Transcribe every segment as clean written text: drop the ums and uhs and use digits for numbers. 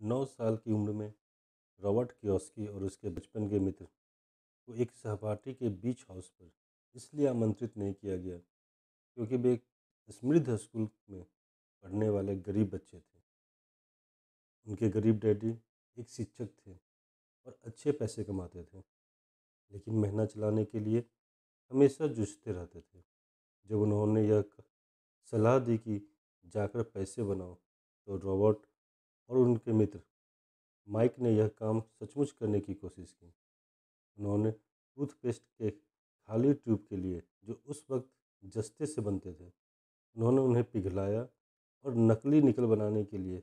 9 साल की उम्र में रॉबर्ट कियोस्की और उसके बचपन के मित्र को एक सहपाठी के बीच हाउस पर इसलिए आमंत्रित नहीं किया गया क्योंकि वे एक समृद्ध स्कूल में पढ़ने वाले गरीब बच्चे थे। उनके गरीब डैडी एक शिक्षक थे और अच्छे पैसे कमाते थे, लेकिन महीना चलाने के लिए हमेशा जूझते रहते थे। जब उन्होंने सलाह दी कि जाकर पैसे बनाओ, तो रॉबर्ट और उनके मित्र माइक ने यह काम सचमुच करने की कोशिश की। उन्होंने टूथपेस्ट के खाली ट्यूब के लिए, जो उस वक्त जस्ते से बनते थे, उन्होंने उन्हें पिघलाया और नकली निकल बनाने के लिए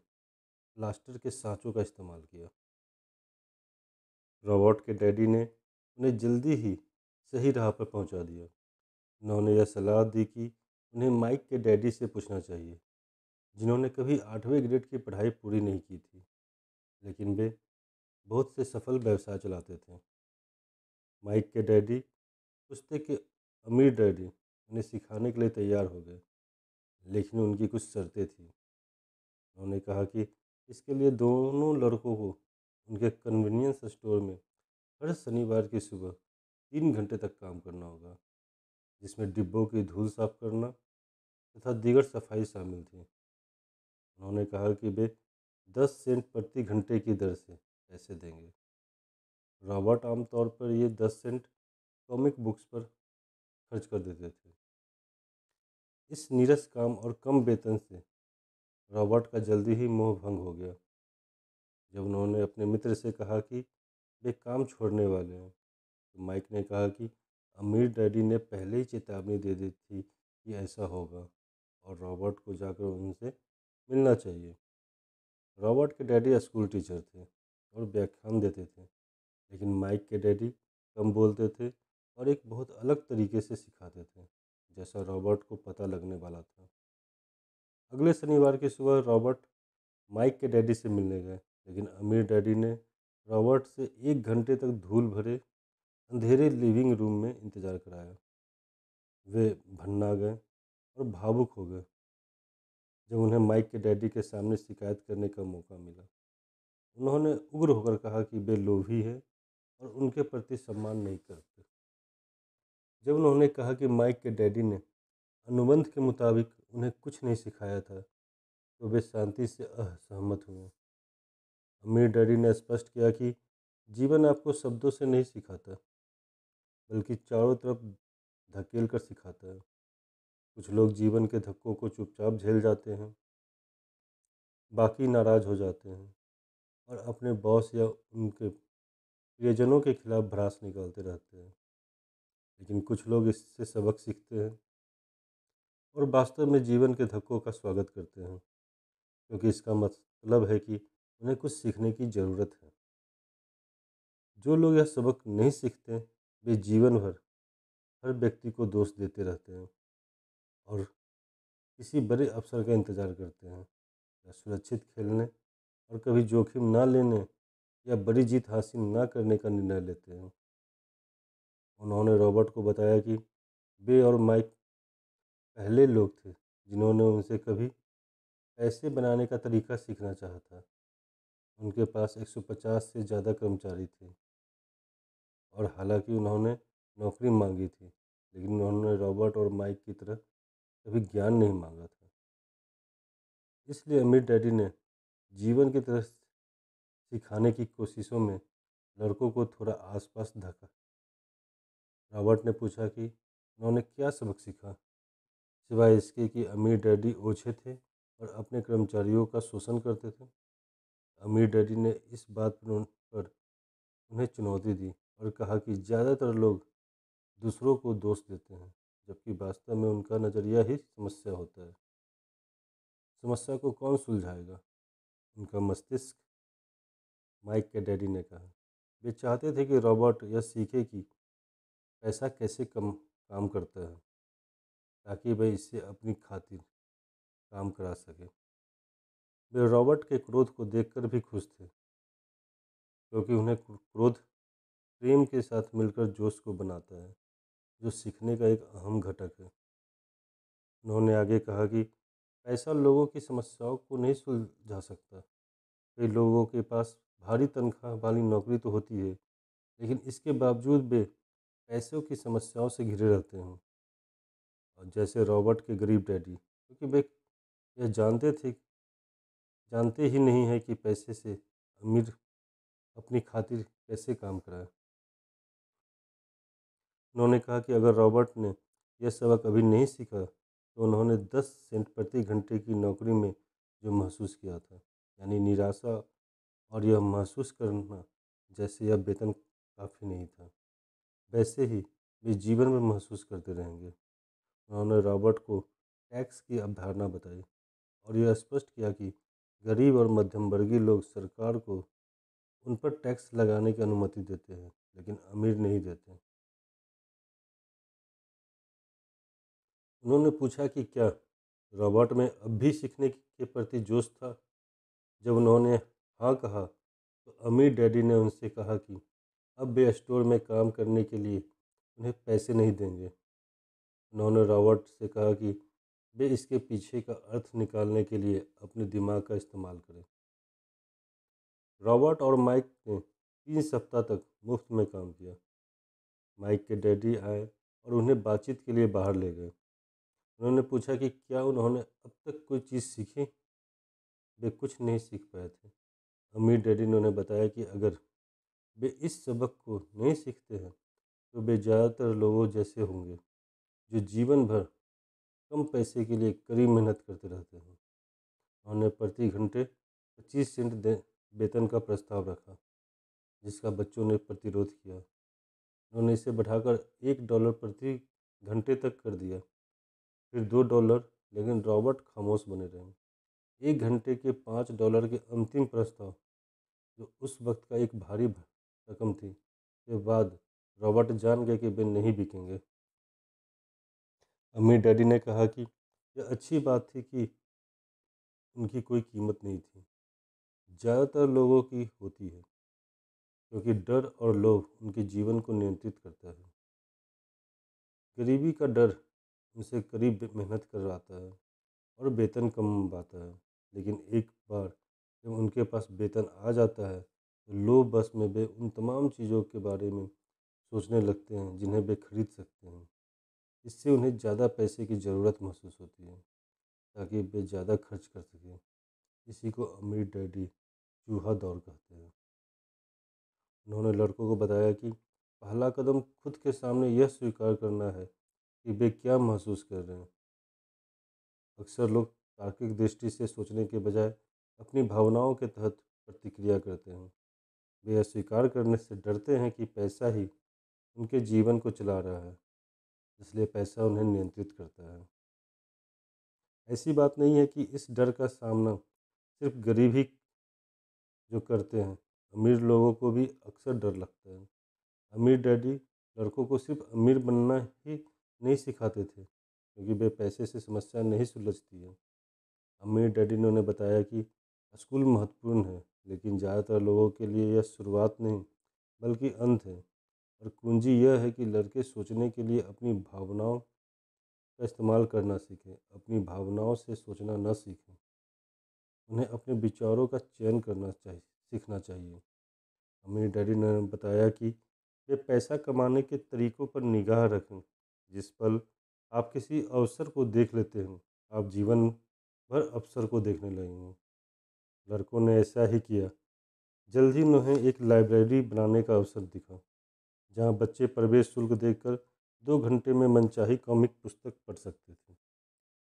प्लास्टर के सांचों का इस्तेमाल किया। रॉबर्ट के डैडी ने उन्हें जल्दी ही सही राह पर पहुंचा दिया। उन्होंने यह सलाह दी कि उन्हें माइक के डैडी से पूछना चाहिए, जिन्होंने कभी 8वें ग्रेड की पढ़ाई पूरी नहीं की थी, लेकिन वे बहुत से सफल व्यवसाय चलाते थे। माइक के डैडी पूछते कि अमीर डैडी उन्हें सिखाने के लिए तैयार हो गए, लेकिन उनकी कुछ शर्तें थीं। उन्होंने कहा कि इसके लिए दोनों लड़कों को उनके कन्वीनियंस स्टोर में हर शनिवार की सुबह 3 घंटे तक काम करना होगा, जिसमें डिब्बों की धूल साफ करना तथा दीगर सफाई शामिल थी। उन्होंने कहा कि वे 10 सेंट प्रति घंटे की दर से पैसे देंगे। रॉबर्ट आमतौर पर ये 10 सेंट कॉमिक बुक्स पर खर्च कर देते थे। इस नीरस काम और कम वेतन से रॉबर्ट का जल्दी ही मोह भंग हो गया। जब उन्होंने अपने मित्र से कहा कि वे काम छोड़ने वाले हैं, तो माइक ने कहा कि अमीर डैडी ने पहले ही चेतावनी दे दी थी कि ऐसा होगा और रॉबर्ट को जाकर उनसे मिलना चाहिए। रॉबर्ट के डैडी स्कूल टीचर थे और व्याख्यान देते थे, लेकिन माइक के डैडी कम बोलते थे और एक बहुत अलग तरीके से सिखाते थे, जैसा रॉबर्ट को पता लगने वाला था। अगले शनिवार की सुबह रॉबर्ट माइक के डैडी से मिलने गए, लेकिन अमीर डैडी ने रॉबर्ट से 1 घंटे तक धूल भरे अंधेरे लिविंग रूम में इंतजार कराया। वे भन्ना गए और भावुक हो गए जब उन्हें माइक के डैडी के सामने शिकायत करने का मौका मिला। उन्होंने उग्र होकर कहा कि वे लोभी हैं और उनके प्रति सम्मान नहीं करते। जब उन्होंने कहा कि माइक के डैडी ने अनुबंध के मुताबिक उन्हें कुछ नहीं सिखाया था, तो वे शांति से असहमत हुए। अमीर डैडी ने स्पष्ट किया कि जीवन आपको शब्दों से नहीं सिखाता, बल्कि चारों तरफ धकेल कर सिखाता है। कुछ लोग जीवन के धक्कों को चुपचाप झेल जाते हैं, बाकी नाराज हो जाते हैं और अपने बॉस या उनके प्रियजनों के खिलाफ भड़ास निकालते रहते हैं। लेकिन कुछ लोग इससे सबक सीखते हैं और वास्तव में जीवन के धक्कों का स्वागत करते हैं, क्योंकि इसका मतलब है कि उन्हें कुछ सीखने की ज़रूरत है। जो लोग यह सबक नहीं सीखते, वे जीवन भर हर व्यक्ति को दोष देते रहते हैं और किसी बड़े अवसर का इंतज़ार करते हैं, या सुरक्षित खेलने और कभी जोखिम ना लेने या बड़ी जीत हासिल ना करने का निर्णय लेते हैं। उन्होंने रॉबर्ट को बताया कि वे और माइक पहले लोग थे जिन्होंने उनसे कभी पैसे बनाने का तरीका सीखना चाहा था। उनके पास 150 से ज़्यादा कर्मचारी थे और हालांकि उन्होंने नौकरी मांगी थी, लेकिन उन्होंने रॉबर्ट और माइक की तरह कभी ज्ञान नहीं मांगा था। इसलिए अमीर डैडी ने जीवन की तरह सिखाने की कोशिशों में लड़कों को थोड़ा आसपास धका। रॉबर्ट ने पूछा कि उन्होंने क्या सबक सीखा, सिवाय इसके कि अमीर डैडी ओछे थे और अपने कर्मचारियों का शोषण करते थे। अमीर डैडी ने इस बात पर उन्हें चुनौती दी और कहा कि ज़्यादातर लोग दूसरों को दोष देते हैं, जबकि वास्तव में उनका नज़रिया ही समस्या होता है। समस्या को कौन सुलझाएगा? उनका मस्तिष्क, माइक के डैडी ने कहा। वे चाहते थे कि रॉबर्ट यह सीखे कि पैसा कैसे काम करता है, ताकि वे इससे अपनी खातिर काम करा सके। वे रॉबर्ट के क्रोध को देखकर भी खुश थे, क्योंकि उन्हें क्रोध प्रेम के साथ मिलकर जोश को बनाता है, जो सीखने का एक अहम घटक है। उन्होंने आगे कहा कि पैसा लोगों की समस्याओं को नहीं सुलझा सकता, कई लोगों के पास भारी तनख्वाह वाली नौकरी तो होती है, लेकिन इसके बावजूद वे पैसों की समस्याओं से घिरे रहते हैं। और जैसे रॉबर्ट के गरीब डैडी, क्योंकि वे यह जानते ही नहीं है कि पैसे से अमीर अपनी खातिर कैसे काम कराए। उन्होंने कहा कि अगर रॉबर्ट ने यह सबक अभी नहीं सीखा तो उन्होंने 10 सेंट प्रति घंटे की नौकरी में जो महसूस किया था, यानी निराशा, और यह महसूस करना जैसे यह वेतन काफ़ी नहीं था, वैसे ही वे जीवन में महसूस करते रहेंगे। उन्होंने रॉबर्ट को टैक्स की अवधारणा बताई और यह स्पष्ट किया कि गरीब और मध्यम वर्गीय लोग सरकार को उन पर टैक्स लगाने की अनुमति देते हैं, लेकिन अमीर नहीं देते। उन्होंने पूछा कि क्या रॉबर्ट में अब भी सीखने के प्रति जोश था। जब उन्होंने हाँ कहा तो अमीर डैडी ने उनसे कहा कि अब वे स्टोर में काम करने के लिए उन्हें पैसे नहीं देंगे। उन्होंने रॉबर्ट से कहा कि वे इसके पीछे का अर्थ निकालने के लिए अपने दिमाग का इस्तेमाल करें। रॉबर्ट और माइक ने 3 सप्ताह तक मुफ्त में काम किया। माइक के डैडी आए और उन्हें बातचीत के लिए बाहर ले गए। उन्होंने पूछा कि क्या उन्होंने अब तक कोई चीज़ सीखी। वे कुछ नहीं सीख पाए थे। अमीर डैडी ने उन्हें बताया कि अगर वे इस सबक को नहीं सीखते हैं तो वे ज़्यादातर लोगों जैसे होंगे जो जीवन भर कम पैसे के लिए कड़ी मेहनत करते रहते हैं। उन्होंने प्रति घंटे 25 सेंट वेतन का प्रस्ताव रखा, जिसका बच्चों ने प्रतिरोध किया। उन्होंने इसे बढ़ाकर $1 प्रति घंटे तक कर दिया, फिर $2, लेकिन रॉबर्ट खामोश बने रहे। 1 घंटे के $5 के अंतिम प्रस्ताव, जो उस वक्त का एक भारी रकम थी, के बाद रॉबर्ट जान गए कि वे नहीं बिकेंगे। अमीर डैडी ने कहा कि यह अच्छी बात थी कि उनकी कोई कीमत नहीं थी। ज़्यादातर लोगों की होती है, क्योंकि डर और लोभ उनके जीवन को नियंत्रित करता है। गरीबी का डर उनसे करीब मेहनत करवाता है और वेतन कम पाता है, लेकिन एक बार जब उनके पास वेतन आ जाता है तो लोभ बस में वे उन तमाम चीज़ों के बारे में सोचने लगते हैं जिन्हें वे खरीद सकते हैं। इससे उन्हें ज़्यादा पैसे की ज़रूरत महसूस होती है ताकि वे ज़्यादा खर्च कर सकें। इसी को अमीर डैडी चूहा दौड़ कहते हैं। उन्होंने लड़कों को बताया कि पहला कदम खुद के सामने यह स्वीकार करना है कि वे क्या महसूस कर रहे हैं। अक्सर लोग तार्किक दृष्टि से सोचने के बजाय अपनी भावनाओं के तहत प्रतिक्रिया करते हैं। वे यह स्वीकार करने से डरते हैं कि पैसा ही उनके जीवन को चला रहा है, इसलिए पैसा उन्हें नियंत्रित करता है। ऐसी बात नहीं है कि इस डर का सामना सिर्फ गरीब ही जो करते हैं। अमीर लोगों को भी अक्सर डर लगता है। अमीर डैडी लड़कों को सिर्फ अमीर बनना ही नहीं सिखाते थे, क्योंकि वे पैसे से समस्या नहीं सुलझती है। अमीर डैडी ने उन्हें बताया कि स्कूल महत्वपूर्ण है, लेकिन ज़्यादातर लोगों के लिए यह शुरुआत नहीं बल्कि अंत है। और कुंजी यह है कि लड़के सोचने के लिए अपनी भावनाओं का इस्तेमाल करना सीखें, अपनी भावनाओं से सोचना न सीखें। उन्हें अपने विचारों का चयन करना चाहिए सीखना चाहिए। अमीर डैडी ने बताया कि वे पैसा कमाने के तरीकों पर निगाह रखें। जिस पल आप किसी अवसर को देख लेते हैं, आप जीवन भर अवसर को देखने लगेंगे। लड़कों ने ऐसा ही किया। जल्द ही उन्हें एक लाइब्रेरी बनाने का अवसर दिखा, जहां बच्चे प्रवेश शुल्क देकर 2 घंटे में मनचाही कॉमिक पुस्तक पढ़ सकते थे।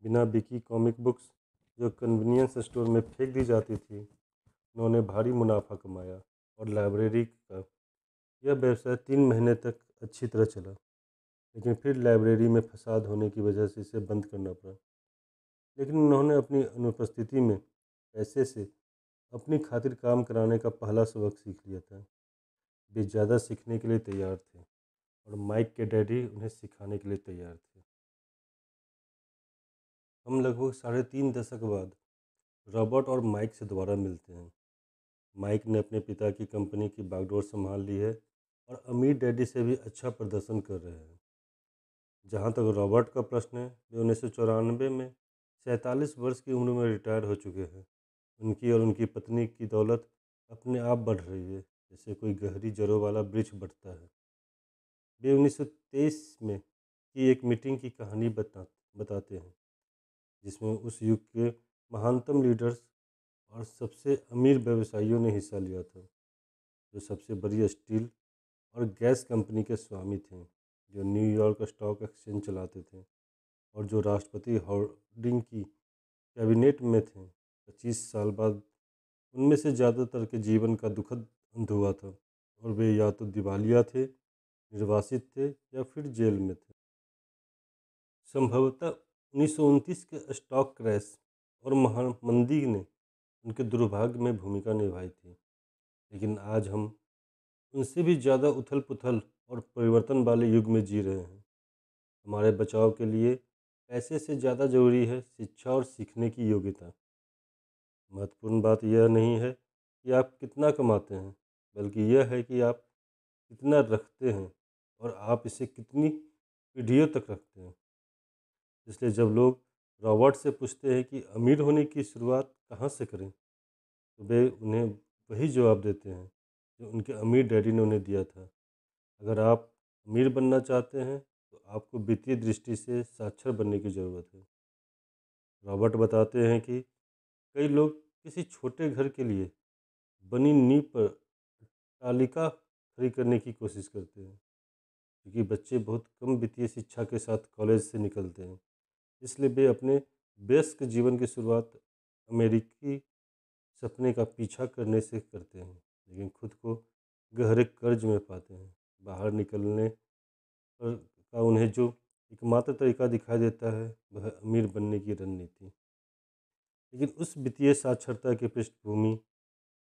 बिना बिकी कॉमिक बुक्स जो कन्वीनियंस स्टोर में फेंक दी जाती थी। उन्होंने भारी मुनाफा कमाया और लाइब्रेरी का यह व्यवसाय 3 महीने तक अच्छी तरह चला, लेकिन फिर लाइब्रेरी में फसाद होने की वजह से इसे बंद करना पड़ा। लेकिन उन्होंने अपनी अनुपस्थिति में पैसे से अपनी खातिर काम कराने का पहला सबक सीख लिया था। वे ज़्यादा सीखने के लिए तैयार थे और माइक के डैडी उन्हें सिखाने के लिए तैयार थे। हम लगभग 3.5 दशक बाद रॉबर्ट और माइक से दोबारा मिलते हैं। माइक ने अपने पिता की कंपनी की बागडोर संभाल ली है और अमीर डैडी से भी अच्छा प्रदर्शन कर रहे हैं। जहाँ तक रॉबर्ट का प्रश्न है, वे 1994 में 47 वर्ष की उम्र में रिटायर हो चुके हैं। उनकी और उनकी पत्नी की दौलत अपने आप बढ़ रही है, जैसे कोई गहरी जड़ों वाला वृक्ष बढ़ता है। वे 1923 में की एक मीटिंग की कहानी बताते हैं, जिसमें उस युग के महानतम लीडर्स और सबसे अमीर व्यवसायियों ने हिस्सा लिया था, जो सबसे बड़ी स्टील और गैस कंपनी के स्वामी थे, जो न्यूयॉर्क स्टॉक एक्सचेंज चलाते थे, और जो राष्ट्रपति हार्डिंग की कैबिनेट में थे। 25 साल बाद उनमें से ज़्यादातर के जीवन का दुखद अंत हुआ था, और वे या तो दिवालिया थे, निर्वासित थे, या फिर जेल में थे। संभवतः 1929 के स्टॉक क्रैश और महामंदी ने उनके दुर्भाग्य में भूमिका निभाई थी, लेकिन आज हम उनसे भी ज़्यादा उथल पुथल और परिवर्तन वाले युग में जी रहे हैं। हमारे बचाव के लिए पैसे से ज़्यादा ज़रूरी है शिक्षा और सीखने की योग्यता। महत्वपूर्ण बात यह नहीं है कि आप कितना कमाते हैं, बल्कि यह है कि आप कितना रखते हैं और आप इसे कितनी पीढ़ियों तक रखते हैं। इसलिए जब लोग रॉबर्ट से पूछते हैं कि अमीर होने की शुरुआत कहाँ से करें, तो वे उन्हें वही जवाब देते हैं जो उनके अमीर डैडी ने उन्हें दिया था। अगर आप अमीर बनना चाहते हैं, तो आपको वित्तीय दृष्टि से साक्षर बनने की ज़रूरत है। रॉबर्ट बताते हैं कि कई लोग किसी छोटे घर के लिए बनी नींव पर तालिका खड़ी करने की कोशिश करते हैं, क्योंकि बच्चे बहुत कम वित्तीय शिक्षा के साथ कॉलेज से निकलते हैं। इसलिए वे अपने वयस्क जीवन की शुरुआत अमेरिकी सपने का पीछा करने से करते हैं, लेकिन खुद को गहरे कर्ज में पाते हैं। बाहर निकलने पर का उन्हें जो एकमात्र तरीका दिखाई देता है, वह अमीर बनने की रणनीति। लेकिन उस वित्तीय साक्षरता की पृष्ठभूमि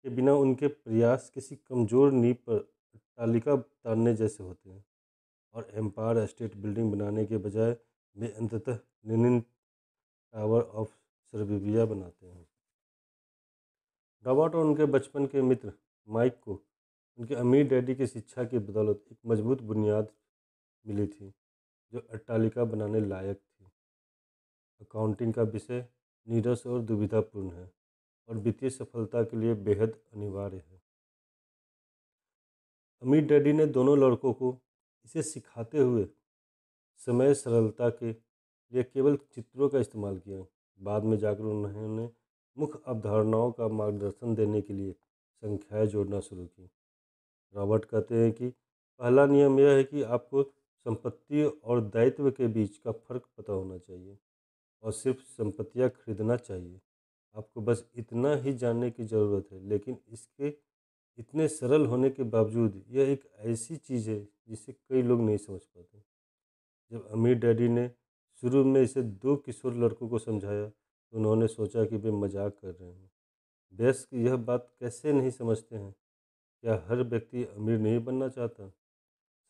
के बिना उनके प्रयास किसी कमज़ोर नींव पर तालिका तानने जैसे होते हैं, और एम्पायर स्टेट बिल्डिंग बनाने के बजाय वे अंततः लेनिन टावर ऑफ सर्विलिया बनाते हैं। रॉबर्ट और उनके बचपन के मित्र माइक को उनके अमीर डैडी की शिक्षा की बदौलत एक मजबूत बुनियाद मिली थी, जो अट्टालिका बनाने लायक थी। अकाउंटिंग का विषय नीरस और दुविधापूर्ण है, और वित्तीय सफलता के लिए बेहद अनिवार्य है। अमीर डैडी ने दोनों लड़कों को इसे सिखाते हुए समय सरलता के लिए केवल चित्रों का इस्तेमाल किया। बाद में जाकर उन्होंने मुख्य अवधारणाओं का मार्गदर्शन देने के लिए संख्याएं जोड़ना शुरू की। रॉबर्ट कहते हैं कि पहला नियम यह है कि आपको संपत्ति और दायित्व के बीच का फर्क पता होना चाहिए, और सिर्फ संपत्तियां खरीदना चाहिए। आपको बस इतना ही जानने की ज़रूरत है, लेकिन इसके इतने सरल होने के बावजूद यह एक ऐसी चीज़ है जिसे कई लोग नहीं समझ पाते। जब अमीर डैडी ने शुरू में इसे दो किशोर लड़कों को समझाया, तो उन्होंने सोचा कि वे मजाक कर रहे हैं। वयस्क यह बात कैसे नहीं समझते हैं? क्या हर व्यक्ति अमीर नहीं बनना चाहता?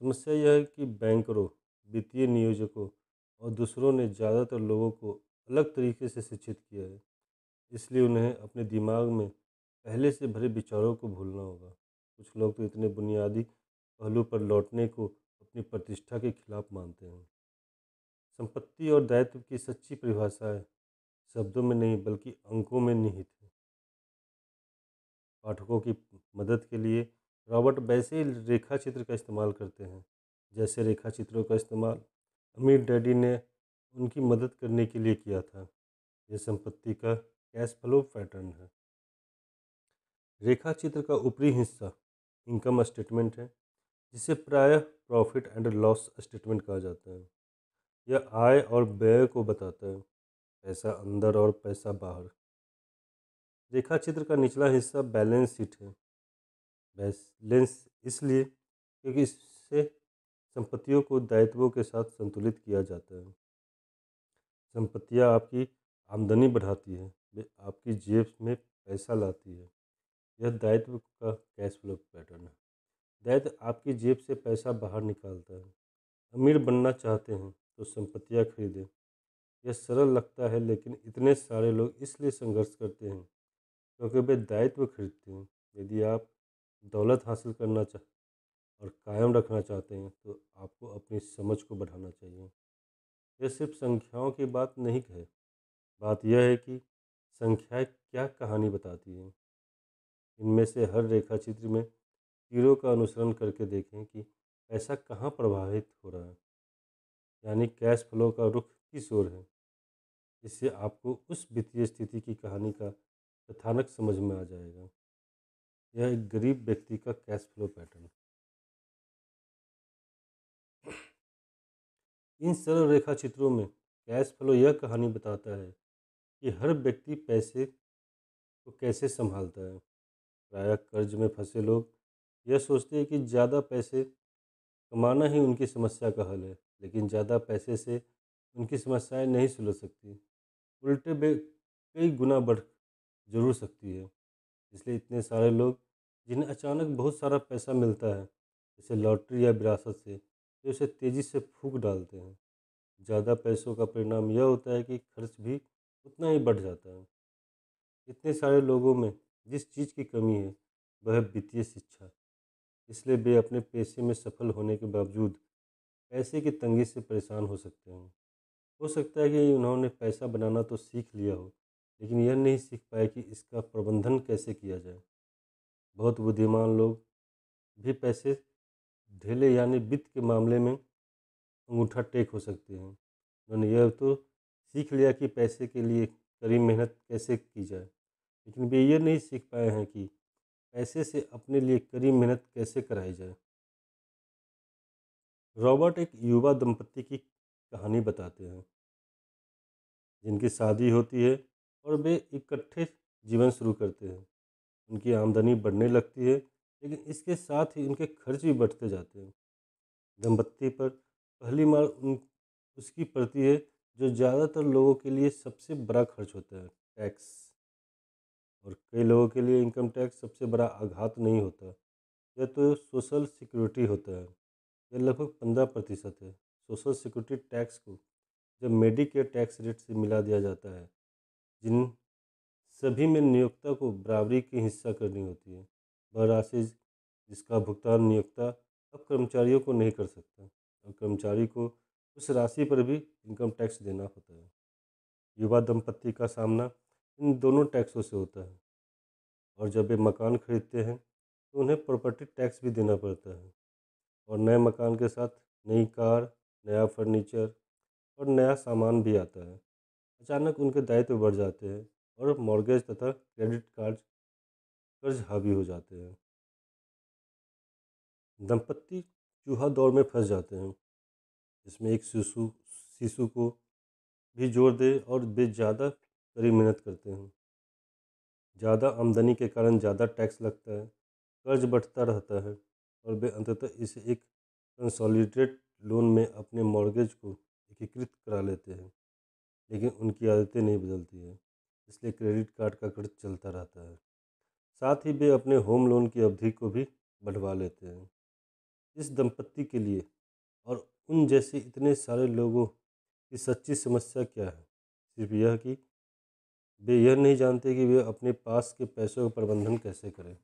समस्या यह है कि बैंकरों, वित्तीय नियोजकों और दूसरों ने ज़्यादातर लोगों को अलग तरीके से शिक्षित किया है। इसलिए उन्हें अपने दिमाग में पहले से भरे विचारों को भूलना होगा। कुछ लोग तो इतने बुनियादी पहलू पर लौटने को अपनी प्रतिष्ठा के खिलाफ मानते हैं। संपत्ति और दायित्व की सच्ची परिभाषाएं शब्दों में नहीं, बल्कि अंकों में निहित है। पाठकों की मदद के लिए रॉबर्ट वैसे ही रेखा चित्र का इस्तेमाल करते हैं, जैसे रेखा चित्रों का इस्तेमाल अमीर डैडी ने उनकी मदद करने के लिए किया था। यह संपत्ति का कैश फ्लो पैटर्न है। रेखा चित्र का ऊपरी हिस्सा इनकम स्टेटमेंट है, जिसे प्रायः प्रॉफिट एंड लॉस स्टेटमेंट कहा जाता है। यह आय और व्यय को बताता है, पैसा अंदर और पैसा बाहर। रेखा चित्र का निचला हिस्सा बैलेंस शीट है। बैलेंस इसलिए क्योंकि इससे संपत्तियों को दायित्वों के साथ संतुलित किया जाता है। संपत्तियां आपकी आमदनी बढ़ाती है, वे आपकी जेब में पैसा लाती है। यह दायित्व का कैश फ्लो पैटर्न है। दायित्व आपकी जेब से पैसा बाहर निकालता है। अमीर बनना चाहते हैं तो संपत्तियां खरीदें। यह सरल लगता है, लेकिन इतने सारे लोग इसलिए संघर्ष करते हैं क्योंकि वे दायित्व खरीदते हैं। यदि आप दौलत हासिल करना और कायम रखना चाहते हैं, तो आपको अपनी समझ को बढ़ाना चाहिए। यह सिर्फ संख्याओं की बात नहीं है। बात यह है कि संख्याएं क्या कहानी बताती हैं? इनमें से हर रेखा चित्र में तीरों का अनुसरण करके देखें कि पैसा कहाँ प्रभावित हो रहा है, यानी कैश फ्लो का रुख किस ओर है। इससे आपको उस वित्तीय स्थिति की कहानी का कथानक समझ में आ जाएगा। यह एक गरीब व्यक्ति का कैश फ्लो पैटर्न। इन सरल रेखा चित्रों में कैश फ्लो यह कहानी बताता है कि हर व्यक्ति पैसे को कैसे संभालता है। प्रायः कर्ज में फंसे लोग यह सोचते हैं कि ज़्यादा पैसे कमाना ही उनकी समस्या का हल है, लेकिन ज़्यादा पैसे से उनकी समस्याएं नहीं सुलझ सकती, उल्टे कई गुना बढ़ जरूर सकती है। इसलिए इतने सारे लोग जिन्हें अचानक बहुत सारा पैसा मिलता है, जैसे लॉटरी या विरासत से, वे उसे तेज़ी से फूंक डालते हैं। ज़्यादा पैसों का परिणाम यह होता है कि खर्च भी उतना ही बढ़ जाता है। इतने सारे लोगों में जिस चीज़ की कमी है वह है वित्तीय शिक्षा। इसलिए वे अपने पेशे में सफल होने के बावजूद पैसे की तंगी से परेशान हो सकते हैं। हो सकता है कि उन्होंने पैसा बनाना तो सीख लिया हो, लेकिन यह नहीं सीख पाए कि इसका प्रबंधन कैसे किया जाए। बहुत बुद्धिमान लोग भी पैसे ढेले यानी वित्त के मामले में अंगूठा टेक हो सकते हैं। उन्होंने यह तो सीख लिया कि पैसे के लिए कड़ी मेहनत कैसे की जाए, लेकिन वे ये नहीं सीख पाए हैं कि पैसे से अपने लिए कड़ी मेहनत कैसे कराई जाए। रॉबर्ट एक युवा दंपत्ति की कहानी बताते हैं जिनकी शादी होती है और वे इकट्ठे जीवन शुरू करते हैं। उनकी आमदनी बढ़ने लगती है, लेकिन इसके साथ ही उनके खर्च भी बढ़ते जाते हैं। दंपत्ति पर पहली मार उसकी पड़ती है जो ज़्यादातर लोगों के लिए सबसे बड़ा खर्च होता है, टैक्स। और कई लोगों के लिए इनकम टैक्स सबसे बड़ा आघात नहीं होता, यह तो सोशल सिक्योरिटी होता है। यह लगभग 15% है। सोशल सिक्योरिटी टैक्स को जब मेडिकेयर टैक्स रेट से मिला दिया जाता है, जिन सभी में नियोक्ता को बराबरी की हिस्सा करनी होती है, वह राशि जिसका भुगतान नियोक्ता अब कर्मचारियों को नहीं कर सकता, और कर्मचारी को उस राशि पर भी इनकम टैक्स देना होता है। युवा दंपत्ति का सामना इन दोनों टैक्सों से होता है, और जब वे मकान खरीदते हैं तो उन्हें प्रॉपर्टी टैक्स भी देना पड़ता है, और नए मकान के साथ नई कार, नया फर्नीचर और नया सामान भी आता है। अचानक उनके दायित्व बढ़ जाते हैं और मॉर्गेज तथा क्रेडिट कार्ड कर्ज हावी हो जाते हैं। दंपत्ति चूहा दौड़ में फंस जाते हैं, जिसमें एक शिशु शिशु को भी जोड़ दे, और वे ज़्यादा कड़ी मेहनत करते हैं। ज़्यादा आमदनी के कारण ज़्यादा टैक्स लगता है, कर्ज बढ़ता रहता है, और वे अंततः इसे एक कंसोलिडेटेड लोन में अपने मॉर्गेज को एकीकृत करा लेते हैं। लेकिन उनकी आदतें नहीं बदलती हैं, इसलिए क्रेडिट कार्ड का कर्ज चलता रहता है। साथ ही वे अपने होम लोन की अवधि को भी बढ़वा लेते हैं। इस दंपत्ति के लिए और उन जैसे इतने सारे लोगों की सच्ची समस्या क्या है? सिर्फ यह कि वे यह नहीं जानते कि वे अपने पास के पैसों का प्रबंधन कैसे करें।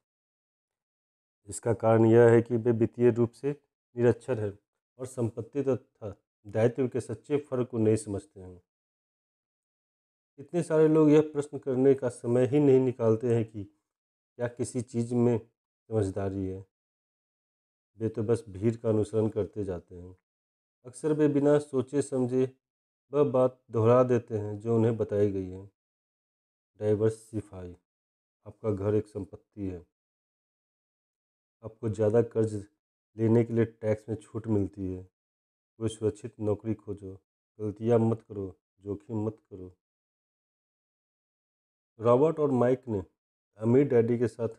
इसका कारण यह है कि वे वित्तीय रूप से निरक्षर हैं और संपत्ति तथा दायित्व के सच्चे फर्क को नहीं समझते हैं। इतने सारे लोग यह प्रश्न करने का समय ही नहीं निकालते हैं कि क्या किसी चीज़ में समझदारी है। वे तो बस भीड़ का अनुसरण करते जाते हैं। अक्सर वे बिना सोचे समझे वह बात दोहरा देते हैं जो उन्हें बताई गई है। डाइवर्सिफाई। आपका घर एक संपत्ति है। आपको ज़्यादा कर्ज लेने के लिए टैक्स में छूट मिलती है। कोई सुरक्षित नौकरी खोजो। गलतियाँ मत करो, जोखिम मत करो। रॉबर्ट और माइक ने अमीर डैडी के साथ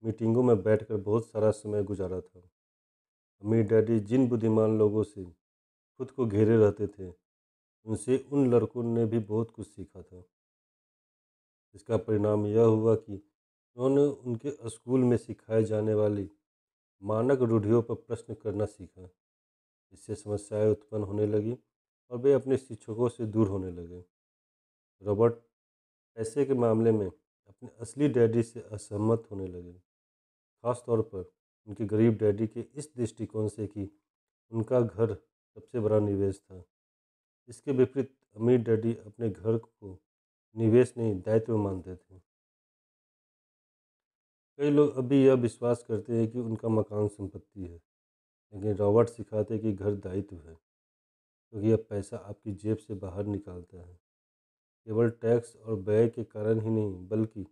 मीटिंगों में बैठकर बहुत सारा समय गुजारा था। अमीर डैडी जिन बुद्धिमान लोगों से खुद को घेरे रहते थे, उनसे उन लड़कों ने भी बहुत कुछ सीखा था। इसका परिणाम यह हुआ कि उन्होंने उनके स्कूल में सिखाए जाने वाली मानक रूढ़ियों पर प्रश्न करना सीखा। इससे समस्याएं उत्पन्न होने लगी और वे अपने शिक्षकों से दूर होने लगे। रॉबर्ट पैसे के मामले में अपने असली डैडी से असहमत होने लगे, खास तौर पर उनके गरीब डैडी के इस दृष्टिकोण से कि उनका घर सबसे बड़ा निवेश था। इसके विपरीत अमीर डैडी अपने घर को निवेश नहीं दायित्व मानते थे। कई लोग अभी यह विश्वास करते हैं कि उनका मकान संपत्ति है, लेकिन रॉबर्ट सिखाते हैं कि घर दायित्व है, क्योंकि यह पैसा आपकी जेब से बाहर निकालता है। केवल टैक्स और व्यय के कारण ही नहीं, बल्कि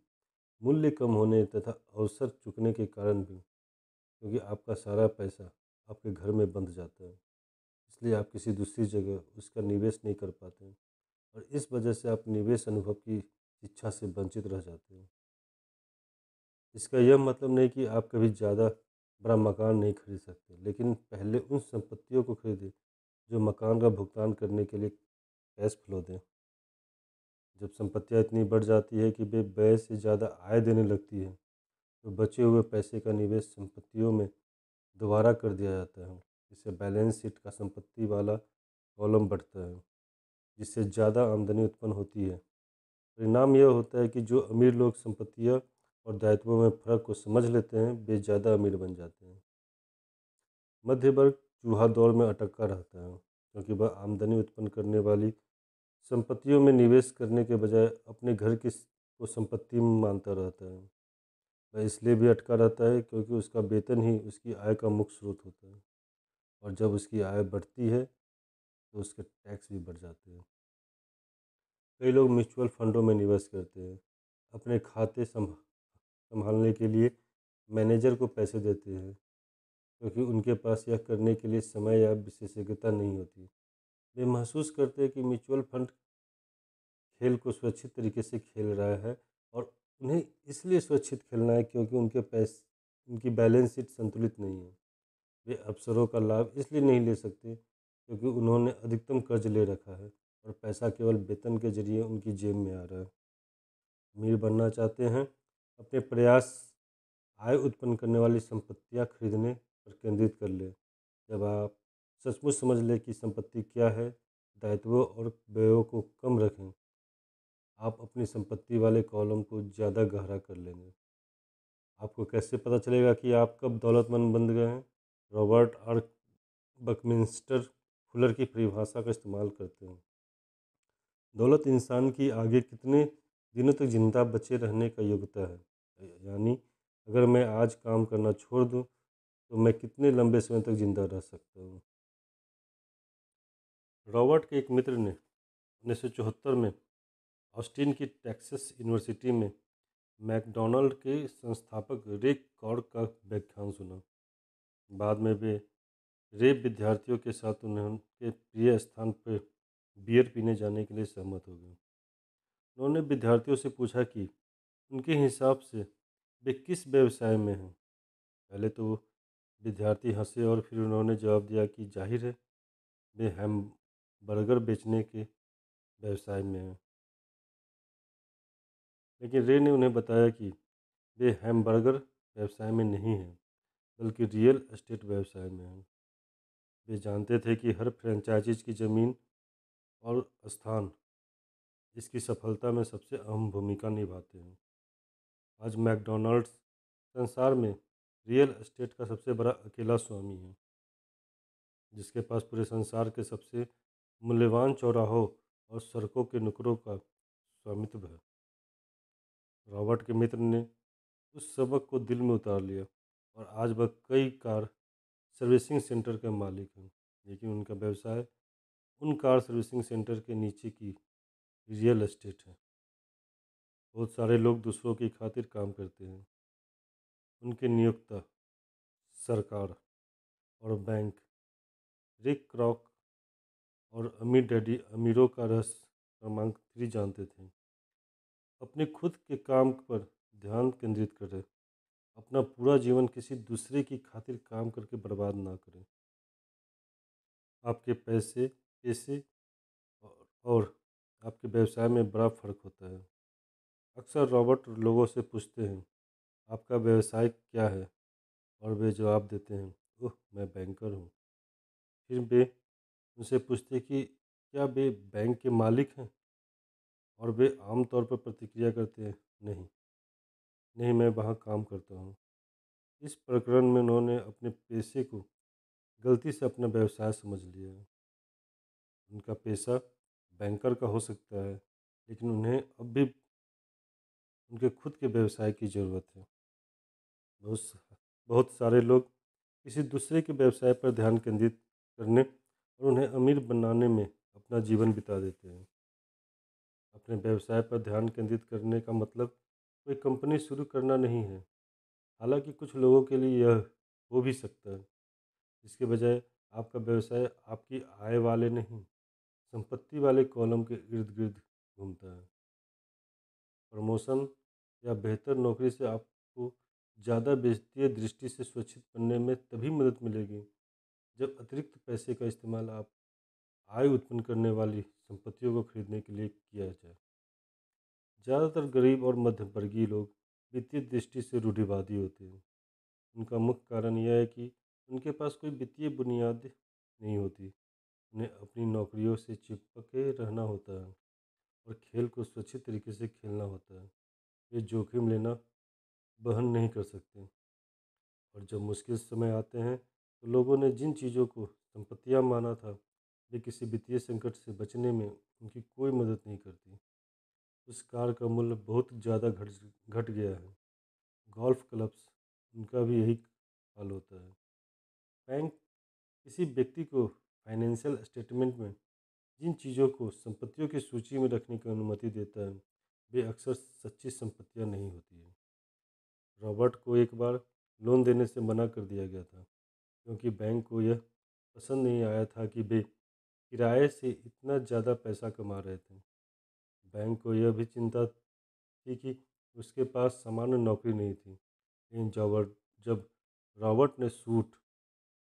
मूल्य कम होने तथा अवसर चुकने के कारण भी, क्योंकि आपका सारा पैसा आपके घर में बंध जाता है। इसलिए आप किसी दूसरी जगह उसका निवेश नहीं कर पाते और इस वजह से आप निवेश अनुभव की इच्छा से वंचित रह जाते हैं। इसका यह मतलब नहीं कि आप कभी ज़्यादा बड़ा मकान नहीं खरीद सकते, लेकिन पहले उन संपत्तियों को खरीदें जो मकान का भुगतान करने के लिए कैश फ्लो दें। जब संपत्तियां इतनी बढ़ जाती है कि वे व्यय से ज़्यादा आय देने लगती है, तो बचे हुए पैसे का निवेश संपत्तियों में दोबारा कर दिया जाता है। इससे बैलेंस शीट का संपत्ति वाला कॉलम बढ़ता है, जिससे ज़्यादा आमदनी उत्पन्न होती है। परिणाम यह होता है कि जो अमीर लोग संपत्तियां और दायित्वों में फ़र्क को समझ लेते हैं, वे ज़्यादा अमीर बन जाते हैं। मध्य वर्ग चूहा दौड़ में अटका रहता है, क्योंकि वह आमदनी उत्पन्न करने वाली संपत्तियों में निवेश करने के बजाय अपने घर की को संपत्ति मानता रहता है। वह इसलिए भी अटका रहता है क्योंकि उसका वेतन ही उसकी आय का मुख्य स्रोत होता है, और जब उसकी आय बढ़ती है तो उसके टैक्स भी बढ़ जाते हैं। कई लोग म्यूचुअल फंडों में निवेश करते हैं, अपने खाते संभालने के लिए मैनेजर को पैसे देते हैं, क्योंकि उनके पास यह करने के लिए समय या विशेषज्ञता नहीं होती। वे महसूस करते हैं कि म्यूचुअल फंड खेल को सुरक्षित तरीके से खेल रहा है, और उन्हें इसलिए सुरक्षित खेलना है क्योंकि उनकी बैलेंस शीट संतुलित नहीं है। वे अवसरों का लाभ इसलिए नहीं ले सकते क्योंकि उन्होंने अधिकतम कर्ज ले रखा है और पैसा केवल वेतन के जरिए उनकी जेब में आ रहा है। अमीर बनना चाहते हैं, अपने प्रयास आय उत्पन्न करने वाली संपत्तियां खरीदने पर केंद्रित कर लें। जब आप सचमुच समझ लें कि संपत्ति क्या है, दायित्वों और व्ययों को कम रखें, आप अपनी संपत्ति वाले कॉलम को ज़्यादा गहरा कर लेंगे। आपको कैसे पता चलेगा कि आप कब दौलतमंद बन गए हैं? रॉबर्ट आर बकमिंस्टर फुलर की परिभाषा का इस्तेमाल करते हैं। दौलत इंसान की आगे कितने दिनों तक जिंदा बचे रहने का योग्यता है, यानी अगर मैं आज काम करना छोड़ दूं तो मैं कितने लंबे समय तक जिंदा रह सकता हूं। रॉबर्ट के एक मित्र ने 1974 में ऑस्टिन की टेक्सास यूनिवर्सिटी में मैकडॉनल्ड के संस्थापक रे कॉर्ड का व्याख्यान सुना। बाद में वे रे विद्यार्थियों के साथ उनके प्रिय स्थान पर बियर पीने जाने के लिए सहमत हो गए। उन्होंने विद्यार्थियों से पूछा कि उनके हिसाब से वे किस व्यवसाय में हैं। पहले तो वो विद्यार्थी हंसे और फिर उन्होंने जवाब दिया कि जाहिर है वे हैम बर्गर बेचने के व्यवसाय में हैं। लेकिन रे ने उन्हें बताया कि वे हैमबर्गर व्यवसाय में नहीं हैं, बल्कि रियल एस्टेट व्यवसाय में हैं। वे जानते थे कि हर फ्रेंचाइजीज की ज़मीन और स्थान इसकी सफलता में सबसे अहम भूमिका निभाते हैं। आज मैकडॉनल्ड्स संसार में रियल एस्टेट का सबसे बड़ा अकेला स्वामी है, जिसके पास पूरे संसार के सबसे मूल्यवान चौराहों और सड़कों के नुकड़ों का स्वामित्व है। रॉबर्ट के मित्र ने उस सबक को दिल में उतार लिया और आज वह कई कार सर्विसिंग सेंटर का मालिक हैं, लेकिन उनका व्यवसाय उन कार सर्विसिंग सेंटर के नीचे की रियल एस्टेट है। बहुत सारे लोग दूसरों की खातिर काम करते हैं। उनके नियोक्ता, सरकार और बैंक, रिक क्रॉक और अमीर डैडी अमीरों का रहस्य क्रमांक 3 जानते थे। अपने खुद के काम पर ध्यान केंद्रित करें। अपना पूरा जीवन किसी दूसरे की खातिर काम करके बर्बाद ना करें। आपके पैसे पैसे और आपके व्यवसाय में बड़ा फ़र्क होता है। अक्सर रॉबर्ट लोगों से पूछते हैं, आपका व्यवसाय क्या है? और वे जवाब देते हैं, ओह मैं बैंकर हूँ। फिर वे उनसे पूछते कि क्या वे बैंक के मालिक हैं? और वे आमतौर पर प्रतिक्रिया करते हैं, नहीं नहीं, मैं वहाँ काम करता हूँ। इस प्रकरण में उन्होंने अपने पेशे को गलती से अपना व्यवसाय समझ लिया है। उनका पेशा बैंकर का हो सकता है, लेकिन उन्हें अब भी उनके खुद के व्यवसाय की ज़रूरत है। बहुत स बहुत सारे लोग किसी दूसरे के व्यवसाय पर ध्यान केंद्रित करने और उन्हें अमीर बनाने में अपना जीवन बिता देते हैं। अपने व्यवसाय पर ध्यान केंद्रित करने का मतलब कोई कंपनी शुरू करना नहीं है। हालांकि कुछ लोगों के लिए यह हो भी सकता है। इसके बजाय आपका व्यवसाय आपकी आय वाले नहीं, संपत्ति वाले कॉलम के इर्द गिर्द घूमता है। प्रमोशन या बेहतर नौकरी से आपको ज़्यादा वित्तीय दृष्टि से सुरक्षित बनने में तभी मदद मिलेगी जब अतिरिक्त पैसे का इस्तेमाल आप आय उत्पन्न करने वाली संपत्तियों को खरीदने के लिए किया जाए। ज़्यादातर गरीब और मध्यमवर्गीय लोग वित्तीय दृष्टि से रूढ़िवादी होते हैं। उनका मुख्य कारण यह है कि उनके पास कोई वित्तीय बुनियाद नहीं होती। उन्हें अपनी नौकरियों से चिपके रहना होता है और खेल को सुरक्षित तरीके से खेलना होता है। वे जोखिम लेना वहन नहीं कर सकते और जब मुश्किल समय आते हैं तो लोगों ने जिन चीज़ों को संपत्तियां माना था, वे किसी वित्तीय संकट से बचने में उनकी कोई मदद नहीं करती। उस कार का मूल्य बहुत ज़्यादा घट घट गया है। गोल्फ क्लब्स, उनका भी यही हाल होता है। बैंक किसी व्यक्ति को फाइनेंशियल स्टेटमेंट में जिन चीज़ों को संपत्तियों की सूची में रखने की अनुमति देता है, वे अक्सर सच्ची संपत्तियां नहीं होती हैं। रॉबर्ट को एक बार लोन देने से मना कर दिया गया था क्योंकि बैंक को यह पसंद नहीं आया था कि वे किराए से इतना ज़्यादा पैसा कमा रहे थे। बैंक को यह भी चिंता थी कि उसके पास सामान्य नौकरी नहीं थी। लेकिन जब रॉबर्ट ने सूट,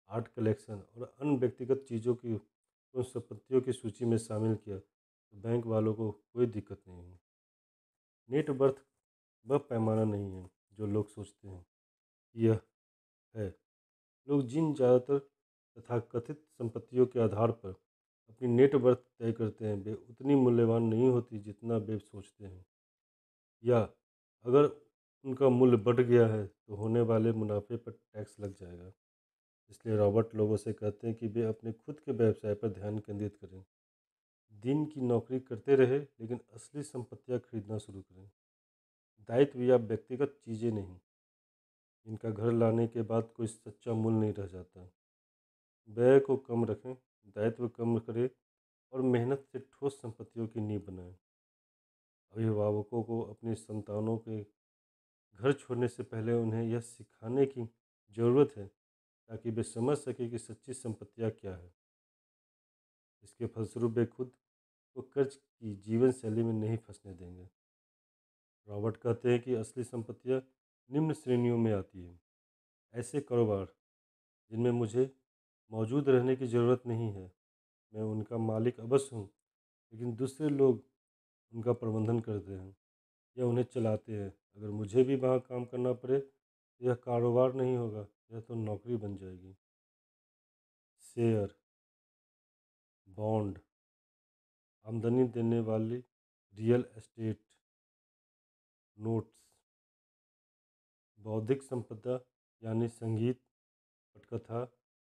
आर्ट कलेक्शन और अन्य व्यक्तिगत चीज़ों की उन संपत्तियों की सूची में शामिल किया तो बैंक वालों को कोई दिक्कत नहीं हुई। नेट वर्थ वह पैमाना नहीं है जो लोग सोचते हैं कि यह है। लोग जिन ज़्यादातर तथाकथित संपत्तियों के आधार पर अपनी नेट वर्थ तय करते हैं, वे उतनी मूल्यवान नहीं होती जितना वे सोचते हैं। या अगर उनका मूल्य बढ़ गया है तो होने वाले मुनाफे पर टैक्स लग जाएगा। इसलिए रॉबर्ट लोगों से कहते हैं कि वे अपने खुद के व्यवसाय पर ध्यान केंद्रित करें, दिन की नौकरी करते रहे लेकिन असली संपत्तियां खरीदना शुरू करें। दायित्व या व्यक्तिगत चीज़ें नहीं, जिनका घर लाने के बाद कोई सच्चा मूल्य नहीं रह जाता। व्यय को कम रखें, दायित्व कम करें और मेहनत से ठोस संपत्तियों की नींव बनाएं। अभिभावकों को अपनी संतानों के घर छोड़ने से पहले उन्हें यह सिखाने की ज़रूरत है ताकि वे समझ सकें कि सच्ची संपत्तियाँ क्या है। इसके फलस्वरूप वे खुद को कर्ज की जीवन शैली में नहीं फंसने देंगे। रॉबर्ट कहते हैं कि असली संपत्तियाँ निम्न श्रेणियों में आती हैं। ऐसे कारोबार जिनमें मुझे मौजूद रहने की ज़रूरत नहीं है, मैं उनका मालिक अवश्य हूँ, लेकिन दूसरे लोग उनका प्रबंधन करते हैं या उन्हें चलाते हैं। अगर मुझे भी वहाँ काम करना पड़े तो यह कारोबार नहीं होगा, यह तो नौकरी बन जाएगी। शेयर, बॉन्ड, आमदनी देने वाली रियल एस्टेट, नोट्स, बौद्धिक संपदा यानी संगीत, पटकथा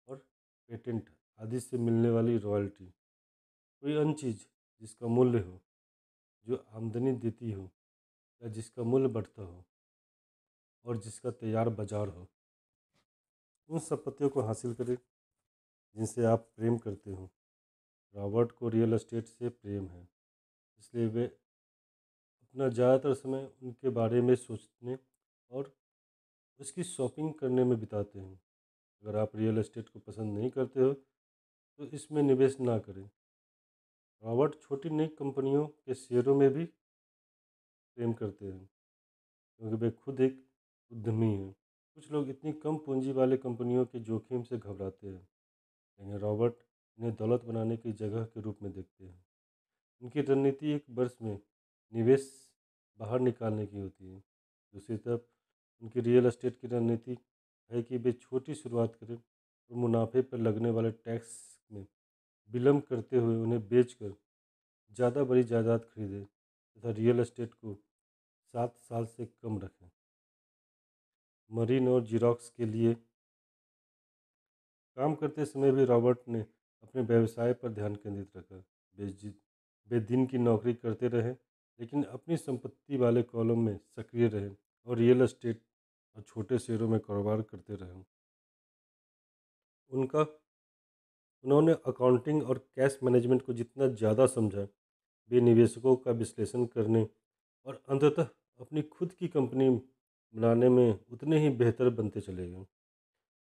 और पेटेंट आदि से मिलने वाली रॉयल्टी। कोई अन्य चीज़ जिसका मूल्य हो, जो आमदनी देती हो या जिसका मूल्य बढ़ता हो और जिसका तैयार बाजार हो। उन संपत्तियों को हासिल करें जिनसे आप प्रेम करते हो। रॉबर्ट को रियल एस्टेट से प्रेम है, इसलिए वे अपना ज़्यादातर समय उनके बारे में सोचने और उसकी शॉपिंग करने में बिताते हैं। अगर आप रियल एस्टेट को पसंद नहीं करते हो तो इसमें निवेश ना करें। रॉबर्ट छोटी नई कंपनियों के शेयरों में भी प्रेम करते हैं क्योंकि वे खुद एक उद्यमी हैं। कुछ लोग इतनी कम पूंजी वाले कंपनियों के जोखिम से घबराते हैं, लेकिन रॉबर्ट इन्हें दौलत बनाने की जगह के रूप में देखते हैं। उनकी रणनीति एक वर्ष में निवेश बाहर निकालने की होती है। दूसरी तरफ उनकी रियल एस्टेट की रणनीति है कि वे छोटी शुरुआत करें और मुनाफे पर लगने वाले टैक्स में विलम्ब करते हुए उन्हें बेचकर ज़्यादा बड़ी जायदाद खरीदें तथा रियल एस्टेट को 7 साल से कम रखें। मरीन और जीरोक्स के लिए काम करते समय भी रॉबर्ट ने अपने व्यवसाय पर ध्यान केंद्रित रखा। वे दिन की नौकरी करते रहे लेकिन अपनी संपत्ति वाले कॉलम में सक्रिय रहें और रियल एस्टेट और छोटे शेयरों में कारोबार करते रहें। उनका उन्होंने अकाउंटिंग और कैश मैनेजमेंट को जितना ज़्यादा समझा, वे निवेशकों का विश्लेषण करने और अंततः अपनी खुद की कंपनी बनाने में उतने ही बेहतर बनते चले गए।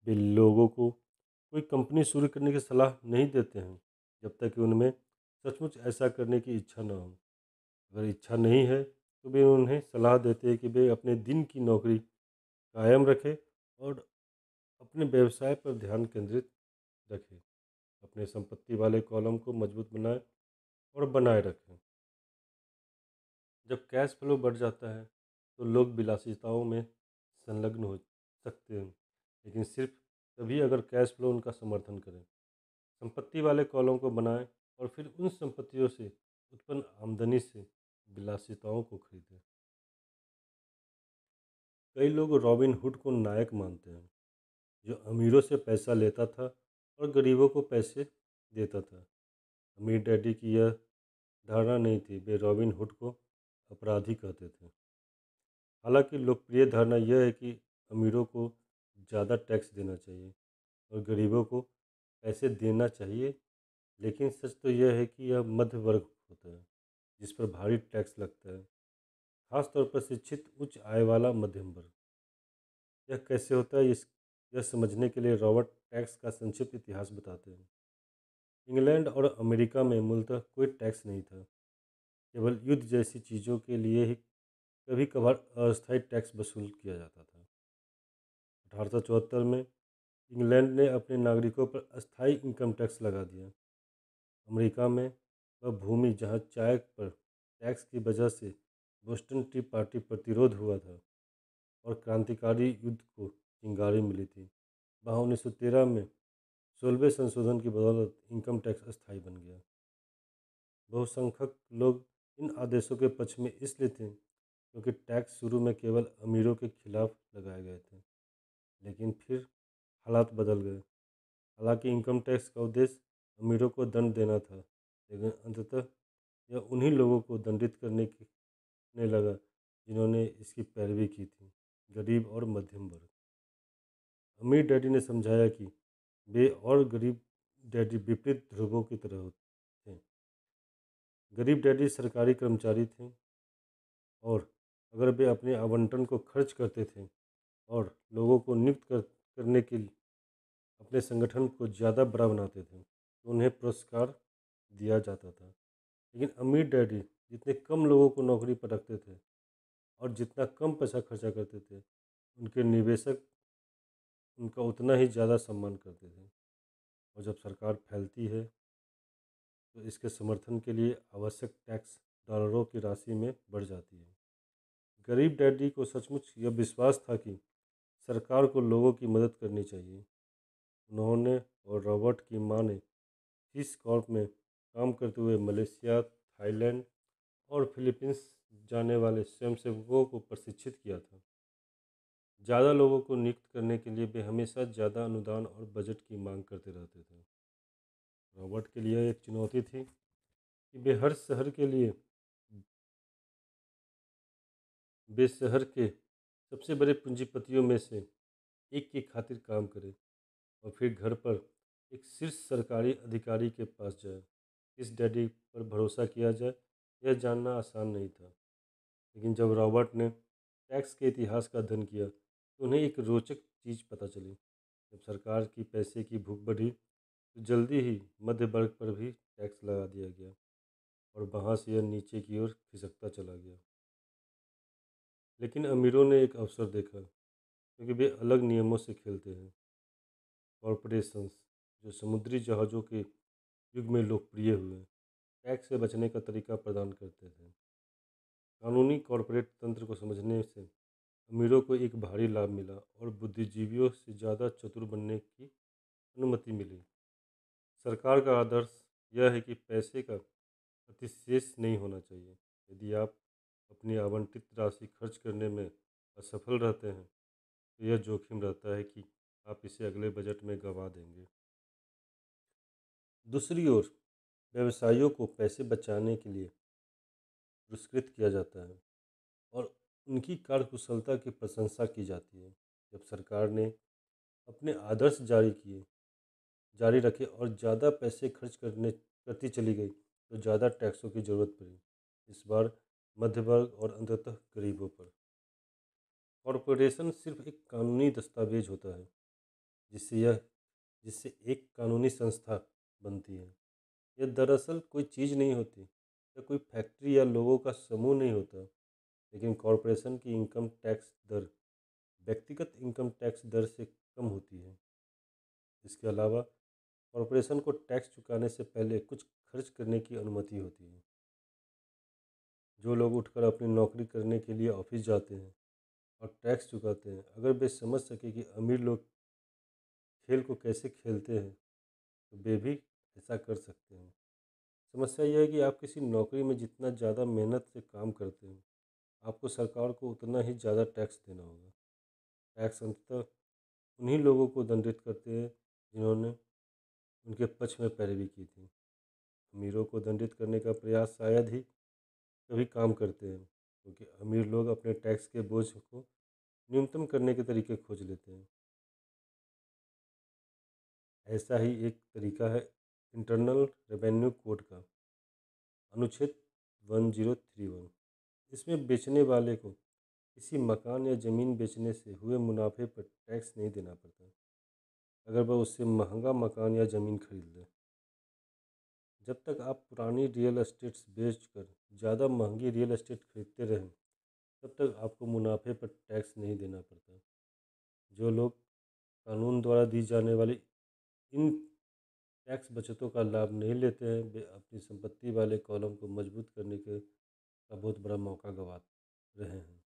वे लोगों को कोई कंपनी शुरू करने की सलाह नहीं देते हैं जब तक कि उनमें सचमुच ऐसा करने की इच्छा न हो। अगर इच्छा नहीं है तो वे उन्हें सलाह देते हैं कि वे अपने दिन की नौकरी कायम रखें और अपने व्यवसाय पर ध्यान केंद्रित रखें, अपने संपत्ति वाले कॉलम को मजबूत बनाएं और बनाए रखें। जब कैश फ्लो बढ़ जाता है तो लोग विलासिताओं में संलग्न हो सकते हैं, लेकिन सिर्फ तभी अगर कैश फ्लो उनका समर्थन करें। संपत्ति वाले कॉलम को बनाएं और फिर उन संपत्तियों से उत्पन्न आमदनी से विलासिताओं को खरीदें। कई लोग रॉबिन हुड को नायक मानते हैं, जो अमीरों से पैसा लेता था और गरीबों को पैसे देता था। अमीर डैडी की यह धारणा नहीं थी, वे रॉबिन हुड को अपराधी कहते थे। हालांकि लोकप्रिय धारणा यह है कि अमीरों को ज़्यादा टैक्स देना चाहिए और गरीबों को पैसे देना चाहिए, लेकिन सच तो यह है कि यह मध्य वर्ग होता है जिस पर भारी टैक्स लगता है, खासतौर पर शिक्षित उच्च आय वाला मध्यम वर्ग। यह कैसे होता है, यह समझने के लिए रॉबर्ट टैक्स का संक्षिप्त इतिहास बताते हैं। इंग्लैंड और अमेरिका में मूलतः कोई टैक्स नहीं था, केवल युद्ध जैसी चीज़ों के लिए ही कभी कभार अस्थायी टैक्स वसूल किया जाता था। 1874 में इंग्लैंड ने अपने नागरिकों पर अस्थायी इनकम टैक्स लगा दिया। अमेरिका में वह भूमि जहां चाय पर टैक्स की वजह से बोस्टन टी पार्टी प्रतिरोध हुआ था और क्रांतिकारी युद्ध को चिंगारी मिली थी, वहाँ 1913 में 16वें संशोधन की बदौलत इनकम टैक्स अस्थायी बन गया। बहुसंख्यक लोग इन आदेशों के पक्ष में इसलिए थे क्योंकि टैक्स शुरू में केवल अमीरों के खिलाफ लगाए गए थे, लेकिन फिर हालात बदल गए। हालांकि इनकम टैक्स का उद्देश्य अमीरों को दंड देना था, लेकिन अंततः यह उन्हीं लोगों को दंडित करने लगा जिन्होंने इसकी पैरवी की थी, गरीब और मध्यम वर्ग। अमीर डैडी ने समझाया कि वे और गरीब डैडी विपरीत ध्रुवों की तरह थे। गरीब डैडी सरकारी कर्मचारी थे और अगर वे अपने आवंटन को खर्च करते थे और लोगों को नियुक्त करने के लिए अपने संगठन को ज़्यादा बड़ा बनाते थे तो उन्हें पुरस्कार दिया जाता था। लेकिन अमीर डैडी जितने कम लोगों को नौकरी पर रखते थे और जितना कम पैसा खर्चा करते थे, उनके निवेशक उनका उतना ही ज़्यादा सम्मान करते थे। और जब सरकार फैलती है तो इसके समर्थन के लिए आवश्यक टैक्स डॉलरों की राशि में बढ़ जाती है। गरीब डैडी को सचमुच यह विश्वास था कि सरकार को लोगों की मदद करनी चाहिए। उन्होंने और रॉबर्ट की मां ने फिश कॉर्प में काम करते हुए मलेशिया, थाईलैंड और फिलीपींस जाने वाले स्वयंसेवकों को प्रशिक्षित किया था। ज़्यादा लोगों को नियुक्त करने के लिए वे हमेशा ज़्यादा अनुदान और बजट की मांग करते रहते थे। रॉबर्ट के लिए एक चुनौती थी कि वे शहर के सबसे बड़े पूंजीपतियों में से एक की खातिर काम करें और फिर घर पर एक शीर्ष सरकारी अधिकारी के पास जाए। इस डैडी पर भरोसा किया जाए, यह जानना आसान नहीं था। लेकिन जब रॉबर्ट ने टैक्स के इतिहास का अध्ययन किया तो उन्हें एक रोचक चीज़ पता चली। जब सरकार की पैसे की भूख बढ़ी तो जल्दी ही मध्य वर्ग पर भी टैक्स लगा दिया गया और वहाँ से यह नीचे की ओर खिसकता चला गया। लेकिन अमीरों ने एक अवसर देखा क्योंकि वे अलग नियमों से खेलते हैं। कॉरपोरेशंस जो समुद्री जहाज़ों के युग में लोकप्रिय हुए, टैक्स से बचने का तरीका प्रदान करते थे। कानूनी कॉरपोरेट तंत्र को समझने से अमीरों को एक भारी लाभ मिला और बुद्धिजीवियों से ज़्यादा चतुर बनने की अनुमति मिली। सरकार का आदर्श यह है कि पैसे का अतिशेष नहीं होना चाहिए। यदि आप अपनी आवंटित राशि खर्च करने में असफल रहते हैं तो यह जोखिम रहता है कि आप इसे अगले बजट में गंवा देंगे। दूसरी ओर व्यवसायियों को पैसे बचाने के लिए पुरस्कृत किया जाता है और उनकी कार्यकुशलता की प्रशंसा की जाती है। जब सरकार ने अपने आदर्श जारी रखे और ज़्यादा पैसे खर्च करती चली गई तो ज़्यादा टैक्सों की ज़रूरत पड़ी, इस बार मध्य वर्ग और अंततः गरीबों पर। कॉरपोरेशन सिर्फ एक कानूनी दस्तावेज होता है जिससे एक कानूनी संस्था बनती है। यह दरअसल कोई चीज़ नहीं होती या कोई फैक्ट्री या लोगों का समूह नहीं होता, लेकिन कॉरपोरेशन की इनकम टैक्स दर व्यक्तिगत इनकम टैक्स दर से कम होती है। इसके अलावा कॉरपोरेशन को टैक्स चुकाने से पहले कुछ खर्च करने की अनुमति होती है। जो लोग उठकर अपनी नौकरी करने के लिए ऑफिस जाते हैं और टैक्स चुकाते हैं, अगर वे समझ सके कि अमीर लोग खेल को कैसे खेलते हैं तो वे भी ऐसा कर सकते हैं। समस्या यह है कि आप किसी नौकरी में जितना ज़्यादा मेहनत से काम करते हैं, आपको सरकार को उतना ही ज़्यादा टैक्स देना होगा। टैक्स अंततः उन्हीं लोगों को दंडित करते हैं जिन्होंने उनके पक्ष में पैरवी की थी। अमीरों को दंडित करने का प्रयास शायद ही कभी काम करते हैं, क्योंकि अमीर लोग अपने टैक्स के बोझ को न्यूनतम करने के तरीके खोज लेते हैं। ऐसा ही एक तरीका है इंटरनल रेवेन्यू कोड का अनुच्छेद 1031। इसमें बेचने वाले को किसी मकान या ज़मीन बेचने से हुए मुनाफे पर टैक्स नहीं देना पड़ता, अगर वह उससे महंगा मकान या ज़मीन खरीद ले। जब तक आप पुरानी रियल एस्टेट्स बेचकर ज़्यादा महंगी रियल एस्टेट खरीदते रहें, तब तक आपको मुनाफे पर टैक्स नहीं देना पड़ता। जो लोग कानून द्वारा दी जाने वाली इन टैक्स बचतों का लाभ नहीं लेते हैं, वे अपनी संपत्ति वाले कॉलम को मजबूत करने का बहुत बड़ा मौका गंवा रहे हैं।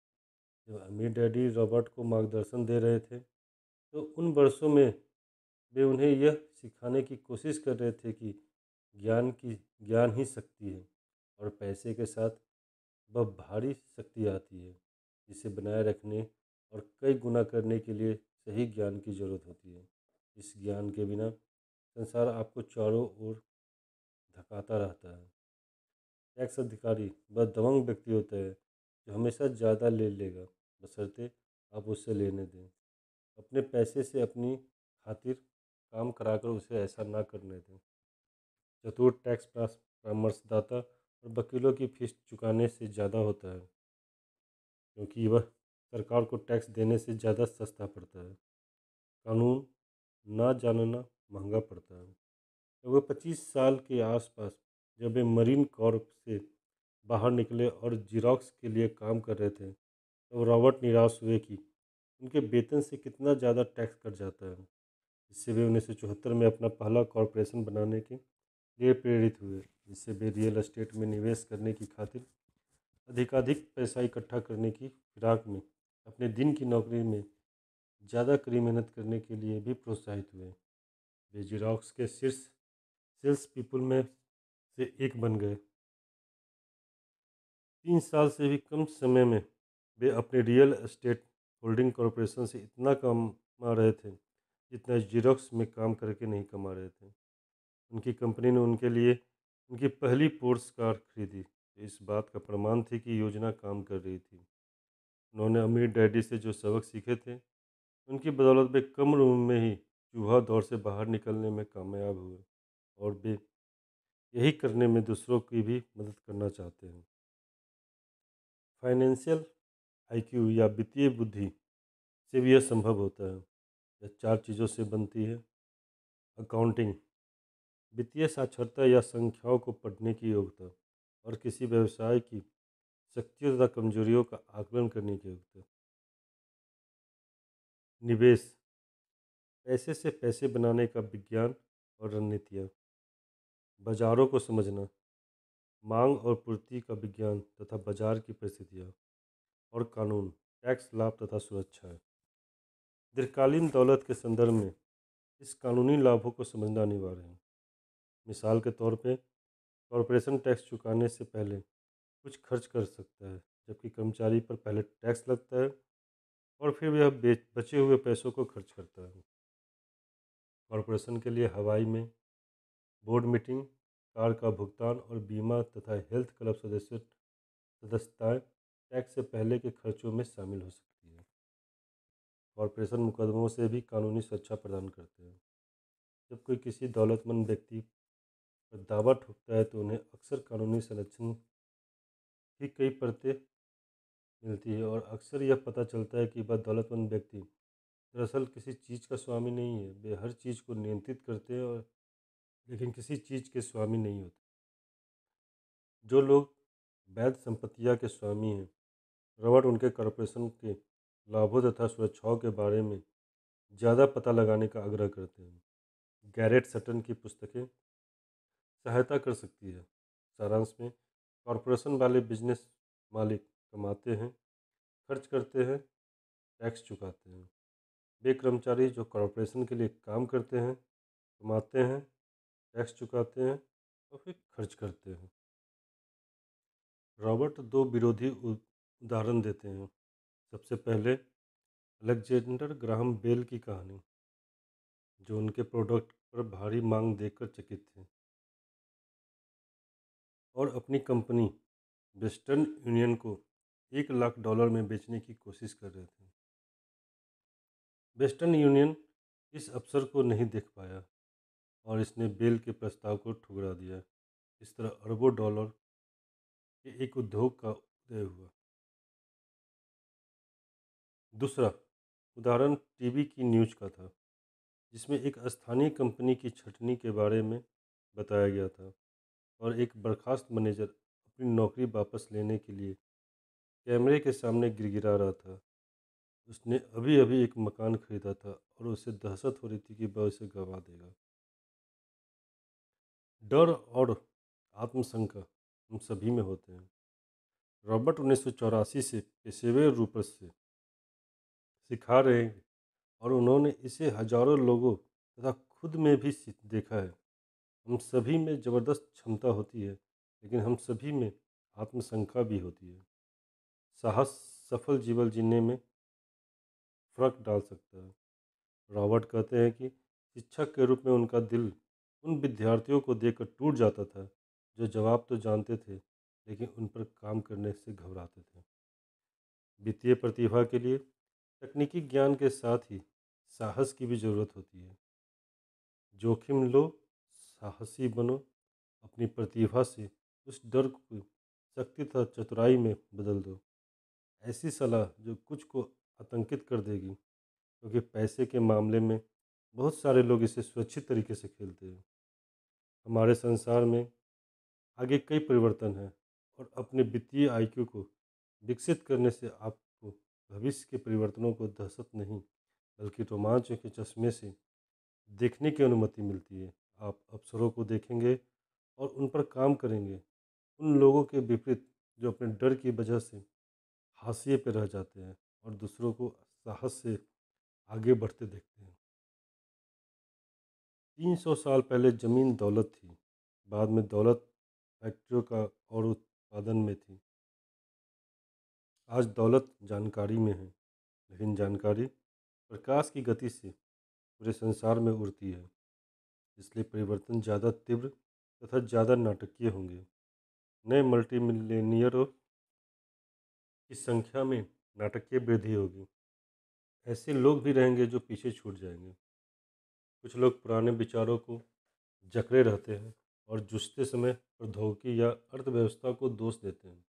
जब अमीर डैडी रॉबर्ट को मार्गदर्शन दे रहे थे, तो उन वर्षों में वे उन्हें यह सिखाने की कोशिश कर रहे थे कि ज्ञान ही शक्ति है और पैसे के साथ वह भारी शक्ति आती है, जिसे बनाए रखने और कई गुना करने के लिए सही ज्ञान की ज़रूरत होती है। इस ज्ञान के बिना संसार आपको चारों ओर धकाता रहता है। टैक्स अधिकारी वह दबंग व्यक्ति होता है जो हमेशा ज़्यादा ले लेगा, बशर्ते आप उससे लेने दें। अपने पैसे से अपनी खातिर काम कराकर उसे ऐसा ना करने दें। चतुर टैक्स परामर्शदाता और वकीलों की फीस चुकाने से ज़्यादा होता है, क्योंकि वह सरकार को टैक्स देने से ज़्यादा सस्ता पड़ता है। कानून ना जानना महंगा पड़ता है। लगभग 25 साल के आसपास जब वे मरीन कॉर्प से बाहर निकले और जीरोक्स के लिए काम कर रहे थे, तब रॉबर्ट निराश हुए कि उनके वेतन से कितना ज़्यादा टैक्स कट जाता है। इससे वे 1974 में अपना पहला कॉरपोरेशन बनाने के लिए प्रेरित हुए, जिससे वे रियल एस्टेट में निवेश करने की खातिर अधिकाधिक पैसा इकट्ठा करने की फिराक में अपने दिन की नौकरी में ज़्यादा कड़ी मेहनत करने के लिए भी प्रोत्साहित हुए। वे जीरोक्स के शीर्ष सेल्स पीपल में से एक बन गए। 3 साल से भी कम समय में वे अपने रियल एस्टेट होल्डिंग कॉरपोरेशन से इतना कमा रहे थे जितना जीरोक्स में काम करके नहीं कमा रहे थे। उनकी कंपनी ने उनके लिए उनकी पहली पोर्स कार खरीदी, जो इस बात का प्रमाण थी कि योजना काम कर रही थी। उन्होंने अमीर डैडी से जो सबक सीखे थे, उनकी बदौलत वे कम उम्र में ही चूहा दौर से बाहर निकलने में कामयाब हुए और वे यही करने में दूसरों की भी मदद करना चाहते हैं। फाइनेंशियल आईक्यू या वित्तीय बुद्धि से भी यह संभव होता है। यह 4 चीज़ों से बनती है: अकाउंटिंग, वित्तीय साक्षरता या संख्याओं को पढ़ने की योग्यता, और किसी व्यवसाय की शक्तियों तथा कमजोरियों का आकलन करने की योग्यता। निवेश, पैसे से पैसे बनाने का विज्ञान और रणनीतियाँ। बाजारों को समझना, मांग और पूर्ति का विज्ञान तथा बाजार की परिस्थितियाँ। और कानून, टैक्स लाभ तथा सुरक्षा। दीर्घकालीन दौलत के संदर्भ में इस कानूनी लाभों को समझना अनिवार्य है। मिसाल के तौर पे कॉरपोरेशन टैक्स चुकाने से पहले कुछ खर्च कर सकता है, जबकि कर्मचारी पर पहले टैक्स लगता है और फिर वह बचे हुए पैसों को खर्च करता है। कॉरपोरेशन के लिए हवाई में बोर्ड मीटिंग, कार का भुगतान और बीमा तथा हेल्थ क्लब सदस्य सदस्यताएं टैक्स से पहले के खर्चों में शामिल हो सकती है। कॉरपोरेशन मुकदमों से भी कानूनी सुरक्षा प्रदान करते हैं। जब कोई किसी दौलतमंद व्यक्ति पर दावा ठोकता है तो उन्हें अक्सर कानूनी संरक्षण की कई परतें मिलती है और अक्सर यह पता चलता है कि वह दौलतमंद व्यक्ति दरअसल किसी चीज़ का स्वामी नहीं है। वे हर चीज़ को नियंत्रित करते हैं और लेकिन किसी चीज़ के स्वामी नहीं होते। जो लोग वैध संपत्तियां के स्वामी हैं, रॉबर्ट उनके कॉरपोरेशन के लाभों तथा सुरक्षाओं के बारे में ज़्यादा पता लगाने का आग्रह करते हैं। गैरेट सटन की पुस्तकें सहायता कर सकती है। सारांश में, कॉरपोरेशन वाले बिजनेस मालिक कमाते हैं, खर्च करते हैं, टैक्स चुकाते हैं। वे कर्मचारी जो कॉरपोरेशन के लिए काम करते हैं, कमाते हैं, टैक्स चुकाते हैं और फिर खर्च करते हैं। रॉबर्ट दो विरोधी उदाहरण देते हैं। सबसे पहले अलेक्जेंडर ग्राहम बेल की कहानी, जो उनके प्रोडक्ट पर भारी मांग देखकर चकित थे और अपनी कंपनी वेस्टर्न यूनियन को $1 लाख में बेचने की कोशिश कर रहे थे। वेस्टर्न यूनियन इस अवसर को नहीं देख पाया और इसने बेल के प्रस्ताव को ठुकरा दिया। इस तरह अरबों डॉलर के एक उद्योग का उदय हुआ। दूसरा उदाहरण टीवी की न्यूज़ का था, जिसमें एक स्थानीय कंपनी की छटनी के बारे में बताया गया था और एक बर्खास्त मैनेजर अपनी नौकरी वापस लेने के लिए कैमरे के सामने गिड़गिड़ा रहा था। उसने अभी अभी एक मकान खरीदा था और उसे दहशत हो रही थी कि वह उसे गंवा देगा। डर और आत्मशंका हम सभी में होते हैं। रॉबर्ट 1984 से पेशेवर रूप से सिखा रहे हैं और उन्होंने इसे हजारों लोगों तथा खुद में भी देखा है। हम सभी में ज़बरदस्त क्षमता होती है, लेकिन हम सभी में आत्मशंका भी होती है। साहस सफल जीवन जीने में फ़र्क डाल सकता है। रॉबर्ट कहते हैं कि शिक्षक के रूप में उनका दिल उन विद्यार्थियों को देखकर टूट जाता था जो जवाब तो जानते थे लेकिन उन पर काम करने से घबराते थे। वित्तीय प्रतिभा के लिए तकनीकी ज्ञान के साथ ही साहस की भी ज़रूरत होती है। जोखिम लो, साहसी बनो, अपनी प्रतिभा से उस डर को शक्ति तथा चतुराई में बदल दो। ऐसी सलाह जो कुछ को आतंकित कर देगी, क्योंकि पैसे के मामले में बहुत सारे लोग इसे सुरक्षित तरीके से खेलते हैं। हमारे संसार में आगे कई परिवर्तन हैं और अपने वित्तीय आईक्यू को विकसित करने से आपको भविष्य के परिवर्तनों को दहशत नहीं बल्कि रोमांच के चश्मे से देखने की अनुमति मिलती है। आप अवसरों को देखेंगे और उन पर काम करेंगे, उन लोगों के विपरीत जो अपने डर की वजह से हाशिए पर रह जाते हैं और दूसरों को साहस से आगे बढ़ते देखते हैं। 300 साल पहले ज़मीन दौलत थी, बाद में दौलत फैक्ट्रियों का और उत्पादन में थी। आज दौलत जानकारी में है, लेकिन जानकारी प्रकाश की गति से पूरे संसार में उड़ती है, इसलिए परिवर्तन ज़्यादा तीव्र तथा ज़्यादा नाटकीय होंगे। नए मल्टीमिलियनियरों की संख्या में नाटकीय वृद्धि होगी। ऐसे लोग भी रहेंगे जो पीछे छूट जाएंगे। कुछ लोग पुराने विचारों को जकड़े रहते हैं और जूझते समय प्रौद्योगिकी या अर्थव्यवस्था को दोष देते हैं।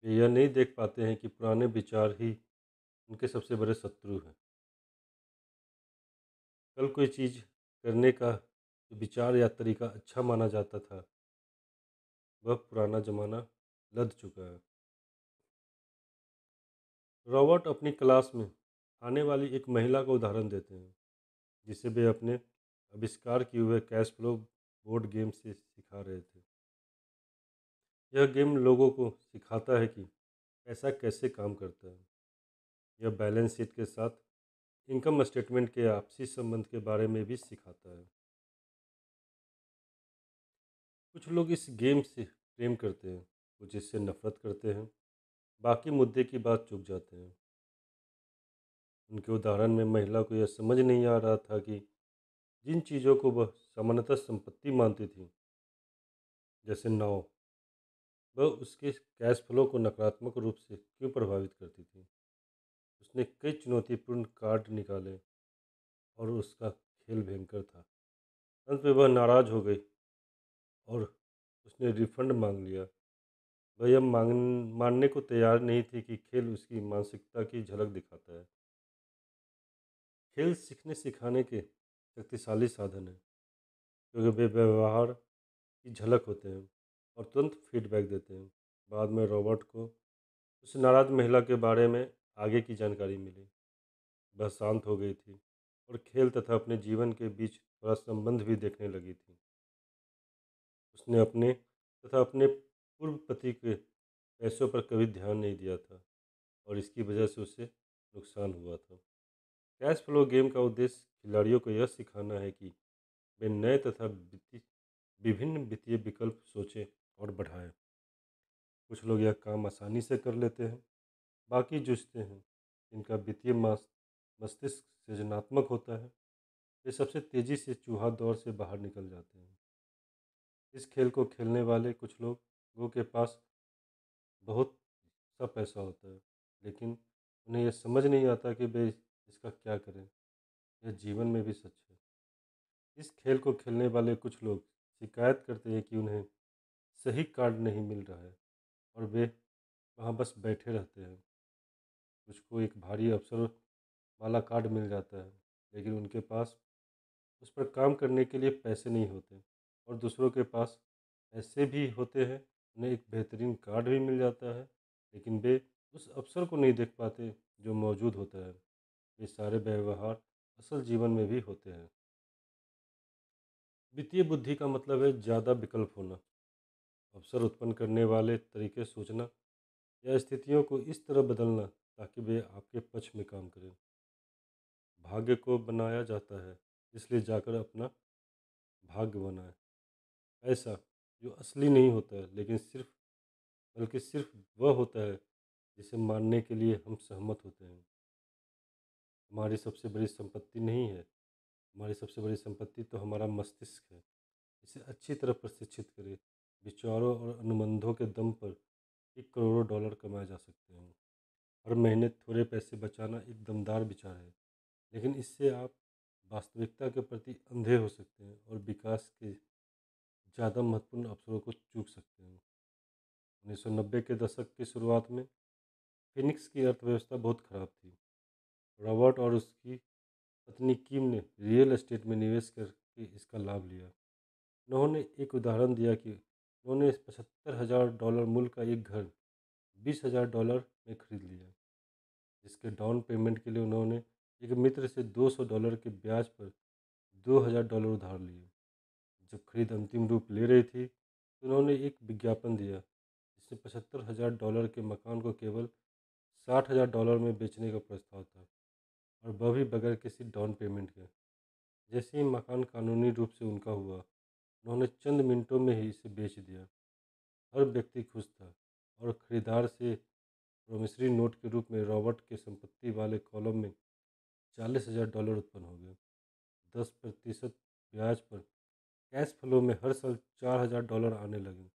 वे यह नहीं देख पाते हैं कि पुराने विचार ही उनके सबसे बड़े शत्रु हैं। कल कोई चीज़ करने का जो विचार या तरीका अच्छा माना जाता था, वह पुराना ज़माना लद चुका है। रॉबर्ट अपनी क्लास में आने वाली एक महिला का उदाहरण देते हैं, जिसे वे अपने आविष्कार किए हुए कैश फ्लो बोर्ड गेम से सिखा रहे थे। यह गेम लोगों को सिखाता है कि पैसा कैसे काम करता है। यह बैलेंस शीट के साथ इनकम स्टेटमेंट के आपसी संबंध के बारे में भी सिखाता है। कुछ लोग इस गेम से प्रेम करते हैं, कुछ इससे नफरत करते हैं, बाकी मुद्दे की बात चूक जाते हैं। उनके उदाहरण में महिला को यह समझ नहीं आ रहा था कि जिन चीज़ों को वह सामान्यतः संपत्ति मानती थी, जैसे नाव, वह उसके कैश फ्लो को नकारात्मक रूप से क्यों प्रभावित करती थी। उसने कई चुनौतीपूर्ण कार्ड निकाले और उसका खेल भयंकर था। अंत में वह नाराज हो गई और उसने रिफंड मांग लिया। वह यह मानने को तैयार नहीं थी कि खेल उसकी मानसिकता की झलक दिखाता है। खेल सीखने सिखाने के शक्तिशाली साधन हैं, क्योंकि वे व्यवहार की झलक होते हैं और तुरंत फीडबैक देते हैं। बाद में रॉबर्ट को उस नाराज महिला के बारे में आगे की जानकारी मिली। वह शांत हो गई थी और खेल तथा अपने जीवन के बीच थोड़ा संबंध भी देखने लगी थी। उसने अपने तथा अपने पूर्व पति के पैसों पर कभी ध्यान नहीं दिया था और इसकी वजह से उसे नुकसान हुआ था। कैश फ्लो गेम का उद्देश्य खिलाड़ियों को यह सिखाना है कि वे नए तथा विभिन्न वित्तीय विकल्प सोचें और बढ़ाएं। कुछ लोग यह काम आसानी से कर लेते हैं, बाकी जूझते हैं। इनका वित्तीय मस्तिष्क सृजनात्मक होता है, वे सबसे तेज़ी से चूहा दौर से बाहर निकल जाते हैं। इस खेल को खेलने वाले कुछ लोगों के पास बहुत सा पैसा होता है, लेकिन उन्हें यह समझ नहीं आता कि वे इसका क्या करें। यह जीवन में भी सच है। इस खेल को खेलने वाले कुछ लोग शिकायत करते हैं कि उन्हें सही कार्ड नहीं मिल रहा है और वे वहाँ बस बैठे रहते हैं। कुछ को एक भारी अवसर वाला कार्ड मिल जाता है, लेकिन उनके पास उस पर काम करने के लिए पैसे नहीं होते। और दूसरों के पास ऐसे भी होते हैं, उन्हें एक बेहतरीन कार्ड भी मिल जाता है, लेकिन वे उस अवसर को नहीं देख पाते जो मौजूद होता है। ये सारे व्यवहार असल जीवन में भी होते हैं। वित्तीय बुद्धि का मतलब है ज़्यादा विकल्प होना, अवसर उत्पन्न करने वाले तरीके सोचना या स्थितियों को इस तरह बदलना ताकि वे आपके पक्ष में काम करें। भाग्य को बनाया जाता है, इसलिए जाकर अपना भाग्य बनाएं। ऐसा जो असली नहीं होता है, लेकिन बल्कि सिर्फ वह होता है जिसे मानने के लिए हम सहमत होते हैं। हमारी सबसे बड़ी संपत्ति नहीं है, हमारी सबसे बड़ी संपत्ति तो हमारा मस्तिष्क है। इसे अच्छी तरह प्रशिक्षित करें। विचारों और अनुबंधों के दम पर एक करोड़ों डॉलर कमाए जा सकते हैं। हर महीने थोड़े पैसे बचाना एक दमदार विचार है, लेकिन इससे आप वास्तविकता के प्रति अंधे हो सकते हैं और विकास के ज़्यादा महत्वपूर्ण अवसरों को चूक सकते हैं। 1990 के दशक की शुरुआत में फिनिक्स की अर्थव्यवस्था बहुत खराब थी। रॉबर्ट और उसकी पत्नी किम ने रियल एस्टेट में निवेश करके इसका लाभ लिया। उन्होंने एक उदाहरण दिया कि उन्होंने $75,000 मूल्य का एक घर $20,000 में खरीद लिया, जिसके डाउन पेमेंट के लिए उन्होंने एक मित्र से $200 के ब्याज पर $2,000 उधार लिए। जब खरीद अंतिम रूप ले रही थी, तो उन्होंने एक विज्ञापन दिया जिसमें $75,000 के मकान को केवल $60,000 में बेचने का प्रस्ताव था, और वह भी बगैर किसी डाउन पेमेंट के। जैसे ही मकान कानूनी रूप से उनका हुआ, उन्होंने चंद मिनटों में ही इसे बेच दिया। हर व्यक्ति खुश था और खरीदार से प्रोमिसरी नोट के रूप में रॉबर्ट के संपत्ति वाले कॉलम में $40,000 उत्पन्न हो गए। 10% ब्याज पर कैश फ्लो में हर साल $4,000 आने लगे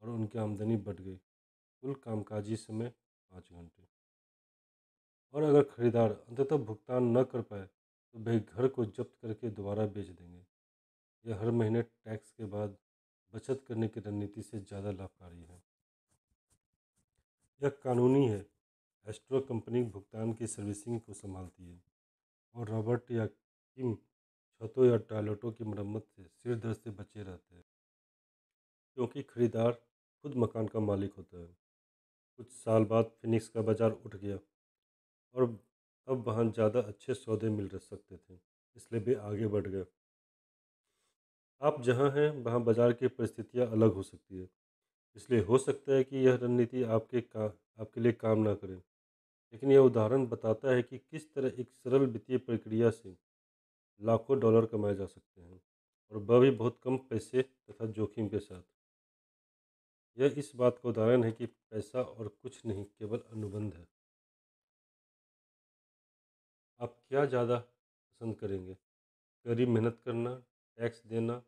और उनकी आमदनी बढ़ गई। कुल कामकाजी समय 5 घंटे। और अगर खरीदार अंततः भुगतान न कर पाए, तो वे घर को जब्त करके दोबारा बेच देंगे। यह हर महीने टैक्स के बाद बचत करने की रणनीति से ज़्यादा लाभकारी है। यह कानूनी है। एस्ट्रो कंपनी भुगतान की सर्विसिंग को संभालती है और रॉबर्ट या किम छतों या टॉयलेटों की मरम्मत से सिर दर्द से बचे रहते हैं, क्योंकि खरीदार खुद मकान का मालिक होता है। कुछ साल बाद फिनिक्स का बाजार उठ गया और अब वहाँ ज़्यादा अच्छे सौदे मिल सकते थे, इसलिए वे आगे बढ़ गए। आप जहाँ हैं वहाँ बाजार की परिस्थितियाँ अलग हो सकती है, इसलिए हो सकता है कि यह रणनीति आपके लिए काम ना करे, लेकिन यह उदाहरण बताता है कि किस तरह एक सरल वित्तीय प्रक्रिया से लाखों डॉलर कमाए जा सकते हैं, और वह भी बहुत कम पैसे तथा जोखिम के साथ। यह इस बात का उदाहरण है कि पैसा और कुछ नहीं, केवल अनुबंध है। आप क्या ज़्यादा पसंद करेंगे? कड़ी मेहनत करना, टैक्स देना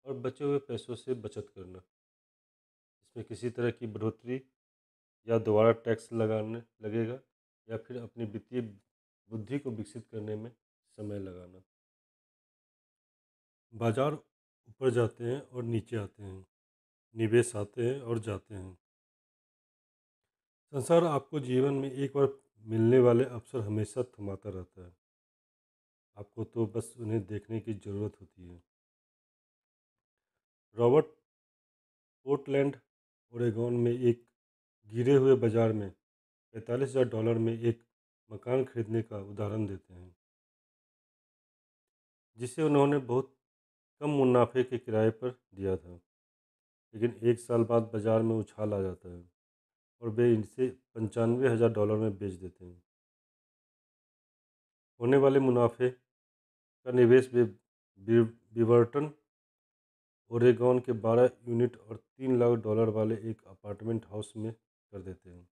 और बचे हुए पैसों से बचत करना? उसमें किसी तरह की बढ़ोतरी या दोबारा टैक्स लगाने लगेगा, या फिर अपनी वित्तीय बुद्धि को विकसित करने में समय लगाना। बाजार ऊपर जाते हैं और नीचे आते हैं, निवेश आते हैं और जाते हैं। संसार आपको जीवन में एक बार मिलने वाले अवसर हमेशा थमाता रहता है। आपको तो बस उन्हें देखने की ज़रूरत होती है। रॉबर्ट पोर्टलैंड ओरेगोन में एक गिरे हुए बाजार में $45,000 में एक मकान खरीदने का उदाहरण देते हैं, जिसे उन्होंने बहुत कम मुनाफे के किराए पर दिया था। लेकिन एक साल बाद बाजार में उछाल आ जाता है और वे इसे $95,000 में बेच देते हैं। होने वाले मुनाफे का निवेश वे बीवर्टन ओरेगोन के 12 यूनिट और $3 लाख वाले एक अपार्टमेंट हाउस में कर देते हैं।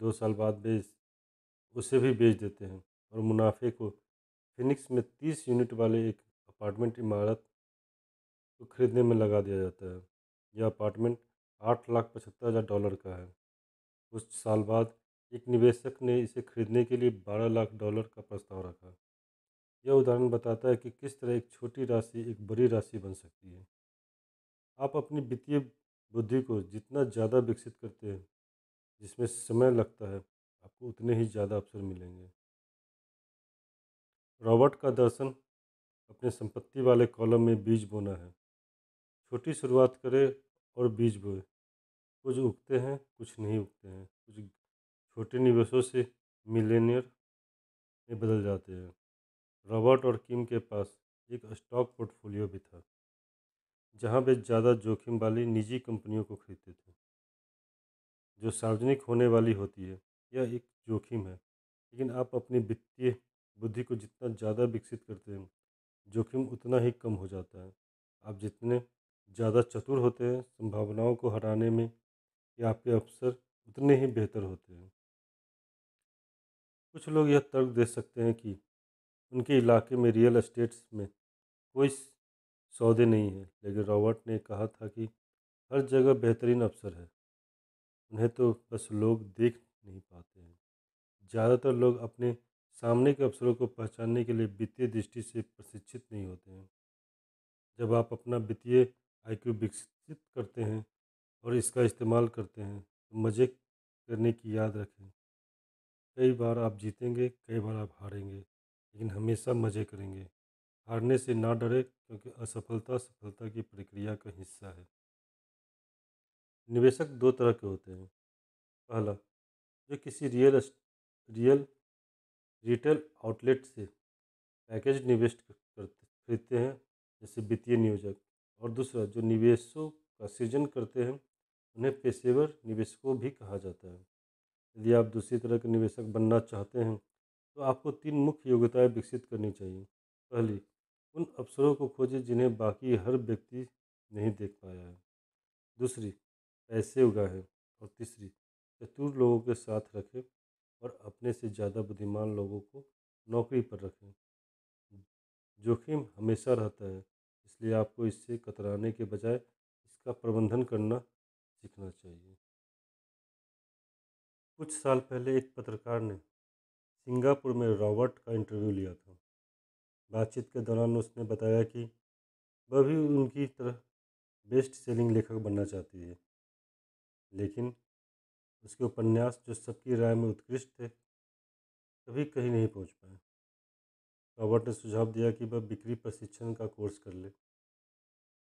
2 साल बाद वे उसे भी बेच देते हैं और मुनाफे को फिनिक्स में 30 यूनिट वाले एक अपार्टमेंट इमारत को खरीदने में लगा दिया जाता है। यह अपार्टमेंट $8,75,000 का है। कुछ साल बाद एक निवेशक ने इसे खरीदने के लिए $12 लाख का प्रस्ताव रखा। यह उदाहरण बताता है कि किस तरह एक छोटी राशि एक बड़ी राशि बन सकती है। आप अपनी वित्तीय बुद्धि को जितना ज़्यादा विकसित करते हैं, जिसमें समय लगता है, आपको उतने ही ज़्यादा अवसर मिलेंगे। रॉबर्ट का दर्शन अपने संपत्ति वाले कॉलम में बीज बोना है। छोटी शुरुआत करें और बीज बोए। कुछ उगते हैं, कुछ नहीं उगते हैं। कुछ छोटे निवेशों से मिलेनियर में बदल जाते हैं। रॉबर्ट और किम के पास एक स्टॉक पोर्टफोलियो भी था, जहां वे ज़्यादा जोखिम वाली निजी कंपनियों को खरीदते थे, जो सार्वजनिक होने वाली होती है। यह एक जोखिम है, लेकिन आप अपनी वित्तीय बुद्धि को जितना ज़्यादा विकसित करते हैं, जोखिम उतना ही कम हो जाता है। आप जितने ज़्यादा चतुर होते हैं, संभावनाओं को हराने में या आपके अवसर उतने ही बेहतर होते हैं। कुछ लोग यह तर्क दे सकते हैं कि उनके इलाके में रियल एस्टेट्स में कोई सौदे नहीं है, लेकिन रॉबर्ट ने कहा था कि हर जगह बेहतरीन अवसर है, उन्हें तो बस लोग देख नहीं पाते हैं। ज़्यादातर लोग अपने सामने के अवसरों को पहचानने के लिए वित्तीय दृष्टि से प्रशिक्षित नहीं होते हैं। जब आप अपना वित्तीय आईक्यू विकसित करते हैं और इसका इस्तेमाल करते हैं, तो मज़े करने की याद रखें। कई बार आप जीतेंगे, कई बार आप हारेंगे, लेकिन हमेशा मज़े करेंगे। हारने से ना डरें, क्योंकि असफलता सफलता की प्रक्रिया का हिस्सा है। निवेशक दो तरह के होते हैं। पहला, जो किसी रियल रिटेल आउटलेट से पैकेज निवेश खरीदते हैं, जैसे वित्तीय नियोजक। और दूसरा, जो निवेशों का सृजन करते हैं, उन्हें पेशेवर निवेशकों भी कहा जाता है। यदि आप दूसरी तरह के निवेशक बनना चाहते हैं, तो आपको 3 मुख्य योग्यताएं विकसित करनी चाहिए। पहली, उन अवसरों को खोजें जिन्हें बाकी हर व्यक्ति नहीं देख पाया है। दूसरी, पैसे उगाहें। और तीसरी, चतुर लोगों के साथ रखें और अपने से ज़्यादा बुद्धिमान लोगों को नौकरी पर रखें। जोखिम हमेशा रहता है, इसलिए आपको इससे कतराने के बजाय इसका प्रबंधन करना सीखना चाहिए। कुछ साल पहले एक पत्रकार ने सिंगापुर में रॉबर्ट का इंटरव्यू लिया था। बातचीत के दौरान उसने बताया कि वह भी उनकी तरह बेस्ट सेलिंग लेखक बनना चाहती है, लेकिन उसके उपन्यास, जो सबकी राय में उत्कृष्ट थे, कभी कहीं नहीं पहुंच पाए। रॉबर्ट ने सुझाव दिया कि वह बिक्री प्रशिक्षण का कोर्स कर ले।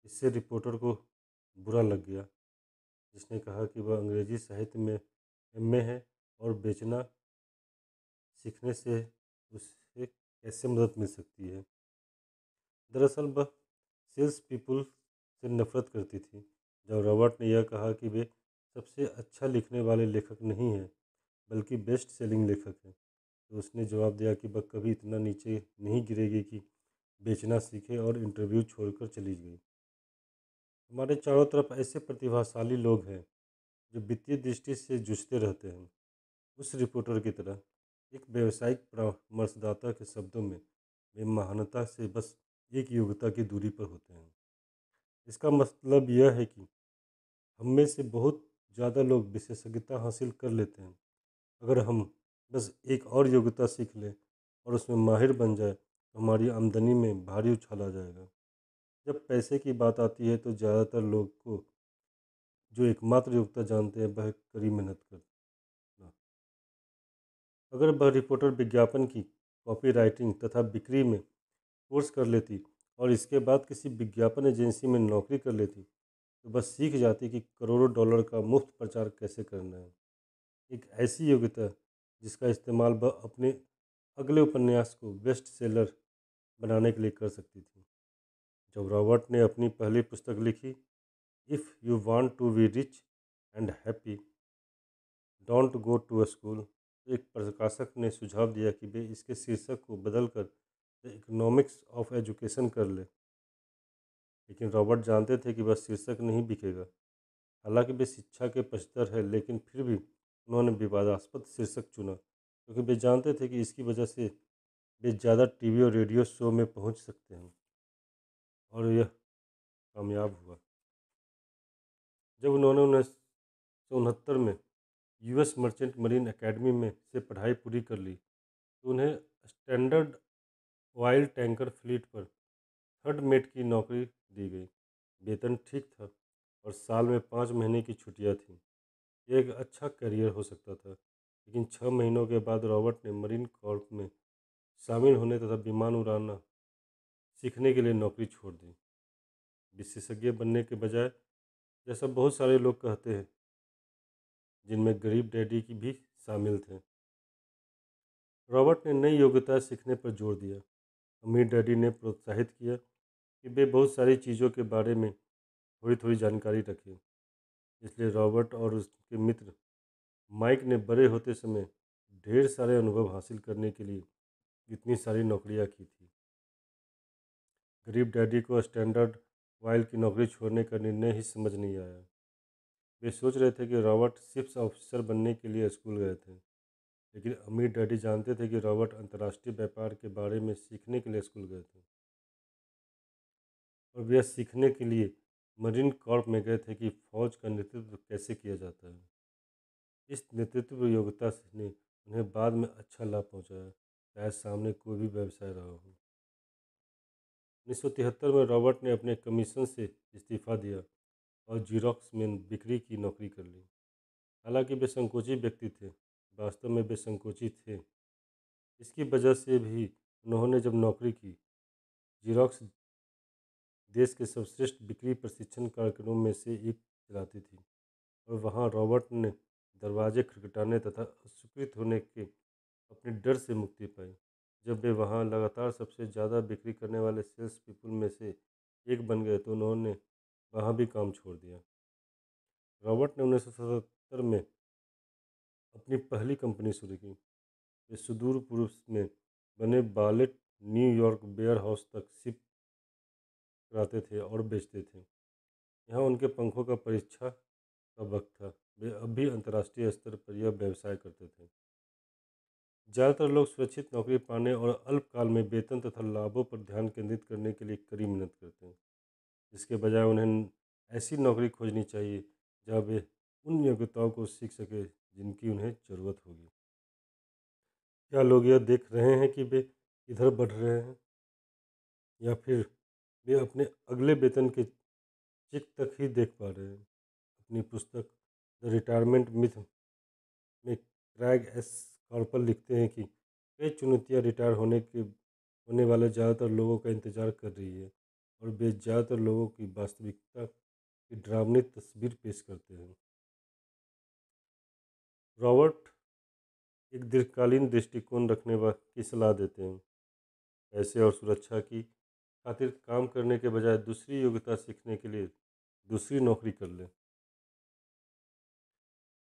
इससे रिपोर्टर को बुरा लग गया, जिसने कहा कि वह अंग्रेजी साहित्य में एमए है और बेचना सीखने से उसे कैसे मदद मिल सकती है। दरअसल वह सेल्स पीपल से नफरत करती थी। जब रॉबर्ट ने यह कहा कि वे सबसे अच्छा लिखने वाले लेखक नहीं हैं, बल्कि बेस्ट सेलिंग लेखक हैं, तो उसने जवाब दिया कि वह कभी इतना नीचे नहीं गिरेगी कि बेचना सीखे, और इंटरव्यू छोड़कर चली गई। हमारे चारों तरफ ऐसे प्रतिभाशाली लोग हैं जो वित्तीय दृष्टि से जूझते रहते हैं। उस रिपोर्टर की तरह, एक व्यावसायिक परामर्शदाता के शब्दों में, वे महानता से बस एक योग्यता की दूरी पर होते हैं। इसका मतलब यह है कि हम में से बहुत ज़्यादा लोग विशेषज्ञता हासिल कर लेते हैं। अगर हम बस एक और योग्यता सीख लें और उसमें माहिर बन जाए तो हमारी आमदनी में भारी उछाल आ जाएगा। जब पैसे की बात आती है तो ज़्यादातर लोग को जो एकमात्र योग्यता जानते हैं वह है कड़ी मेहनत करना। अगर वह रिपोर्टर विज्ञापन की कॉपी राइटिंग तथा बिक्री में कोर्स कर लेती और इसके बाद किसी विज्ञापन एजेंसी में नौकरी कर लेती तो बस सीख जाती कि करोड़ों डॉलर का मुफ्त प्रचार कैसे करना है। एक ऐसी योग्यता जिसका इस्तेमाल वह अपने अगले उपन्यास को बेस्ट सेलर बनाने के लिए कर सकती थी। जब रॉबर्ट ने अपनी पहली पुस्तक लिखी, if you want to be rich and happy don't go to a school, तो एक प्रकाशक ने सुझाव दिया कि वे इसके शीर्षक को बदलकर द इकोनॉमिक्स ऑफ एजुकेशन कर ले। लेकिन रॉबर्ट जानते थे कि वह शीर्षक नहीं बिकेगा। हालांकि वे शिक्षा के पक्षधर है, लेकिन फिर भी उन्होंने विवादास्पद शीर्षक चुना क्योंकि वे जानते थे कि इसकी वजह से वे ज़्यादा टीवी और रेडियो शो में पहुंच सकते हैं। और यह कामयाब हुआ। जब उन्होंने 1969 में यूएस मर्चेंट मरीन एकेडमी में से पढ़ाई पूरी कर ली तो उन्हें स्टैंडर्ड ऑयल टैंकर फ्लीट पर थर्ड मेट की नौकरी दी गई। वेतन ठीक था और साल में 5 महीने की छुट्टियां थीं। यह एक अच्छा करियर हो सकता था, लेकिन 6 महीनों के बाद रॉबर्ट ने मरीन कॉर्प में शामिल होने तथा विमान उड़ाना सीखने के लिए नौकरी छोड़ दी। विशेषज्ञ बनने के बजाय, जैसा बहुत सारे लोग कहते हैं, जिनमें गरीब डैडी की भी शामिल थे, रॉबर्ट ने नई योग्यता सीखने पर जोर दिया। अमीर डैडी ने प्रोत्साहित किया कि वे बहुत सारी चीज़ों के बारे में थोड़ी थोड़ी जानकारी रखें। इसलिए रॉबर्ट और उसके मित्र माइक ने बड़े होते समय ढेर सारे अनुभव हासिल करने के लिए इतनी सारी नौकरियां की थी। गरीब डैडी को स्टैंडर्ड ऑयल की नौकरी छोड़ने का निर्णय ही समझ नहीं आया। वे सोच रहे थे कि रॉबर्ट शिप्स ऑफिसर बनने के लिए स्कूल गए थे, लेकिन अमीर डैडी जानते थे कि रॉबर्ट अंतर्राष्ट्रीय व्यापार के बारे में सीखने के लिए स्कूल गए थे और वे यह सीखने के लिए मरीन कॉर्प में गए थे कि फौज का नेतृत्व कैसे किया जाता है। इस नेतृत्व योग्यता ने उन्हें बाद में अच्छा लाभ पहुंचाया, चाहे सामने कोई भी व्यवसाय रहा हो। 1973 में रॉबर्ट ने अपने कमीशन से इस्तीफा दिया और जीरोक्स में बिक्री की नौकरी कर ली। हालांकि वे संकोची व्यक्ति थे, वास्तव में वे संकोची थे। इसकी वजह से भी उन्होंने जब नौकरी की, जीरोक्स देश के सर्वश्रेष्ठ बिक्री प्रशिक्षण कार्यक्रमों में से एक चलाती थी और वहाँ रॉबर्ट ने दरवाजे खटखटाने तथा अस्वीकृत होने के अपने डर से मुक्ति पाई। जब वे वहाँ लगातार सबसे ज़्यादा बिक्री करने वाले सेल्स पीपल में से एक बन गए तो उन्होंने वहाँ भी काम छोड़ दिया। रॉबर्ट ने 1977 में अपनी पहली कंपनी शुरू की। वे सुदूर पूर्व में बने बालेट न्यूयॉर्क वेयर हाउस तक शिप कराते थे और बेचते थे। यहाँ उनके पंखों का परीक्षा का वक्त था। वे अब भी अंतर्राष्ट्रीय स्तर पर यह व्यवसाय करते थे। ज़्यादातर लोग सुरक्षित नौकरी पाने और अल्पकाल में वेतन तथा लाभों पर ध्यान केंद्रित करने के लिए कड़ी मेहनत करते हैं। इसके बजाय उन्हें ऐसी नौकरी खोजनी चाहिए जहाँ वे उन योग्यताओं को सीख सके जिनकी उन्हें ज़रूरत होगी। क्या लोग यह देख रहे हैं कि वे इधर बढ़ रहे हैं, या फिर वे अपने अगले वेतन के चेक तक ही देख पा रहे हैं? अपनी पुस्तक द रिटायरमेंट मिथ में क्रैग एस कार्पर लिखते हैं कि कई चुनौतियां रिटायर होने वाले ज़्यादातर लोगों का इंतज़ार कर रही है और वे ज़्यादातर लोगों की वास्तविकता की डरावनी तस्वीर पेश करते हैं। रॉबर्ट एक दीर्घकालीन दृष्टिकोण रखने की सलाह देते हैं। पैसे और सुरक्षा की खातिर काम करने के बजाय दूसरी योग्यता सीखने के लिए दूसरी नौकरी कर लें।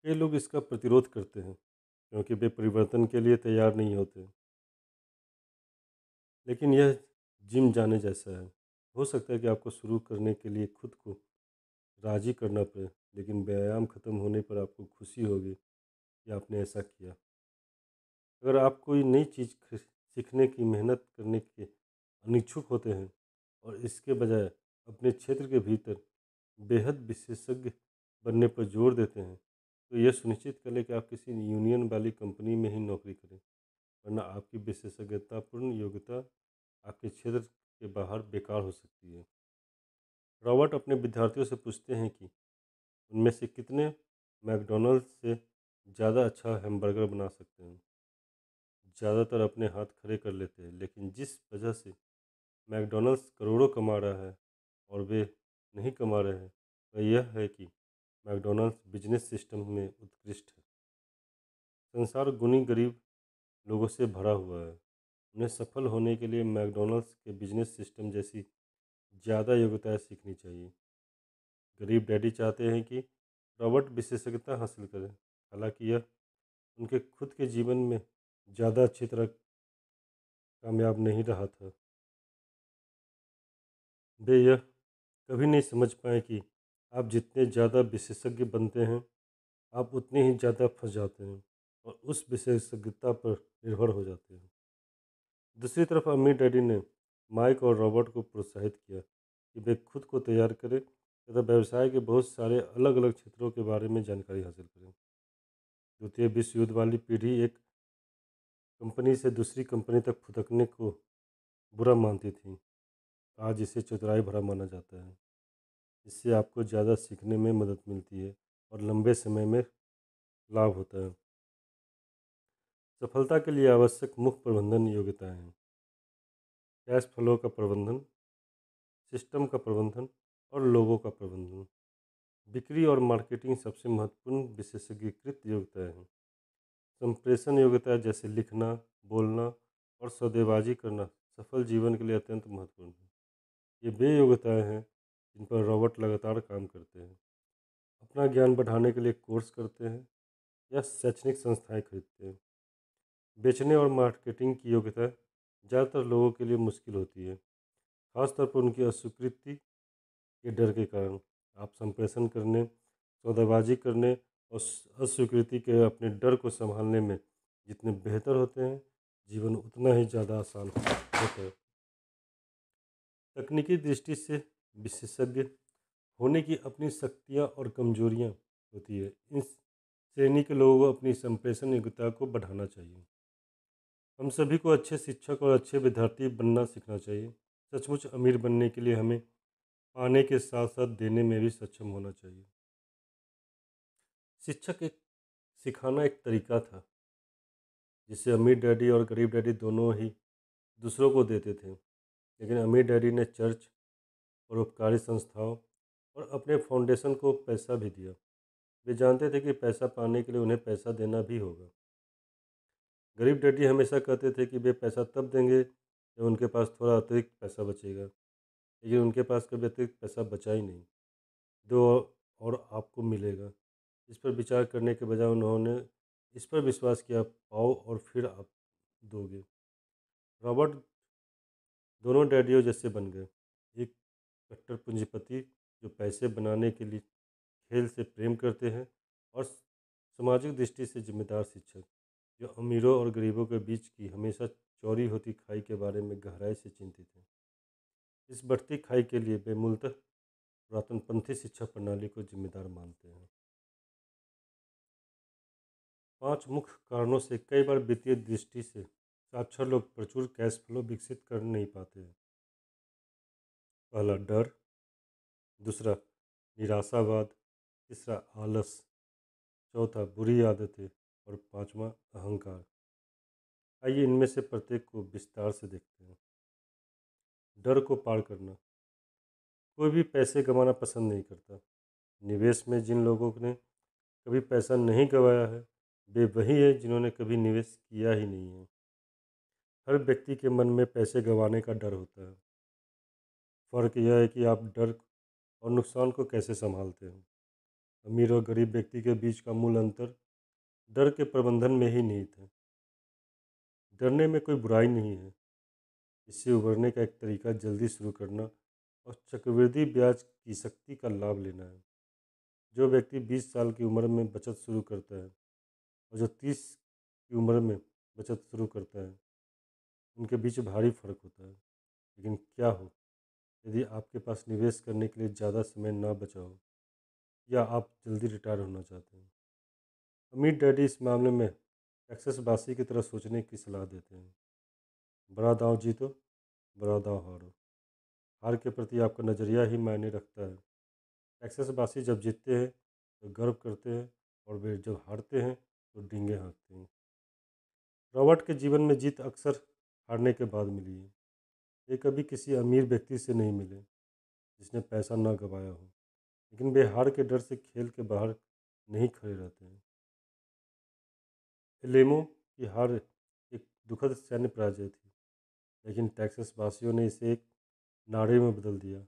कई लोग इसका प्रतिरोध करते हैं क्योंकि वे परिवर्तन के लिए तैयार नहीं होते, लेकिन यह जिम जाने जैसा है। हो सकता है कि आपको शुरू करने के लिए खुद को राजी करना पड़े, लेकिन व्यायाम खत्म होने पर आपको खुशी होगी कि आपने ऐसा किया। अगर आप कोई नई चीज़ सीखने की मेहनत करने के अनिच्छुक होते हैं और इसके बजाय अपने क्षेत्र के भीतर बेहद विशेषज्ञ बनने पर जोर देते हैं, तो यह सुनिश्चित कर लें कि आप किसी यूनियन वाली कंपनी में ही नौकरी करें, वरना आपकी विशेषज्ञतापूर्ण योग्यता आपके क्षेत्र के बाहर बेकार हो सकती है। रॉबर्ट अपने विद्यार्थियों से पूछते हैं कि उनमें से कितने मैकडॉनल्ड्स से ज़्यादा अच्छा हैमबर्गर बना सकते हैं। ज़्यादातर अपने हाथ खड़े कर लेते हैं, लेकिन जिस वजह से मैकडॉनल्ड्स करोड़ों कमा रहा है और वे नहीं कमा रहे हैं, वह यह है कि मैकडॉनल्ड्स बिजनेस सिस्टम में उत्कृष्ट है। संसार गुनी गरीब लोगों से भरा हुआ है। उन्हें सफल होने के लिए मैकडॉनल्ड्स के बिजनेस सिस्टम जैसी ज़्यादा योग्यताएं सीखनी चाहिए। गरीब डैडी चाहते हैं कि रॉबर्ट विशेषज्ञता हासिल करें, हालांकि यह उनके खुद के जीवन में ज़्यादा अच्छी तरह कामयाब नहीं रहा था। वे यह कभी नहीं समझ पाए कि आप जितने ज़्यादा विशेषज्ञ बनते हैं, आप उतने ही ज़्यादा फंस जाते हैं और उस विशेषज्ञता पर निर्भर हो जाते हैं। दूसरी तरफ अम्मी डैडी ने माइक और रॉबर्ट को प्रोत्साहित किया कि वे खुद को तैयार करें तथा व्यवसाय के बहुत सारे अलग अलग क्षेत्रों के बारे में जानकारी हासिल करें। द्वितीय विश्व युद्ध वाली पीढ़ी एक कंपनी से दूसरी कंपनी तक फुदकने को बुरा मानती थी। आज इसे चतुराई भरा माना जाता है। इससे आपको ज़्यादा सीखने में मदद मिलती है और लंबे समय में लाभ होता है। सफलता के लिए आवश्यक मुख्य प्रबंधन योग्यताएं हैं: कैश फ्लो का प्रबंधन, सिस्टम का प्रबंधन और लोगों का प्रबंधन। बिक्री और मार्केटिंग सबसे महत्वपूर्ण विशेषज्ञीकृत योग्यताएं हैं। संप्रेषण योग्यता जैसे लिखना, बोलना और सौदेबाजी करना सफल जीवन के लिए अत्यंत महत्वपूर्ण है। ये वे योग्यताएं हैं जिन पर रॉबर्ट लगातार काम करते हैं, अपना ज्ञान बढ़ाने के लिए कोर्स करते हैं या शैक्षणिक संस्थाएं खरीदते हैं। बेचने और मार्केटिंग की योग्यता ज़्यादातर लोगों के लिए मुश्किल होती है, खासतौर पर उनकी अस्वीकृति के डर के कारण। आप संप्रेषण करने, सौदेबाजी करने और अस्वीकृति के अपने डर को संभालने में जितने बेहतर होते हैं, जीवन उतना ही ज़्यादा आसान होता है। तकनीकी दृष्टि से विशेषज्ञ होने की अपनी शक्तियाँ और कमजोरियाँ होती है। इस श्रेणी के लोगों को अपनी संप्रेषण योग्यता को बढ़ाना चाहिए। हम सभी को अच्छे शिक्षक और अच्छे विद्यार्थी बनना सीखना चाहिए। सचमुच अमीर बनने के लिए हमें पाने के साथ साथ देने में भी सक्षम होना चाहिए। शिक्षक एक सिखाना एक तरीका था जिसे अमीर डैडी और गरीब डैडी दोनों ही दूसरों को देते थे। लेकिन अमीर डैडी ने चर्च, परोपकारी संस्थाओं और अपने फाउंडेशन को पैसा भी दिया। वे जानते थे कि पैसा पाने के लिए उन्हें पैसा देना भी होगा। गरीब डैडी हमेशा कहते थे कि वे पैसा तब देंगे जब उनके पास थोड़ा अतिरिक्त पैसा बचेगा, लेकिन उनके पास कभी अतिरिक्त पैसा बचा ही नहीं। दो और आपको मिलेगा। इस पर विचार करने के बजाय उन्होंने इस पर विश्वास किया, पाओ और फिर आप दोगे। रॉबर्ट दोनों डैडियों जैसे बन गए, एक कट्टर पूंजीपति जो पैसे बनाने के लिए खेल से प्रेम करते हैं, और सामाजिक दृष्टि से जिम्मेदार शिक्षक जो अमीरों और गरीबों के बीच की हमेशा चौड़ी होती खाई के बारे में गहराई से चिंतित हैं। इस बढ़ती खाई के लिए वे मूलतः पुरातनपंथी शिक्षा प्रणाली को जिम्मेदार मानते हैं। 5 मुख्य कारणों से कई बार वित्तीय दृष्टि से साक्षर लोग प्रचुर कैश फ्लो विकसित कर नहीं पाते हैं। पहला, डर। दूसरा, निराशावाद। तीसरा, आलस। चौथा, बुरी आदतें। और पांचवा, अहंकार। आइए इनमें से प्रत्येक को विस्तार से देखते हैं। डर को पार करना। कोई भी पैसे कमाना पसंद नहीं करता। निवेश में जिन लोगों ने कभी पैसा नहीं गंवाया है, वे वही है जिन्होंने कभी निवेश किया ही नहीं है। हर व्यक्ति के मन में पैसे गंवाने का डर होता है। फ़र्क यह है कि आप डर और नुकसान को कैसे संभालते हैं। अमीर और गरीब व्यक्ति के बीच का मूल अंतर डर के प्रबंधन में ही निहित है। डरने में कोई बुराई नहीं है। इससे उबरने का एक तरीका जल्दी शुरू करना और चक्रवृद्धि ब्याज की शक्ति का लाभ लेना है। जो व्यक्ति 20 साल की उम्र में बचत शुरू करता है और जो 30 की उम्र में बचत शुरू करता है, उनके बीच भारी फर्क होता है। लेकिन क्या हो यदि आपके पास निवेश करने के लिए ज़्यादा समय ना बचा हो? या आप जल्दी रिटायर होना चाहते हैं। अमीर डैडी इस मामले में टेक्सास वासी की तरह सोचने की सलाह देते हैं। बड़ा दांव जीतो, बड़ा दांव हारो। हार के प्रति आपका नज़रिया ही मायने रखता है। टेक्सास वासी जब जीतते हैं तो गर्व करते हैं, और वे जब हारते हैं तो डींगे हाँकते हैं। रॉबर्ट के जीवन में जीत अक्सर हारने के बाद मिली है। ये कभी किसी अमीर व्यक्ति से नहीं मिले जिसने पैसा ना गंवाया हो, लेकिन वे हार के डर से खेल के बाहर नहीं खड़े रहते हैं। एलेमो की हार एक दुखद सैन्य पराजय थी, लेकिन टेक्सास वासियों ने इसे एक नारे में बदल दिया,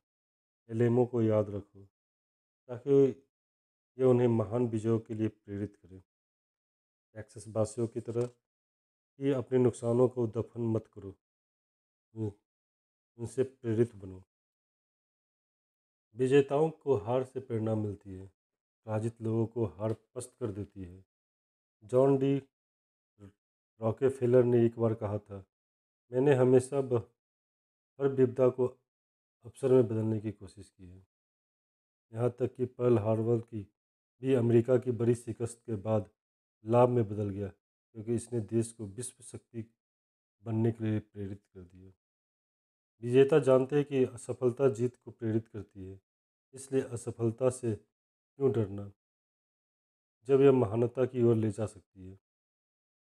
एलेमो को याद रखो, ताकि ये उन्हें महान विजयों के लिए प्रेरित करे। टेक्सास वासियों की तरह ही अपने नुकसानों को दफन मत करो, उन- उनसे प्रेरित बनो। विजेताओं को हार से प्रेरणा मिलती है, पराजित लोगों को हार पस्त कर देती है। जॉन डी रॉकेफेलर ने एक बार कहा था, मैंने हमेशा हर विपदा को अवसर में बदलने की कोशिश की है। यहाँ तक कि पर्ल हार्बर की भी अमेरिका की बड़ी शिकस्त के बाद लाभ में बदल गया, क्योंकि इसने देश को विश्व शक्ति बनने के लिए प्रेरित कर दिया। विजेता जानते हैं कि असफलता जीत को प्रेरित करती है, इसलिए असफलता से क्यों डरना जब यह महानता की ओर ले जा सकती है।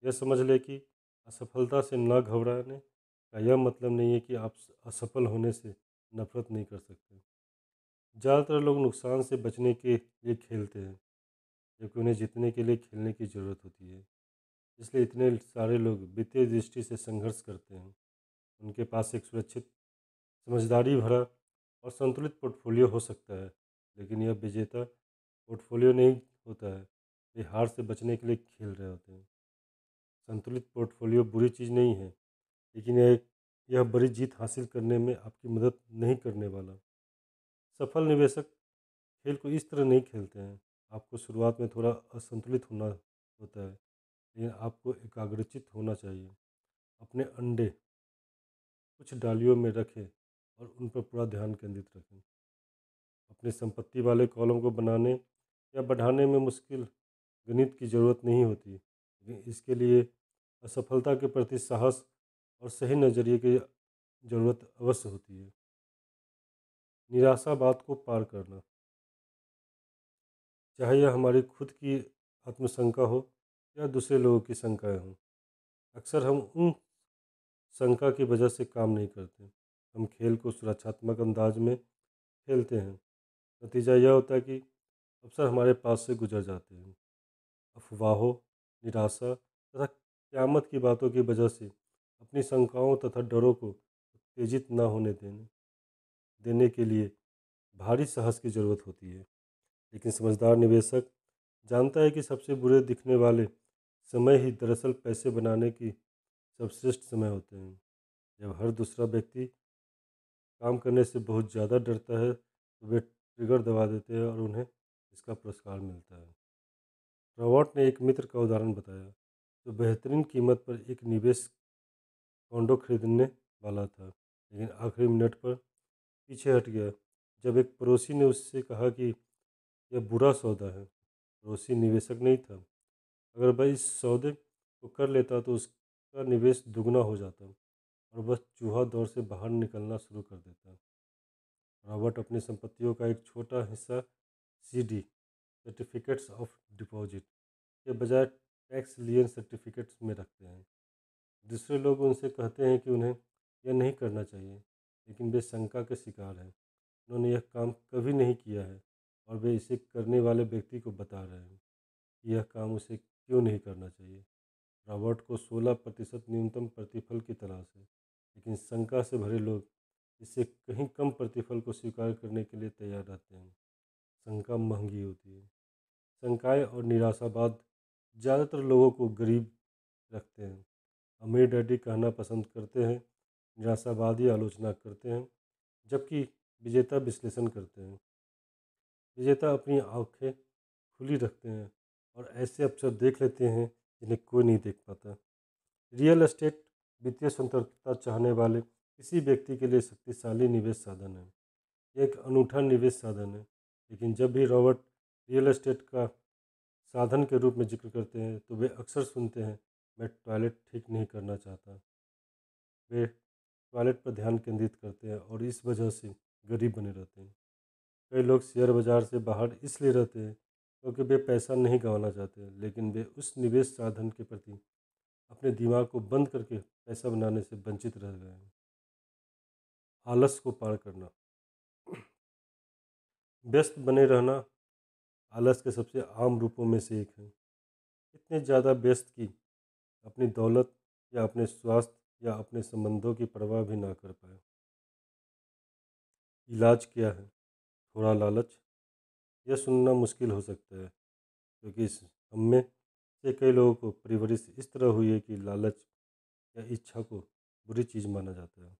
यह समझ ले कि असफलता से न घबराने का यह मतलब नहीं है कि आप असफल होने से नफरत नहीं कर सकते। ज़्यादातर लोग नुकसान से बचने के लिए खेलते हैं, जबकि उन्हें जीतने के लिए खेलने की ज़रूरत होती है। इसलिए इतने सारे लोग वित्तीय दृष्टि से संघर्ष करते हैं। उनके पास एक सुरक्षित, समझदारी भरा और संतुलित पोर्टफोलियो हो सकता है, लेकिन यह विजेता पोर्टफोलियो नहीं होता है। वे हार से बचने के लिए खेल रहे होते हैं। संतुलित पोर्टफोलियो बुरी चीज़ नहीं है, लेकिन यह बड़ी जीत हासिल करने में आपकी मदद नहीं करने वाला। सफल निवेशक खेल को इस तरह नहीं खेलते हैं। आपको शुरुआत में थोड़ा असंतुलित होना होता है, लेकिन आपको एकाग्रचित होना चाहिए। अपने अंडे कुछ डालियों में रखें और उन पर पूरा ध्यान केंद्रित रखें। अपनी संपत्ति वाले कॉलम को बनाने या बढ़ाने में मुश्किल गणित की ज़रूरत नहीं होती, लेकिन इसके लिए असफलता के प्रति साहस और सही नज़रिए की ज़रूरत अवश्य होती है। निराशावाद को पार करना, चाहे यह हमारी खुद की आत्मशंका हो या दूसरे लोगों की शंकाएं हों, अक्सर हम उन शंका की वजह से काम नहीं करते। हम खेल को सुरक्षात्मक अंदाज में खेलते हैं। नतीजा यह होता है कि अवसर हमारे पास से गुजर जाते हैं। अफवाहों, निराशा तथा क़यामत की बातों की वजह से अपनी शंकाओं तथा डरों को उत्तेजित न होने देने के लिए भारी साहस की ज़रूरत होती है। लेकिन समझदार निवेशक जानता है कि सबसे बुरे दिखने वाले समय ही दरअसल पैसे बनाने की सर्वश्रेष्ठ समय होते हैं। जब हर दूसरा व्यक्ति काम करने से बहुत ज़्यादा डरता है, तो वे ट्रिगर दबा देते हैं और उन्हें इसका पुरस्कार मिलता है। रॉबर्ट ने एक मित्र का उदाहरण बताया, जो बेहतरीन कीमत पर एक निवेश कॉन्डो खरीदने वाला था, लेकिन आखिरी मिनट पर पीछे हट गया जब एक पड़ोसी ने उससे कहा कि यह बुरा सौदा है। पड़ोसी निवेशक नहीं था। अगर वह इस सौदे को कर लेता तो उसका निवेश दुगना हो जाता और वह चूहा दौर से बाहर निकलना शुरू कर देता। रॉबर्ट अपनी संपत्तियों का एक छोटा हिस्सा सीडी, सर्टिफिकेट्स ऑफ डिपॉजिट के बजाय टैक्स लियन सर्टिफिकेट्स में रखते हैं। दूसरे लोग उनसे कहते हैं कि उन्हें यह नहीं करना चाहिए, लेकिन वे शंका के शिकार हैं। उन्होंने यह काम कभी नहीं किया है और वे इसे करने वाले व्यक्ति को बता रहे हैं कि यह काम उसे क्यों नहीं करना चाहिए। रॉबर्ट को 16% न्यूनतम प्रतिफल की तलाश है, लेकिन शंका से भरे लोग इससे कहीं कम प्रतिफल को स्वीकार करने के लिए तैयार रहते हैं। शंका महंगी होती है। शंकाएँ और निराशावाद ज़्यादातर लोगों को गरीब रखते हैं। अमीर डैडी कहना पसंद करते हैं, निराशावादी आलोचना करते हैं, जबकि विजेता विश्लेषण करते हैं। विजेता अपनी आंखें खुली रखते हैं और ऐसे अवसर देख लेते हैं जिन्हें कोई नहीं देख पाता। रियल एस्टेट वित्तीय स्वतंत्रता चाहने वाले किसी व्यक्ति के लिए शक्तिशाली निवेश साधन है। यह एक अनूठा निवेश साधन है, लेकिन जब भी रॉबर्ट रियल एस्टेट का साधन के रूप में जिक्र करते हैं तो वे अक्सर सुनते हैं, मैं टॉयलेट ठीक नहीं करना चाहता। वे टॉयलेट पर ध्यान केंद्रित करते हैं और इस वजह से गरीब बने रहते हैं। कई लोग शेयर बाजार से बाहर इसलिए रहते हैं क्योंकि वे पैसा नहीं गंवाना चाहते, लेकिन वे उस निवेश साधन के प्रति अपने दिमाग को बंद करके पैसा बनाने से वंचित रह गए हैं। आलस को पार करना। व्यस्त बने रहना आलस के सबसे आम रूपों में से एक है। इतने ज़्यादा व्यस्त कि अपनी दौलत या अपने स्वास्थ्य या अपने संबंधों की परवाह भी ना कर पाए। इलाज क्या है? थोड़ा लालच। यह सुनना मुश्किल हो सकता है क्योंकि हम में से कई लोगों को परवरिश इस तरह हुई है कि लालच या इच्छा को बुरी चीज़ माना जाता है।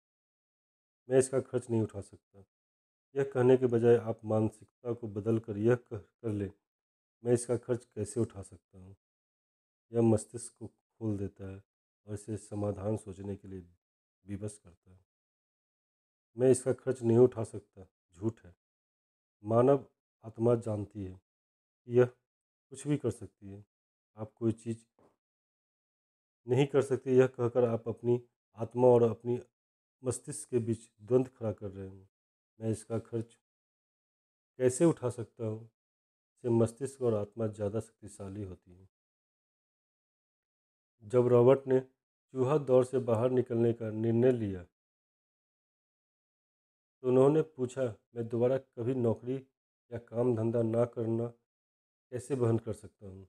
मैं इसका खर्च नहीं उठा सकता। यह कहने के बजाय आप मानसिकता को बदल कर यह कर ले, मैं इसका खर्च कैसे उठा सकता हूँ। यह मस्तिष्क को खोल देता है और इसे समाधान सोचने के लिए विवश करता है। मैं इसका खर्च नहीं उठा सकता झूठ है। मानव आत्मा जानती है कि यह कुछ भी कर सकती है। आप कोई चीज़ नहीं कर सकते, यह कहकर आप अपनी आत्मा और अपनी मस्तिष्क के बीच द्वंद्व खड़ा कर रहे हैं। मैं इसका खर्च कैसे उठा सकता हूँ? से मस्तिष्क और आत्मा ज़्यादा शक्तिशाली होती है। जब रॉबर्ट ने चूहा दौड़ से बाहर निकलने का निर्णय लिया तो उन्होंने पूछा, मैं दोबारा कभी नौकरी या काम धंधा ना करना कैसे वहन कर सकता हूँ।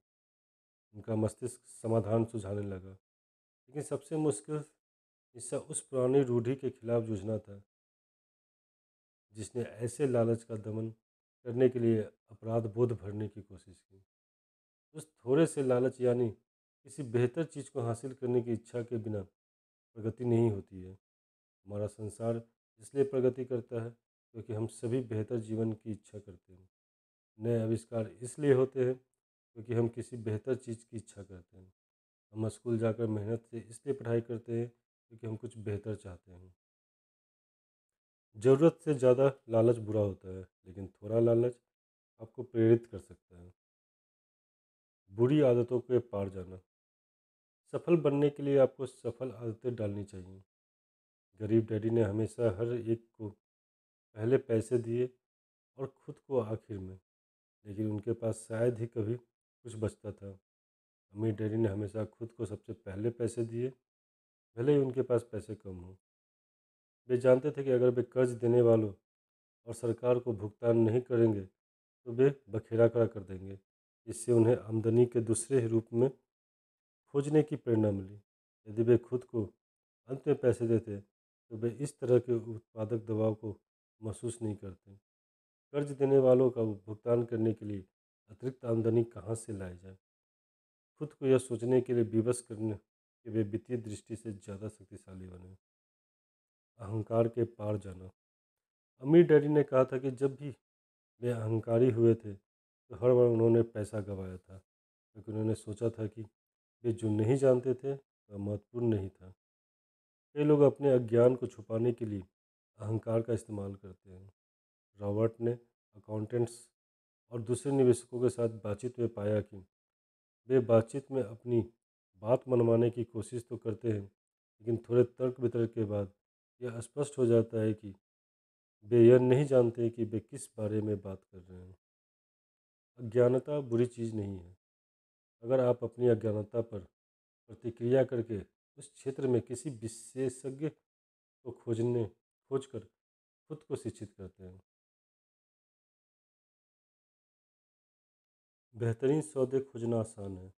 उनका मस्तिष्क समाधान सुझाने लगा, लेकिन सबसे मुश्किल हिस्सा उस पुरानी रूढ़ि के खिलाफ जूझना था जिसने ऐसे लालच का दमन करने के लिए अपराध बोध भरने की कोशिश की। उस थोड़े से लालच यानी किसी बेहतर चीज़ को हासिल करने की इच्छा के बिना प्रगति नहीं होती है। हमारा संसार इसलिए प्रगति करता है क्योंकि हम सभी बेहतर जीवन की इच्छा करते हैं। नए आविष्कार इसलिए होते हैं क्योंकि हम किसी बेहतर चीज़ की इच्छा करते हैं। हम स्कूल जाकर मेहनत से इसलिए पढ़ाई करते हैं क्योंकि हम कुछ बेहतर चाहते हैं। ज़रूरत से ज़्यादा लालच बुरा होता है, लेकिन थोड़ा लालच आपको प्रेरित कर सकता है। बुरी आदतों के पार जाना। सफल बनने के लिए आपको सफल आदतें डालनी चाहिए। गरीब डैडी ने हमेशा हर एक को पहले पैसे दिए और खुद को आखिर में, लेकिन उनके पास शायद ही कभी कुछ बचता था। अमीर डैडी ने हमेशा खुद को सबसे पहले पैसे दिए, भले ही उनके पास पैसे कम हों। वे जानते थे कि अगर वे कर्ज देने वालों और सरकार को भुगतान नहीं करेंगे तो वे बखेड़ा खड़ा कर देंगे। इससे उन्हें आमदनी के दूसरे रूप में खोजने की प्रेरणा मिली। यदि वे खुद को अंत में पैसे देते तो वे इस तरह के उत्पादक दबाव को महसूस नहीं करते। कर्ज देने वालों का भुगतान करने के लिए अतिरिक्त आमदनी कहाँ से लाई जाए, खुद को यह सोचने के लिए विवश करने कि वे वित्तीय दृष्टि से ज़्यादा शक्तिशाली बने। अहंकार के पार जाना। अमीर डैडी ने कहा था कि जब भी वे अहंकारी हुए थे तो हर बार उन्होंने पैसा गंवाया था क्योंकि उन्होंने सोचा था कि वे जो नहीं जानते थे वह महत्वपूर्ण नहीं था। कई लोग अपने अज्ञान को छुपाने के लिए अहंकार का इस्तेमाल करते हैं। रॉबर्ट ने अकाउंटेंट्स और दूसरे निवेशकों के साथ बातचीत में पाया कि वे बातचीत में अपनी बात मनवाने की कोशिश तो करते हैं, लेकिन थोड़े तर्क वितर्क के बाद यह स्पष्ट हो जाता है कि वे यह नहीं जानते कि वे किस बारे में बात कर रहे हैं। अज्ञानता बुरी चीज़ नहीं है। अगर आप अपनी अज्ञानता पर प्रतिक्रिया करके उस क्षेत्र में किसी विशेषज्ञ को खोजकर खुद को शिक्षित करते हैं। बेहतरीन सौदे खोजना आसान है।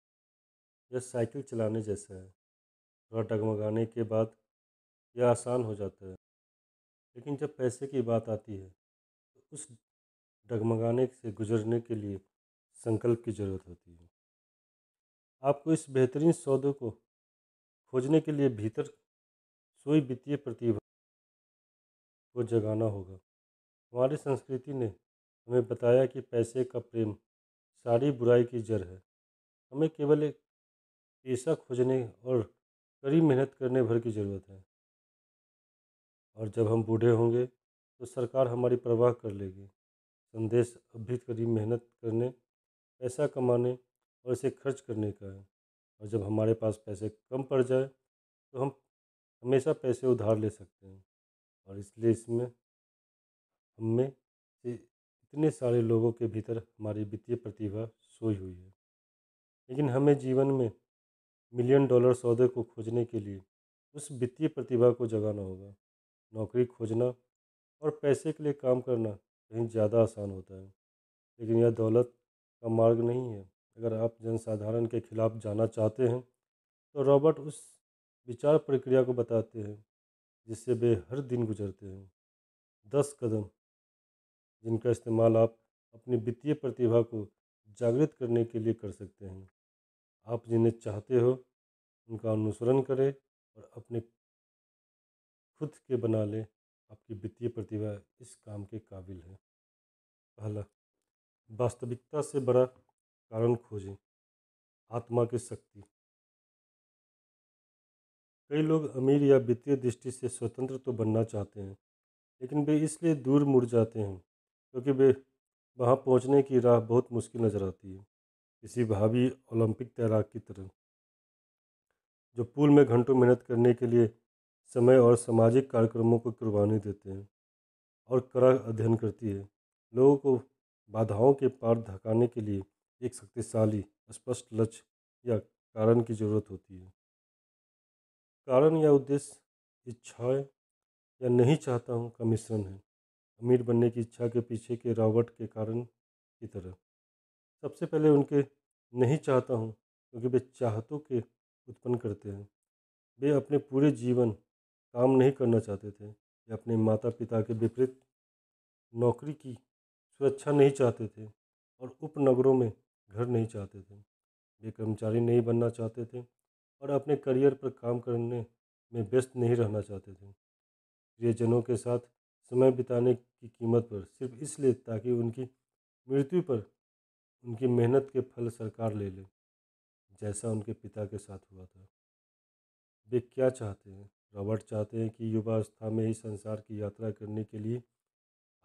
यह साइकिल चलाने जैसा है। थोड़ा डगमगाने के बाद यह आसान हो जाता है, लेकिन जब पैसे की बात आती है तो उस डगमगाने से गुजरने के लिए संकल्प की ज़रूरत होती है। आपको इस बेहतरीन सौदे को खोजने के लिए भीतर सोई वित्तीय प्रतिभा को जगाना होगा। हमारी संस्कृति ने हमें बताया कि पैसे का प्रेम सारी बुराई की जड़ है। हमें केवल एक पेशा खोजने और कड़ी मेहनत करने भर की ज़रूरत है, और जब हम बूढ़े होंगे तो सरकार हमारी परवाह कर लेगी। संदेश अब भी कड़ी मेहनत करने पैसा कमाने और इसे खर्च करने का है। और जब हमारे पास पैसे कम पड़ जाए तो हम हमेशा पैसे उधार ले सकते हैं। और इसलिए इसमें हमें से इतने सारे लोगों के भीतर हमारी वित्तीय प्रतिभा सोई हुई है। लेकिन हमें जीवन में मिलियन डॉलर सौदे को खोजने के लिए उस वित्तीय प्रतिभा को जगाना होगा। नौकरी खोजना और पैसे के लिए काम करना कहीं ज़्यादा आसान होता है, लेकिन यह दौलत का मार्ग नहीं है। अगर आप जनसाधारण के खिलाफ जाना चाहते हैं तो रॉबर्ट उस विचार प्रक्रिया को बताते हैं जिससे वे हर दिन गुजरते हैं। 10 कदम जिनका इस्तेमाल आप अपनी वित्तीय प्रतिभा को जागृत करने के लिए कर सकते हैं। आप जिन्हें चाहते हो उनका अनुसरण करें और अपने खुद के बना लें। आपकी वित्तीय प्रतिभा इस काम के काबिल है। पहला, वास्तविकता से बड़ा कारण खोजें। आत्मा की शक्ति। कई लोग अमीर या वित्तीय दृष्टि से स्वतंत्र तो बनना चाहते हैं, लेकिन वे इसलिए दूर मुड़ जाते हैं क्योंकि वे वहां पहुंचने की राह बहुत मुश्किल नज़र आती है। किसी भावी ओलंपिक तैराक की तरह जो पूल में घंटों मेहनत करने के लिए समय और सामाजिक कार्यक्रमों को कुर्बानी देते हैं और कड़ा अध्ययन करती है। लोगों को बाधाओं के पार धकाने के लिए एक शक्तिशाली स्पष्ट लक्ष्य या कारण की ज़रूरत होती है। कारण या उद्देश्य इच्छाएं या नहीं चाहता हूँ का मिश्रण है। अमीर बनने की इच्छा के पीछे के रॉबर्ट के कारण की तरह सबसे पहले उनके नहीं चाहता हूँ क्योंकि वे चाहतों के उत्पन्न करते हैं। वे अपने पूरे जीवन काम नहीं करना चाहते थे या अपने माता पिता के विपरीत नौकरी की सुरक्षा नहीं चाहते थे और उपनगरों में घर नहीं चाहते थे। वे कर्मचारी नहीं बनना चाहते थे और अपने करियर पर काम करने में व्यस्त नहीं रहना चाहते थे। प्रियजनों के साथ समय बिताने की कीमत पर सिर्फ इसलिए ताकि उनकी मृत्यु पर उनकी मेहनत के फल सरकार ले ले, जैसा उनके पिता के साथ हुआ था। वे क्या चाहते हैं? रॉबर्ट चाहते हैं कि युवावस्था में ही संसार की यात्रा करने के लिए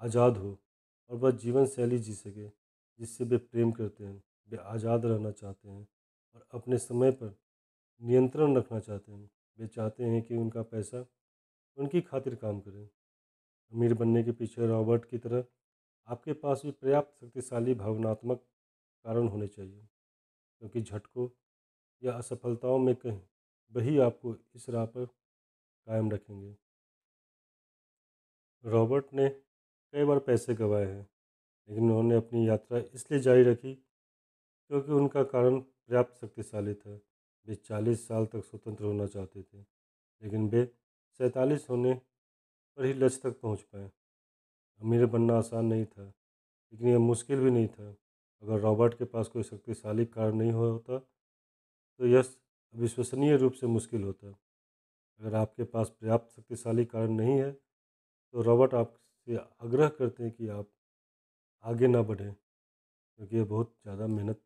आज़ाद हो और वह जीवन शैली जी सके जिससे वे प्रेम करते हैं। वे आज़ाद रहना चाहते हैं और अपने समय पर नियंत्रण रखना चाहते हैं। वे चाहते हैं कि उनका पैसा उनकी खातिर काम करे। अमीर बनने के पीछे रॉबर्ट की तरह आपके पास भी पर्याप्त शक्तिशाली भावनात्मक कारण होने चाहिए, क्योंकि झटकों या असफलताओं में कहीं वही आपको इस राह पर कायम रखेंगे। रॉबर्ट ने कई बार पैसे गंवाए हैं, लेकिन उन्होंने अपनी यात्रा इसलिए जारी रखी क्योंकि उनका कारण पर्याप्त शक्तिशाली था। वे 40 साल तक स्वतंत्र होना चाहते थे, लेकिन वे 47 होने पर ही लक्ष्य तक पहुंच पाए। अमीर बनना आसान नहीं था, लेकिन यह मुश्किल भी नहीं था। अगर रॉबर्ट के पास कोई शक्तिशाली कारण नहीं होता तो यह अविश्वसनीय रूप से मुश्किल होता। अगर आपके पास पर्याप्त शक्तिशाली कारण नहीं है तो रॉबर्ट आपसे आग्रह करते हैं कि आप आगे ना बढ़ें, क्योंकि ये बहुत ज़्यादा मेहनत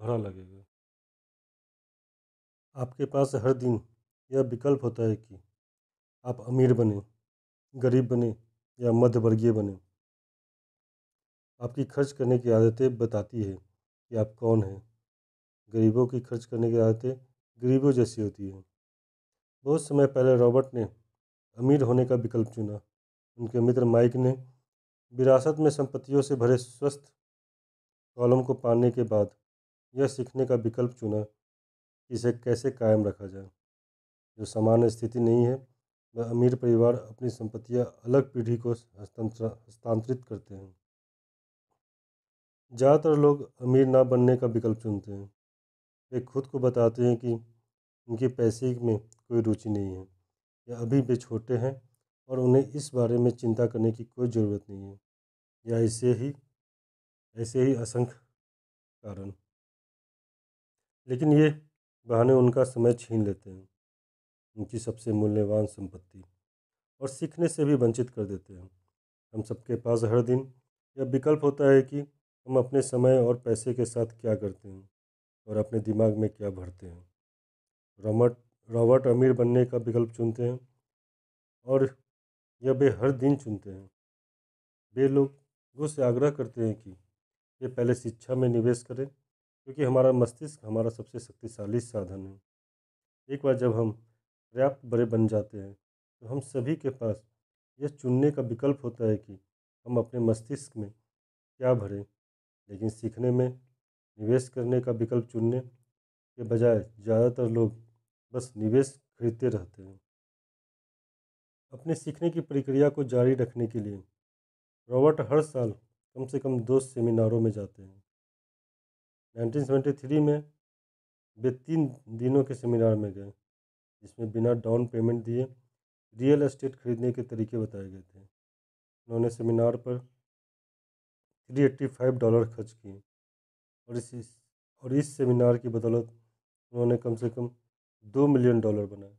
भरा लगेगा। आपके पास हर दिन यह विकल्प होता है कि आप अमीर बने, गरीब बने या मध्यवर्गीय बने। आपकी खर्च करने की आदतें बताती है कि आप कौन हैं। गरीबों की खर्च करने की आदतें गरीबों जैसी होती हैं। बहुत समय पहले रॉबर्ट ने अमीर होने का विकल्प चुना। उनके मित्र माइक ने विरासत में संपत्तियों से भरे स्वस्थ कॉलम को पाने के बाद यह सीखने का विकल्प चुना कि इसे कैसे कायम रखा जाए। जो सामान्य स्थिति नहीं है, वह अमीर परिवार अपनी संपत्तियां अलग पीढ़ी को हस्तांतरित करते हैं। ज़्यादातर लोग अमीर ना बनने का विकल्प चुनते हैं। वे खुद को बताते हैं कि उनकी पैसे में कोई रुचि नहीं है या अभी वे छोटे हैं और उन्हें इस बारे में चिंता करने की कोई ज़रूरत नहीं है, या ऐसे ही असंख्य कारण। लेकिन ये बहाने उनका समय छीन लेते हैं, उनकी सबसे मूल्यवान संपत्ति, और सीखने से भी वंचित कर देते हैं। हम सबके पास हर दिन यह विकल्प होता है कि हम अपने समय और पैसे के साथ क्या करते हैं और अपने दिमाग में क्या भरते हैं। रॉबर्ट रॉबर्ट अमीर बनने का विकल्प चुनते हैं और यह वे हर दिन चुनते हैं। वे लोगों से आग्रह करते हैं कि वे पहले शिक्षा में निवेश करें, क्योंकि हमारा मस्तिष्क हमारा सबसे शक्तिशाली साधन है। एक बार जब हम पर्याप्त बड़े बन जाते हैं तो हम सभी के पास यह चुनने का विकल्प होता है कि हम अपने मस्तिष्क में क्या भरें, लेकिन सीखने में निवेश करने का विकल्प चुनने के बजाय ज़्यादातर लोग बस निवेश खरीदते रहते हैं। अपने सीखने की प्रक्रिया को जारी रखने के लिए रॉबर्ट हर साल कम से कम 2 सेमिनारों में जाते हैं। 1973 में वे 3 दिनों के सेमिनार में गए, जिसमें बिना डाउन पेमेंट दिए रियल एस्टेट खरीदने के तरीके बताए गए थे। उन्होंने सेमिनार पर $385 खर्च किए और इस सेमिनार की बदौलत उन्होंने कम से कम $2 मिलियन बनाए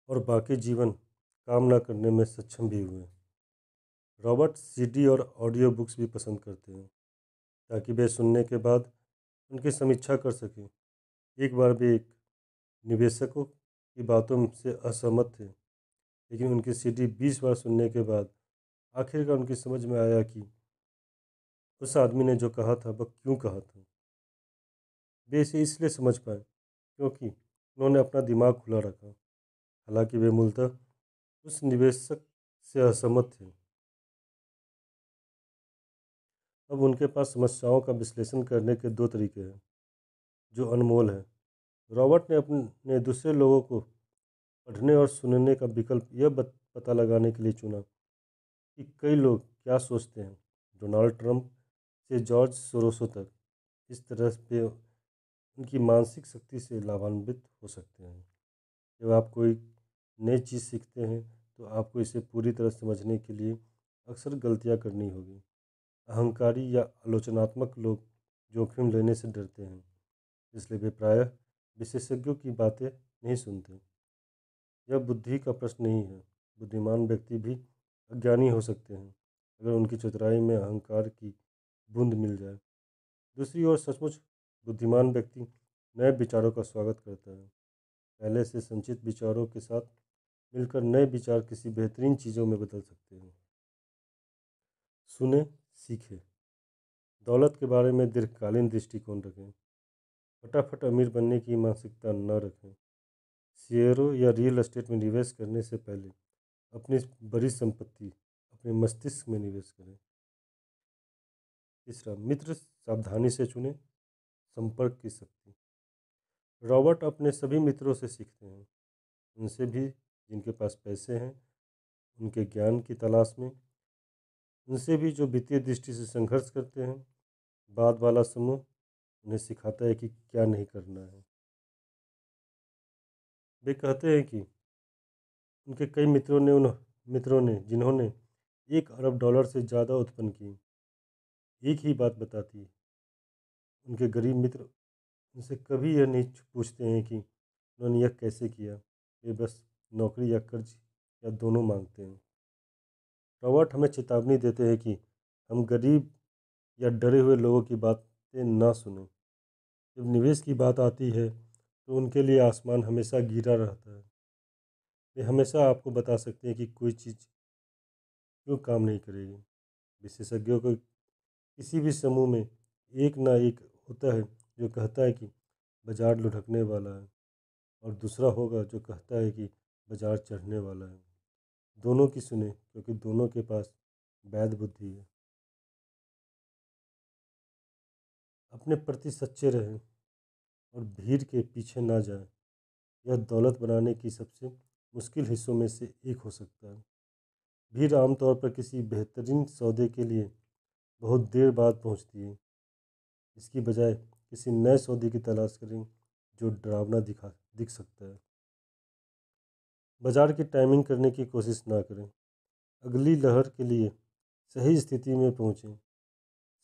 और बाकी जीवन काम न करने में सक्षम भी हुए। रॉबर्ट सीडी और ऑडियो बुक्स भी पसंद करते हैं, ताकि वे सुनने के बाद उनकी समीक्षा कर सकें। एक बार वे एक निवेशकों की बातों से असहमत थे, लेकिन उनकी सीडी 20 बार सुनने के बाद आखिरकार उनकी समझ में आया कि उस आदमी ने जो कहा था वह क्यों कहा था। वे इसे इसलिए समझ पाए क्योंकि उन्होंने अपना दिमाग खुला रखा, हालांकि वे मूलतः उस निवेशक से असहमत थे। अब उनके पास समस्याओं का विश्लेषण करने के 2 तरीके हैं, जो अनमोल हैं। रॉबर्ट ने अपने दूसरे लोगों को पढ़ने और सुनने का विकल्प यह पता लगाने के लिए चुना कि कई लोग क्या सोचते हैं। डोनाल्ड ट्रंप से जॉर्ज सोरोसो तक इस तरह से उनकी मानसिक शक्ति से लाभान्वित हो सकते हैं। जब आप कोई नई चीज़ सीखते हैं तो आपको इसे पूरी तरह समझने के लिए अक्सर गलतियां करनी होगी। अहंकारी या आलोचनात्मक लोग जोखिम लेने से डरते हैं, इसलिए वे प्रायः विशेषज्ञों की बातें नहीं सुनते। यह बुद्धि का प्रश्न नहीं है। बुद्धिमान व्यक्ति भी अज्ञानी हो सकते हैं अगर उनकी चतुराई में अहंकार की बूंद मिल जाए। दूसरी ओर सचमुच बुद्धिमान व्यक्ति नए विचारों का स्वागत करता है। पहले से संचित विचारों के साथ मिलकर नए विचार किसी बेहतरीन चीज़ों में बदल सकते हैं। सुने, सीखें। दौलत के बारे में दीर्घकालीन दृष्टिकोण रखें। फटाफट अमीर बनने की मानसिकता न रखें। शेयरों या रियल एस्टेट में निवेश करने से पहले अपनी बड़ी संपत्ति अपने मस्तिष्क में निवेश करें। तीसरा, मित्र सावधानी से चुनें। संपर्क की शक्ति। रॉबर्ट अपने सभी मित्रों से सीखते हैं, उनसे भी जिनके पास पैसे हैं, उनके ज्ञान की तलाश में, उनसे भी जो वित्तीय दृष्टि से संघर्ष करते हैं। बाद वाला समूह उन्हें सिखाता है कि क्या नहीं करना है। वे कहते हैं कि उनके कई मित्रों ने जिन्होंने $1 अरब से ज़्यादा उत्पन्न किए, एक ही बात बताती है। उनके गरीब मित्र उनसे कभी यह नहीं पूछते हैं कि उन्होंने यह कैसे किया। वे बस नौकरी या कर्ज या दोनों मांगते हैं। रॉबर्ट हमें चेतावनी देते हैं कि हम गरीब या डरे हुए लोगों की बातें ना सुनें। जब निवेश की बात आती है तो उनके लिए आसमान हमेशा गिरा रहता है। वे हमेशा आपको बता सकते हैं कि कोई चीज़ क्यों काम नहीं करेगी। विशेषज्ञों को किसी भी समूह में एक ना एक होता है जो कहता है कि बाजार लुढ़कने वाला है, और दूसरा होगा जो कहता है कि बाजार चढ़ने वाला है। दोनों की सुने, क्योंकि दोनों के पास वैध बुद्धि है। अपने प्रति सच्चे रहें और भीड़ के पीछे ना जाएं। यह दौलत बनाने की सबसे मुश्किल हिस्सों में से एक हो सकता है। भीड़ आमतौर पर किसी बेहतरीन सौदे के लिए बहुत देर बाद पहुंचती है। इसकी बजाय किसी नए सौदे की तलाश करें जो डरावना दिख सकता है। बाजार की टाइमिंग करने की कोशिश ना करें। अगली लहर के लिए सही स्थिति में पहुंचें।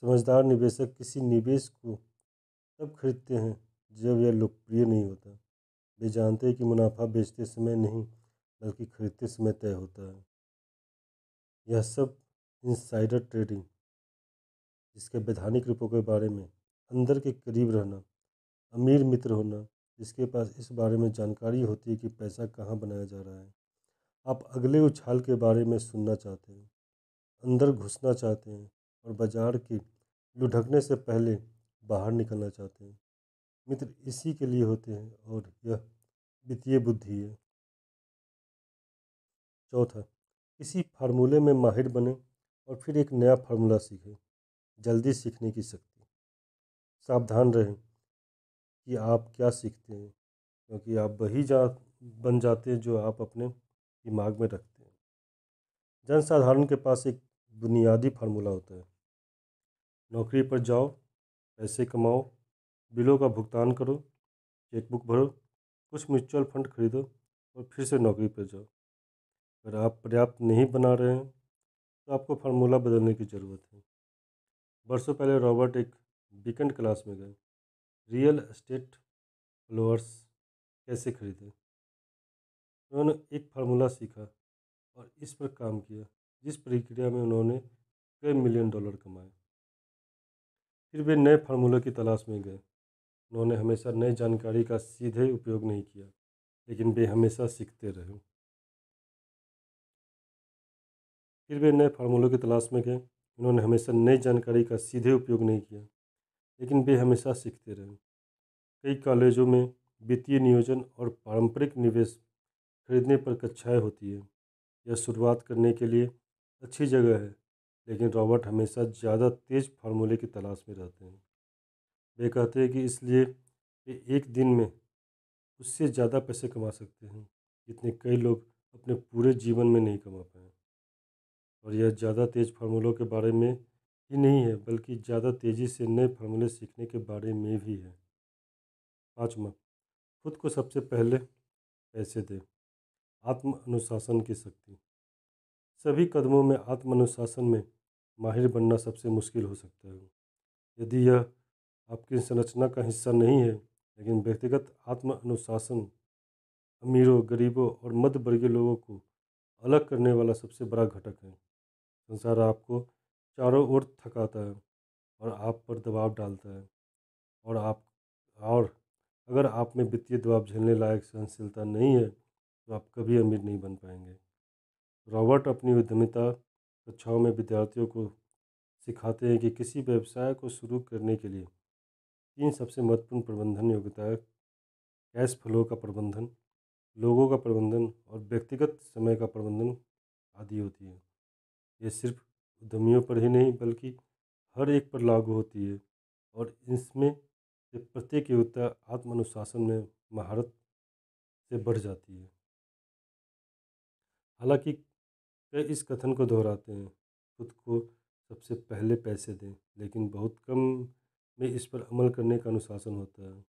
समझदार निवेशक किसी निवेश को तब खरीदते हैं जब यह लोकप्रिय नहीं होता। वे जानते हैं कि मुनाफा बेचते समय नहीं, बल्कि खरीदते समय तय होता है। यह सब इनसाइडर ट्रेडिंग, जिसके वैधानिक रूपों के बारे में अंदर के करीब रहना, अमीर मित्र होना जिसके पास इस बारे में जानकारी होती है कि पैसा कहाँ बनाया जा रहा है। आप अगले उछाल के बारे में सुनना चाहते हैं। अंदर घुसना चाहते हैं और बाजार के लुढ़कने से पहले बाहर निकलना चाहते हैं। मित्र इसी के लिए होते हैं और यह वित्तीय बुद्धि है। चौथा, किसी फार्मूले में माहिर बने और फिर एक नया फार्मूला सीखें। जल्दी सीखने की शक्ति। सावधान रहें कि आप क्या सीखते हैं, क्योंकि आप वही बन जाते हैं जो आप अपने दिमाग में रखते हैं। जनसाधारण के पास एक बुनियादी फार्मूला होता है। नौकरी पर जाओ, पैसे कमाओ, बिलों का भुगतान करो, चेकबुक भरो, कुछ म्यूचुअल फंड खरीदो और फिर से नौकरी पर जाओ। अगर आप पर्याप्त नहीं बना रहे हैं तो आपको फार्मूला बदलने की ज़रूरत है। वर्षों पहले रॉबर्ट एक वीकेंड क्लास में गए। रियल एस्टेट फ्लोअर्स कैसे खरीदें। उन्होंने एक फार्मूला सीखा और इस पर काम किया, जिस प्रक्रिया में उन्होंने कई मिलियन डॉलर कमाए। फिर वे नए फार्मूले की तलाश में गए। उन्होंने हमेशा नई जानकारी का सीधे उपयोग नहीं किया, लेकिन वे हमेशा सीखते रहे। फिर वे नए फार्मूलों की तलाश में गए। उन्होंने हमेशा नई जानकारी का सीधे उपयोग नहीं किया, लेकिन वे हमेशा सीखते रहे। कई कॉलेजों में वित्तीय नियोजन और पारंपरिक निवेश खरीदने पर कक्षाएं होती है। यह शुरुआत करने के लिए अच्छी जगह है, लेकिन रॉबर्ट हमेशा ज़्यादा तेज फार्मूले की तलाश में रहते हैं। वे कहते हैं कि इसलिए वे एक दिन में उससे ज़्यादा पैसे कमा सकते हैं जितने कई लोग अपने पूरे जीवन में नहीं कमा पाए। और यह ज़्यादा तेज फार्मूलों के बारे में ही नहीं है, बल्कि ज़्यादा तेज़ी से नए फार्मूले सीखने के बारे में भी है। पाँचवा, खुद को सबसे पहले पैसे दें। आत्म अनुशासन की शक्ति। सभी कदमों में आत्म अनुशासन में माहिर बनना सबसे मुश्किल हो सकता है। यदि यह आपकी संरचना का हिस्सा नहीं है, लेकिन व्यक्तिगत आत्म अनुशासन अमीरों, गरीबों और मध्य वर्गीय लोगों को अलग करने वाला सबसे बड़ा घटक है। संसार आपको चारों ओर थकाता है और आप पर दबाव डालता है, और अगर आप में वित्तीय दबाव झेलने लायक सहनशीलता नहीं है तो आप कभी अमीर नहीं बन पाएंगे। रॉबर्ट अपनी उद्यमिता कक्षाओं में विद्यार्थियों को सिखाते हैं कि किसी व्यवसाय को शुरू करने के लिए 3 सबसे महत्वपूर्ण प्रबंधन योग्यताएं कैश फ्लो का प्रबंधन, लोगों का प्रबंधन और व्यक्तिगत समय का प्रबंधन आदि होती है। ये सिर्फ उद्यमियों पर ही नहीं बल्कि हर एक पर लागू होती है, और इसमें से प्रत्येक योग्यता आत्म अनुशासन में महारत से बढ़ जाती है। हालांकि कई इस कथन को दोहराते हैं, खुद को सबसे पहले पैसे दें, लेकिन बहुत कम में इस पर अमल करने का अनुशासन होता है।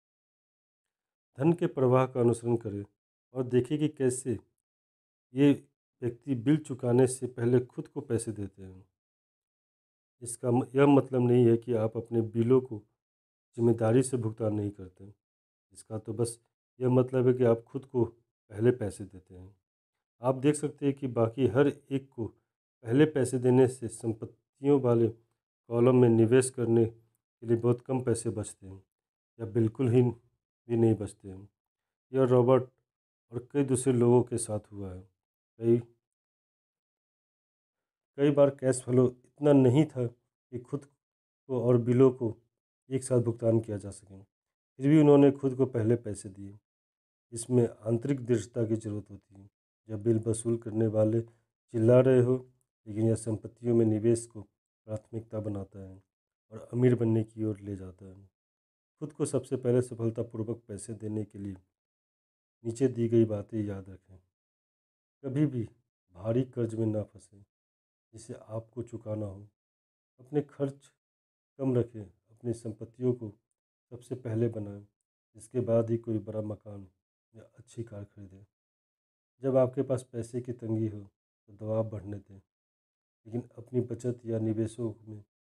धन के प्रवाह का अनुसरण करें और देखें कि कैसे ये व्यक्ति बिल चुकाने से पहले खुद को पैसे देते हैं। इसका यह मतलब नहीं है कि आप अपने बिलों को जिम्मेदारी से भुगतान नहीं करते। इसका तो बस यह मतलब है कि आप खुद को पहले पैसे देते हैं। आप देख सकते हैं कि बाकी हर एक को पहले पैसे देने से संपत्तियों वाले कॉलम में निवेश करने के लिए बहुत कम पैसे बचते हैं, या बिल्कुल ही भी नहीं बचते हैं। यह रॉबर्ट और कई दूसरे लोगों के साथ हुआ है। कई कई बार कैश फ्लो इतना नहीं था कि खुद को और बिलों को एक साथ भुगतान किया जा सके। फिर भी उन्होंने खुद को पहले पैसे दिए। इसमें आंतरिक दृढ़ता की जरूरत होती है। जब बिल वसूल करने वाले चिल्ला रहे हो, लेकिन यह संपत्तियों में निवेश को प्राथमिकता बनाता है और अमीर बनने की ओर ले जाता है। खुद को सबसे पहले सफलतापूर्वक पैसे देने के लिए नीचे दी गई बातें याद रखें। कभी भी भारी कर्ज में ना फंसें जिसे आपको चुकाना हो। अपने खर्च कम रखें, अपनी संपत्तियों को सबसे पहले बनाएं, इसके बाद ही कोई बड़ा मकान या अच्छी कार खरीदें। जब आपके पास पैसे की तंगी हो तो दबाव बढ़ने दें, लेकिन अपनी बचत या निवेशों में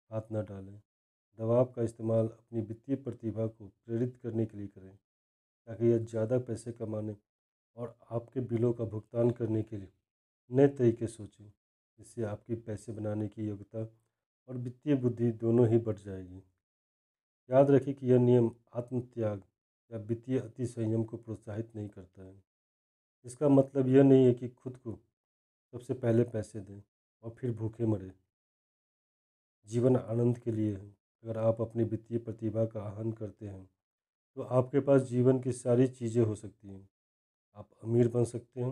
हाथ न डालें। दबाव का इस्तेमाल अपनी वित्तीय प्रतिभा को प्रेरित करने के लिए करें, ताकि यह ज़्यादा पैसे कमाने और आपके बिलों का भुगतान करने के लिए नए तरीके सोचें। इससे आपकी पैसे बनाने की योग्यता और वित्तीय बुद्धि दोनों ही बढ़ जाएगी। याद रखें कि यह नियम आत्मत्याग या वित्तीय अति संयम को प्रोत्साहित नहीं करता है। इसका मतलब यह नहीं है कि खुद को सबसे पहले पैसे दें और फिर भूखे मरें। जीवन आनंद के लिए है। अगर आप अपनी वित्तीय प्रतिभा का आहन करते हैं तो आपके पास जीवन की सारी चीज़ें हो सकती हैं। आप अमीर बन सकते हैं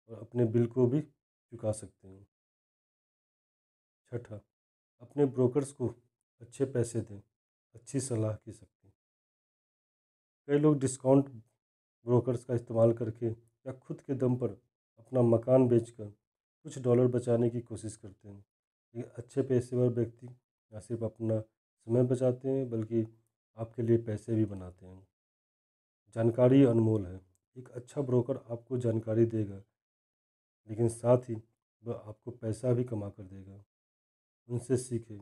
और अपने बिल को भी चुका सकते हैं। छठा, अपने ब्रोकर्स को अच्छे पैसे दें, अच्छी सलाह की सकते हैं। कई लोग डिस्काउंट ब्रोकर्स का इस्तेमाल करके या खुद के दम पर अपना मकान बेचकर कुछ डॉलर बचाने की कोशिश करते हैं। ये अच्छे पेशेवर व्यक्ति न सिर्फ अपना समय बचाते हैं बल्कि आपके लिए पैसे भी बनाते हैं। जानकारी अनमोल है। एक अच्छा ब्रोकर आपको जानकारी देगा लेकिन साथ ही वह आपको पैसा भी कमा कर देगा। उनसे सीखें।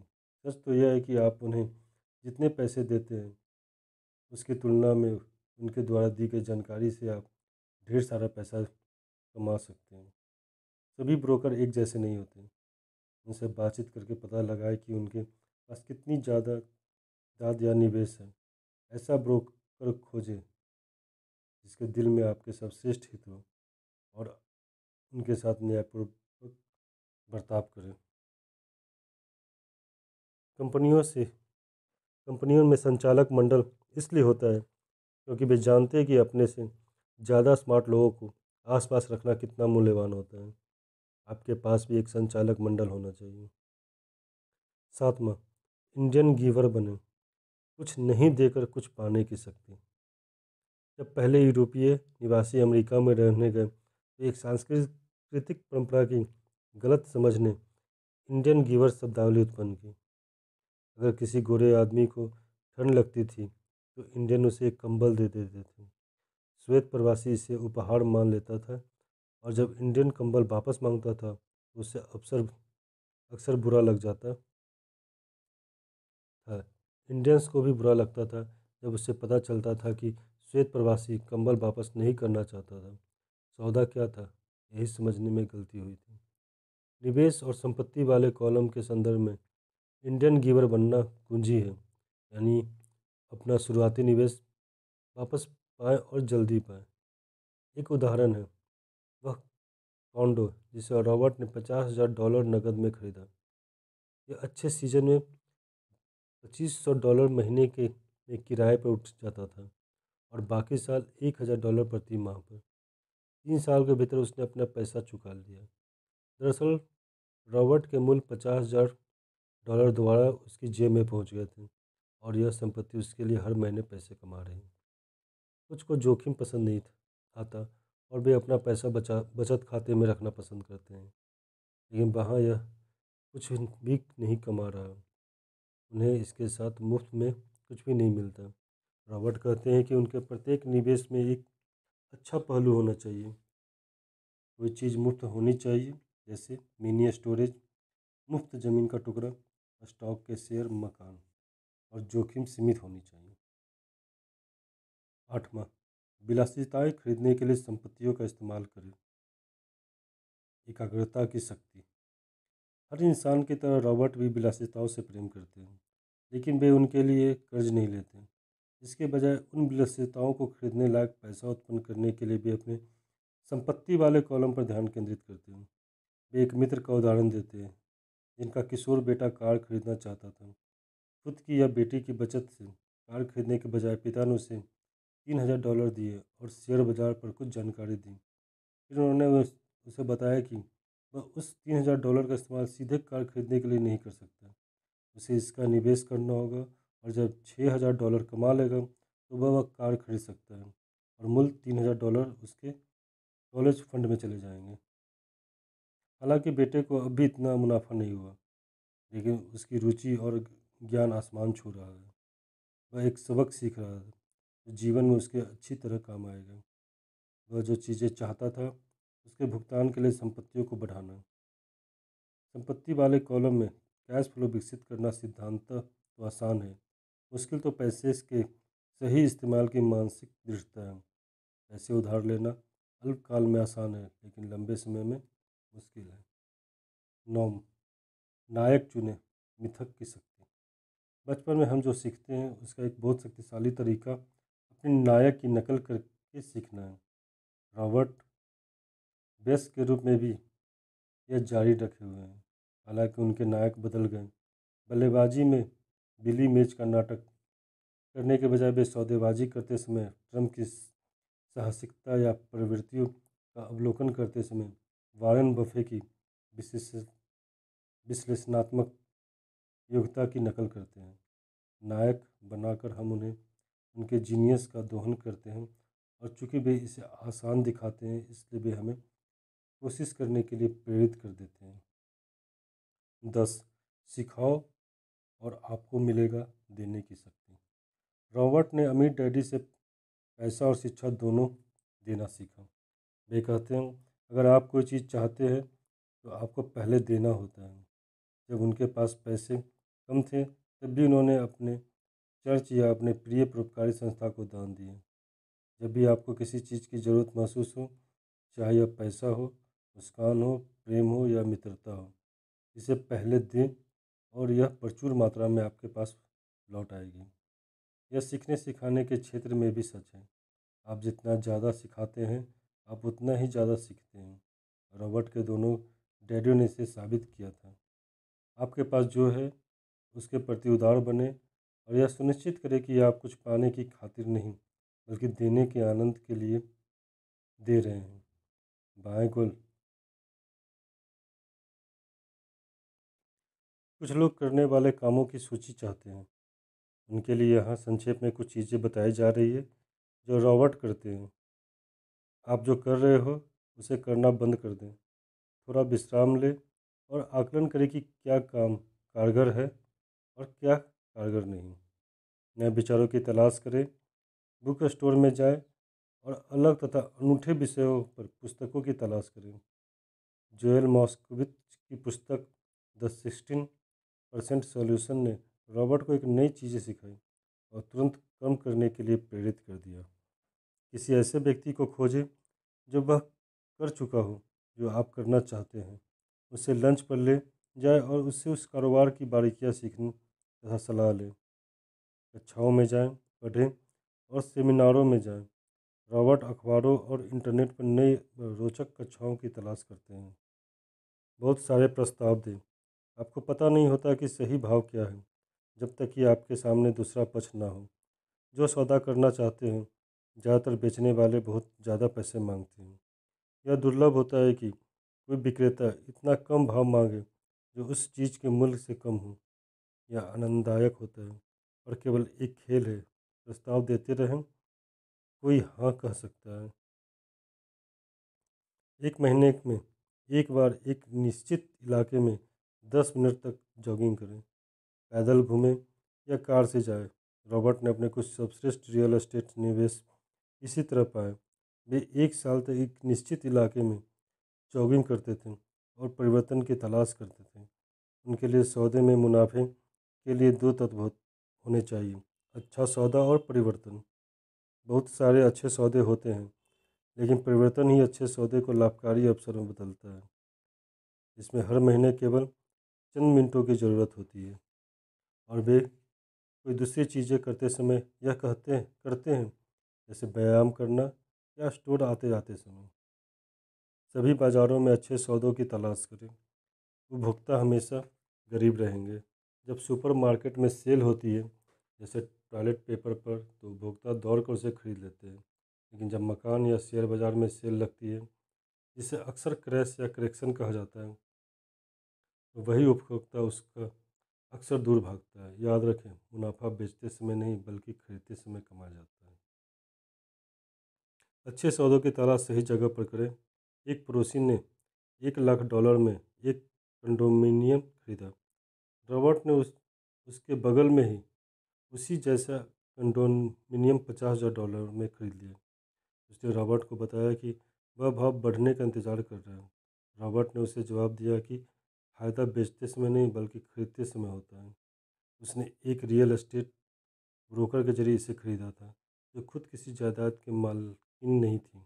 सच तो यह है कि आप उन्हें जितने पैसे देते हैं उसकी तुलना में उनके द्वारा दी गई जानकारी से आप ढेर सारा पैसा कमा सकते हैं। सभी ब्रोकर एक जैसे नहीं होते। उनसे बातचीत करके पता लगाए कि उनके पास कितनी ज़्यादा दाद या निवेश है। ऐसा ब्रोकर खोजें जिसके दिल में आपके सर्वश्रेष्ठ हित हो और उनके साथ न्यायपूर्वक बर्ताव करें। कंपनियों से कंपनियों में संचालक मंडल इसलिए होता है क्योंकि वे जानते हैं कि अपने से ज़्यादा स्मार्ट लोगों को आसपास रखना कितना मूल्यवान होता है। आपके पास भी एक संचालक मंडल होना चाहिए। सातवां, इंडियन गीवर बने। कुछ नहीं देकर कुछ पाने की शक्ति। जब पहले यूरोपीय निवासी अमेरिका में रहने गए तो एक सांस्कृतिक परंपरा की गलत समझ ने इंडियन गीवर शब्दावली उत्पन्न की। अगर किसी गोरे आदमी को ठंड लगती थी तो इंडियन उसे एक कंबल दे देते थे। श्वेत प्रवासी इसे उपहार मान लेता था और जब इंडियन कंबल वापस मांगता था तो उसे अक्सर बुरा लग जाता था। इंडियंस को भी बुरा लगता था जब उसे पता चलता था कि श्वेत प्रवासी कंबल वापस नहीं करना चाहता था। सौदा क्या था, यही समझने में गलती हुई थी। निवेश और संपत्ति वाले कॉलम के संदर्भ में इंडियन गिवर बनना कुंजी है, यानी अपना शुरुआती निवेश वापस पाएँ और जल्दी पाएँ। एक उदाहरण है वह कॉन्डो जिसे रॉबर्ट ने $50,000 नकद में खरीदा। यह अच्छे सीजन में $2,500 महीने के में किराए पर उठ जाता था और बाकी साल $1,000 प्रति माह पर। 3 साल के भीतर उसने अपना पैसा चुका लिया। दरअसल रॉबर्ट के मूल $50,000 दोबारा उसकी जेब में पहुंच गए थे और यह संपत्ति उसके लिए हर महीने पैसे कमा रही। कुछ को जोखिम पसंद नहीं आता और वे अपना पैसा बचत खाते में रखना पसंद करते हैं, लेकिन वहाँ यह कुछ भी नहीं कमा रहा। उन्हें इसके साथ मुफ्त में कुछ भी नहीं मिलता। रॉबर्ट कहते हैं कि उनके प्रत्येक निवेश में एक अच्छा पहलू होना चाहिए। कोई चीज़ मुफ्त होनी चाहिए, जैसे मिनी स्टोरेज, मुफ्त ज़मीन का टुकड़ा, स्टॉक के शेयर, मकान, और जोखिम सीमित होनी चाहिए। आठवां, विलासिताएं खरीदने के लिए संपत्तियों का इस्तेमाल करें। एकाग्रता की शक्ति। हर इंसान की तरह रॉबर्ट भी विलासिताओं से प्रेम करते हैं, लेकिन वे उनके लिए कर्ज नहीं लेते। इसके बजाय उन विलासिताओं को खरीदने लायक पैसा उत्पन्न करने के लिए वे अपने संपत्ति वाले कॉलम पर ध्यान केंद्रित करते हैं। वे एक मित्र का उदाहरण देते हैं जिनका किशोर बेटा कार खरीदना चाहता था। खुद की या बेटी की बचत से कार खरीदने के बजाय पिता ने उसे $3,000 दिए और शेयर बाजार पर कुछ जानकारी दी। फिर उन्होंने उसे बताया कि वह उस $3,000 का इस्तेमाल सीधे कार खरीदने के लिए नहीं कर सकता। उसे इसका निवेश करना होगा और जब $6,000 कमा लेगा तो वह कार खरीद सकता है और मूल $3,000 उसके कॉलेज फंड में चले जाएंगे। हालांकि बेटे को अब भी इतना मुनाफा नहीं हुआ, लेकिन उसकी रुचि और ज्ञान आसमान छू रहा है। वह एक सबक सीख रहा है जो जीवन में उसके अच्छी तरह काम आएगा। वह जो चीज़ें चाहता था उसके भुगतान के लिए संपत्तियों को बढ़ाना। संपत्ति वाले कॉलम में कैश फ्लो विकसित करना सिद्धांततः तो आसान है, मुश्किल तो पैसे के सही इस्तेमाल की मानसिक दृढ़ता है। पैसे उधार लेना अल्पकाल में आसान है लेकिन लंबे समय में मुश्किल है। 9, नायक चुने, मिथक की शक्ति। बचपन में हम जो सीखते हैं उसका एक बहुत शक्तिशाली तरीका अपने नायक की नकल करके सीखना है। रॉबर्ट बेस्ट के रूप में भी यह जारी रखे हुए हैं। हालांकि उनके नायक बदल गए, बल्लेबाजी में बिली मैच का नाटक करने के बजाय वे सौदेबाजी करते समय ट्रंप की साहसिकता या प्रवृत्तियों का अवलोकन करते समय वॉरेन बफे की विश्लेषणात्मक योग्यता की नकल करते हैं। नायक बनाकर हम उन्हें उनके जीनियस का दोहन करते हैं और चूंकि वे इसे आसान दिखाते हैं इसलिए वे हमें कोशिश करने के लिए प्रेरित कर देते हैं। 10 सिखाओ और आपको मिलेगा देने की शक्ति। रॉबर्ट ने अमीर डैडी से पैसा और शिक्षा दोनों देना सीखा। वे कहते हैं अगर आप कोई चीज़ चाहते हैं तो आपको पहले देना होता है। जब उनके पास पैसे कम थे तब भी उन्होंने अपने चर्च या अपने प्रिय परोपकारी संस्था को दान दिए। जब भी आपको किसी चीज़ की ज़रूरत महसूस हो, चाहे यह पैसा हो, मुस्कान हो, प्रेम हो या मित्रता हो, इसे पहले दें और यह प्रचुर मात्रा में आपके पास लौट आएगी। यह सीखने सिखाने के क्षेत्र में भी सच है। आप जितना ज़्यादा सिखाते हैं आप उतना ही ज़्यादा सीखते हैं। रॉबर्ट के दोनों डैडियों ने इसे साबित किया था। आपके पास जो है उसके प्रति उदार बने और यह सुनिश्चित करें कि आप कुछ पाने की खातिर नहीं बल्कि देने के आनंद के लिए दे रहे हैं। बाएं गोल। कुछ लोग करने वाले कामों की सूची चाहते हैं। उनके लिए यहाँ संक्षेप में कुछ चीज़ें बताई जा रही है जो रॉबर्ट करते हैं। आप जो कर रहे हो उसे करना बंद कर दें। थोड़ा विश्राम लें और आकलन करें कि क्या काम कारगर है और क्या कारगर नहीं। नए विचारों की तलाश करें। बुक स्टोर में जाएं और अलग तथा अनूठे विषयों पर पुस्तकों की तलाश करें। जोएल मॉस्कोविच की पुस्तक द 16% सॉल्यूशन ने रॉबर्ट को एक नई चीज़ें सिखाई और तुरंत कम करने के लिए प्रेरित कर दिया। किसी ऐसे व्यक्ति को खोजें जो वह कर चुका हो जो आप करना चाहते हैं। उसे लंच पर ले जाए और उससे उस कारोबार की बारीकियां सीखने तथा सलाह लें। कक्षाओं में जाएं, पढ़ें और सेमिनारों में जाएं। रॉबर्ट अखबारों और इंटरनेट पर नई रोचक कक्षाओं की तलाश करते हैं। बहुत सारे प्रस्ताव दें। आपको पता नहीं होता कि सही भाव क्या है जब तक कि आपके सामने दूसरा पक्ष ना हो। जो सौदा करना चाहते हैं ज़्यादातर बेचने वाले बहुत ज़्यादा पैसे मांगते हैं। यह दुर्लभ होता है कि कोई विक्रेता इतना कम भाव मांगे जो उस चीज़ के मूल्य से कम हो। यह आनंददायक होता है और केवल एक खेल है। प्रस्ताव देते रहें, कोई हाँ कह सकता है। एक महीने में एक बार एक निश्चित इलाके में 10 मिनट तक जॉगिंग करें। पैदल घूमें या कार से जाएं। रॉबर्ट ने अपने कुछ सर्वश्रेष्ठ रियल एस्टेट निवेश इसी तरह पाए। वे एक साल तक एक निश्चित इलाके में जॉगिंग करते थे और परिवर्तन की तलाश करते थे। उनके लिए सौदे में मुनाफे के लिए दो तत्व होने चाहिए, अच्छा सौदा और परिवर्तन। बहुत सारे अच्छे सौदे होते हैं लेकिन परिवर्तन ही अच्छे सौदे को लाभकारी अवसर में बदलता है। इसमें हर महीने केवल चंद मिनटों की ज़रूरत होती है और वे कोई दूसरी चीज़ें करते समय यह करते हैं जैसे व्यायाम करना या स्टोर आते जाते समय। सभी बाज़ारों में अच्छे सौदों की तलाश करें। उपभोक्ता हमेशा गरीब रहेंगे। जब सुपरमार्केट में सेल होती है जैसे टॉयलेट पेपर पर तो उपभोक्ता दौड़ कर उसे खरीद लेते हैं। लेकिन जब मकान या शेयर बाज़ार में सेल लगती है जिसे अक्सर क्रैश या करेक्शन कहा जाता है तो वही उपभोक्ता उसका अक्सर दूर भागता है। याद रखें मुनाफा बेचते समय नहीं बल्कि खरीदते समय कमाया जाता है। अच्छे सौदों की तलाश सही जगह पर करें। एक पड़ोसी ने $1,00,000 में एक कंडोमिनियम खरीदा। रॉबर्ट ने उसके बगल में ही उसी जैसा कंडोमिनियम $50,000 में खरीद लिया। उसने रॉबर्ट को बताया कि वह भाव बढ़ने का इंतज़ार कर रहा है। रॉबर्ट ने उसे जवाब दिया कि फ़ायदा बेचते समय नहीं बल्कि खरीदते समय होता है। उसने एक रियल एस्टेट ब्रोकर के जरिए इसे खरीदा था जो खुद किसी जायदाद की मालकिन नहीं थी।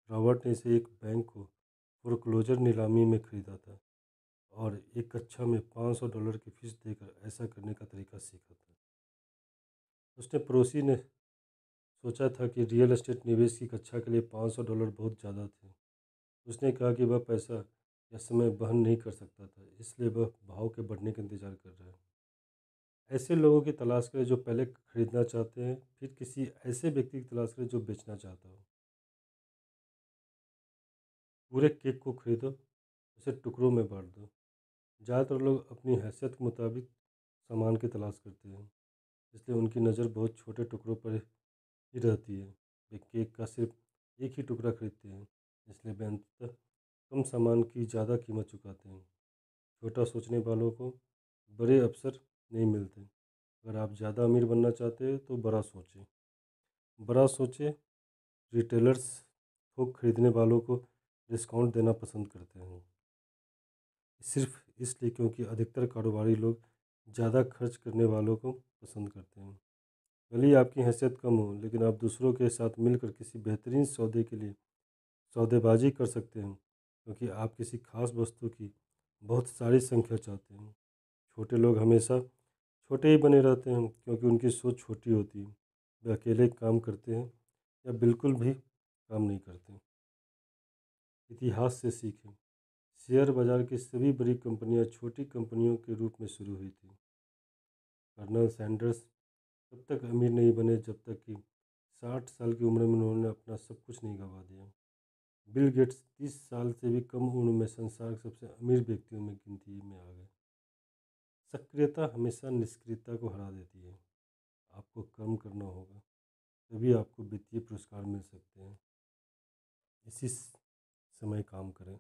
रॉबर्ट ने इसे एक बैंक को फोरक्लोजर नीलामी में खरीदा था और एक कक्षा में $500 की फीस देकर ऐसा करने का तरीका सीखा था। उसने पड़ोसी ने सोचा था कि रियल एस्टेट निवेश की कक्षा के लिए $500 बहुत ज़्यादा थे। उसने कहा कि वह पैसा या समय वहन नहीं कर सकता था इसलिए वह भाव के बढ़ने का इंतज़ार कर रहा है। ऐसे लोगों की तलाश करें जो पहले खरीदना चाहते हैं, फिर किसी ऐसे व्यक्ति की तलाश करें जो बेचना चाहता हो। पूरे केक को खरीदो, उसे टुकड़ों में बांट दो। ज़्यादातर लोग अपनी हैसियत के मुताबिक सामान की तलाश करते हैं, इसलिए उनकी नज़र बहुत छोटे टुकड़ों पर ही रहती है। वे केक का सिर्फ एक ही टुकड़ा खरीदते हैं, इसलिए वे अंततः कम सामान की ज़्यादा कीमत चुकाते हैं। छोटा सोचने वालों को बड़े अवसर नहीं मिलते। अगर आप ज़्यादा अमीर बनना चाहते हैं तो बड़ा सोचें। बड़ा सोचें। रिटेलर्स थोक खरीदने वालों को डिस्काउंट देना पसंद करते हैं, सिर्फ इसलिए क्योंकि अधिकतर कारोबारी लोग ज़्यादा खर्च करने वालों को पसंद करते हैं। भले ही आपकी हैसियत कम हो, लेकिन आप दूसरों के साथ मिलकर किसी बेहतरीन सौदे के लिए सौदेबाजी कर सकते हैं, क्योंकि आप किसी खास वस्तु की बहुत सारी संख्या चाहते हैं। छोटे लोग हमेशा छोटे ही बने रहते हैं क्योंकि उनकी सोच छोटी होती है। वे अकेले काम करते हैं या बिल्कुल भी काम नहीं करते। इतिहास से सीखें। शेयर बाजार की सभी बड़ी कंपनियां छोटी कंपनियों के रूप में शुरू हुई थी। कर्नल सैंडर्स तब तक अमीर नहीं बने जब तक कि 60 साल की उम्र में उन्होंने अपना सब कुछ नहीं गंवा दिया। बिल गेट्स 30 साल से भी कम उम्र में संसार के सबसे अमीर व्यक्तियों में गिनती में आ गए। सक्रियता हमेशा निष्क्रियता को हरा देती है। आपको कर्म करना होगा, तभी आपको वित्तीय पुरस्कार मिल सकते हैं। इसी समय काम करें।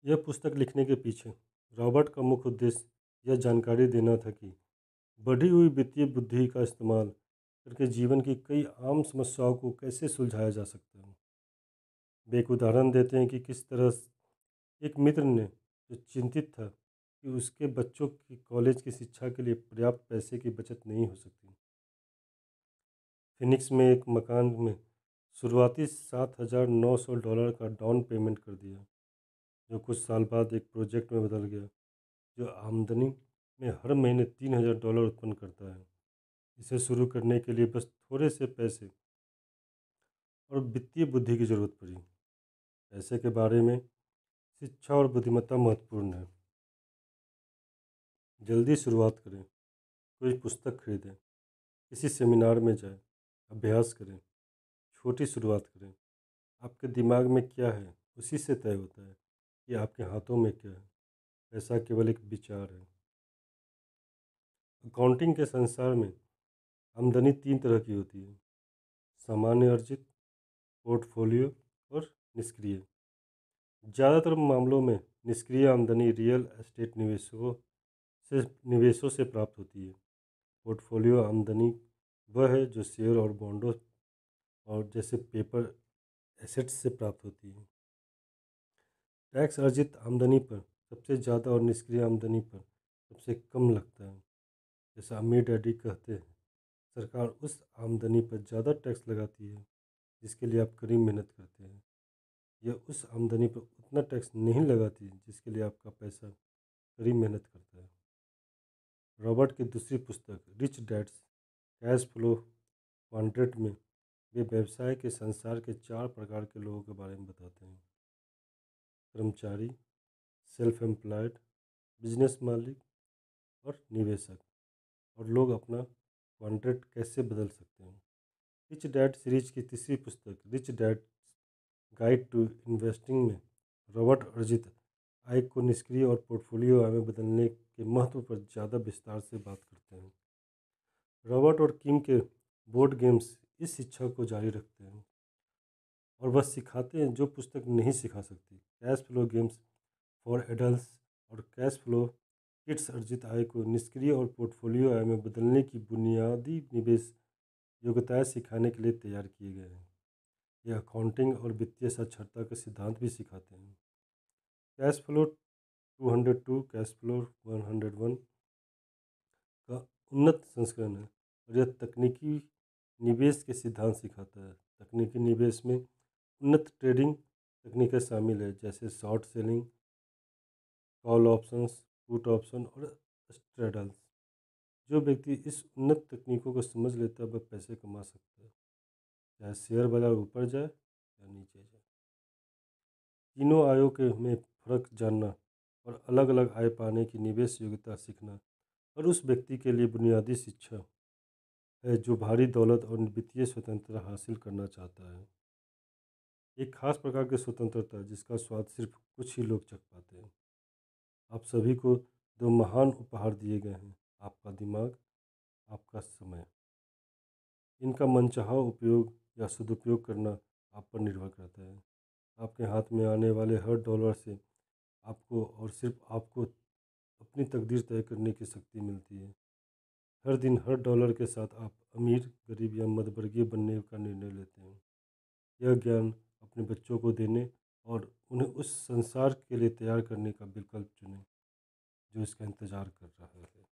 यह पुस्तक लिखने के पीछे रॉबर्ट का मुख्य उद्देश्य यह जानकारी देना था कि बढ़ी हुई वित्तीय बुद्धि का इस्तेमाल करके जीवन की कई आम समस्याओं को कैसे सुलझाया जा सकता है। वे एक उदाहरण देते हैं कि किस तरह एक मित्र ने जो चिंतित था कि उसके बच्चों की कॉलेज की शिक्षा के लिए पर्याप्त पैसे की बचत नहीं हो सकती, फिनिक्स में एक मकान में शुरुआती $7,900 का डाउन पेमेंट कर दिया, जो कुछ साल बाद एक प्रोजेक्ट में बदल गया जो आमदनी में हर महीने $3,000 उत्पन्न करता है। इसे शुरू करने के लिए बस थोड़े से पैसे और वित्तीय बुद्धि की जरूरत पड़ी। पैसे के बारे में शिक्षा और बुद्धिमत्ता महत्वपूर्ण है। जल्दी शुरुआत करें। कोई पुस्तक खरीदें, किसी सेमिनार में जाएं, अभ्यास करें, छोटी शुरुआत करें। आपके दिमाग में क्या है उसी से तय होता है कि आपके हाथों में क्या है। पैसा केवल एक विचार है। अकाउंटिंग के संसार में आमदनी तीन तरह की होती है: सामान्य अर्जित, पोर्टफोलियो और निष्क्रिय। ज़्यादातर मामलों में निष्क्रिय आमदनी रियल एस्टेट निवेशों से प्राप्त होती है। पोर्टफोलियो आमदनी वह है जो शेयर और बॉन्डों और जैसे पेपर एसेट्स से प्राप्त होती है। टैक्स अर्जित आमदनी पर सबसे ज़्यादा और निष्क्रिय आमदनी पर सबसे कम लगता है। जैसा अमीर डैडी कहते हैं, सरकार उस आमदनी पर ज़्यादा टैक्स लगाती है जिसके लिए आप कड़ी मेहनत करते हैं। यह उस आमदनी पर उतना टैक्स नहीं लगाती जिसके लिए आपका पैसा कड़ी मेहनत करता है। रॉबर्ट की दूसरी पुस्तक rich dad's cash flow quadrant में वे व्यवसाय के संसार के 4 प्रकार के लोगों के बारे में बताते हैं: कर्मचारी, सेल्फ एम्प्लॉयड, बिजनेस मालिक और निवेशक, और लोग अपना क्वाड्रेंट कैसे बदल सकते हैं। रिच डैड सीरीज की तीसरी पुस्तक rich dad guide to investing में रॉबर्ट अर्जित आय को निष्क्रिय और पोर्टफोलियो आय में बदलने के महत्व पर ज़्यादा विस्तार से बात करते हैं। रॉबर्ट और किम के बोर्ड गेम्स इस शिक्षा को जारी रखते हैं और वह सिखाते हैं जो पुस्तक नहीं सिखा सकती। Cash flow games for adults और कैश फ्लो किड्स अर्जित आय को निष्क्रिय और पोर्टफोलियो आय में बदलने की बुनियादी निवेश योग्यताएं सिखाने के लिए तैयार किए गए हैं। यह अकाउंटिंग और वित्तीय साक्षरता के सिद्धांत भी सिखाते हैं। कैश फ्लो 202 कैश फ्लो 101 का उन्नत संस्करण है और यह तकनीकी निवेश के सिद्धांत सिखाता है। तकनीकी निवेश में उन्नत ट्रेडिंग तकनीकें शामिल है, जैसे short selling, call options, put option और स्ट्रेडल्स। जो व्यक्ति इस उन्नत तकनीकों को समझ लेता है वह पैसे कमा सकता है, चाहे शेयर बाजार ऊपर जाए या नीचे जाए। तीनों आयों के में फ़र्क जानना और अलग अलग आय पाने की निवेश योग्यता सीखना और उस व्यक्ति के लिए बुनियादी शिक्षा है जो भारी दौलत और वित्तीय स्वतंत्रता हासिल करना चाहता है। एक खास प्रकार की स्वतंत्रता जिसका स्वाद सिर्फ कुछ ही लोग चख पाते हैं। आप सभी को दो महान उपहार दिए गए हैं, आपका दिमाग, आपका समय। इनका मनचाहा उपयोग या सदुपयोग करना आप पर निर्भर करता है। आपके हाथ में आने वाले हर डॉलर से आपको और सिर्फ आपको अपनी तकदीर तय करने की शक्ति मिलती है। हर दिन हर डॉलर के साथ आप अमीर, गरीब या मध्यवर्गीय बनने का निर्णय लेते हैं। यह ज्ञान अपने बच्चों को देने और उन्हें उस संसार के लिए तैयार करने का विकल्प चुनें जो इसका इंतज़ार कर रहा है।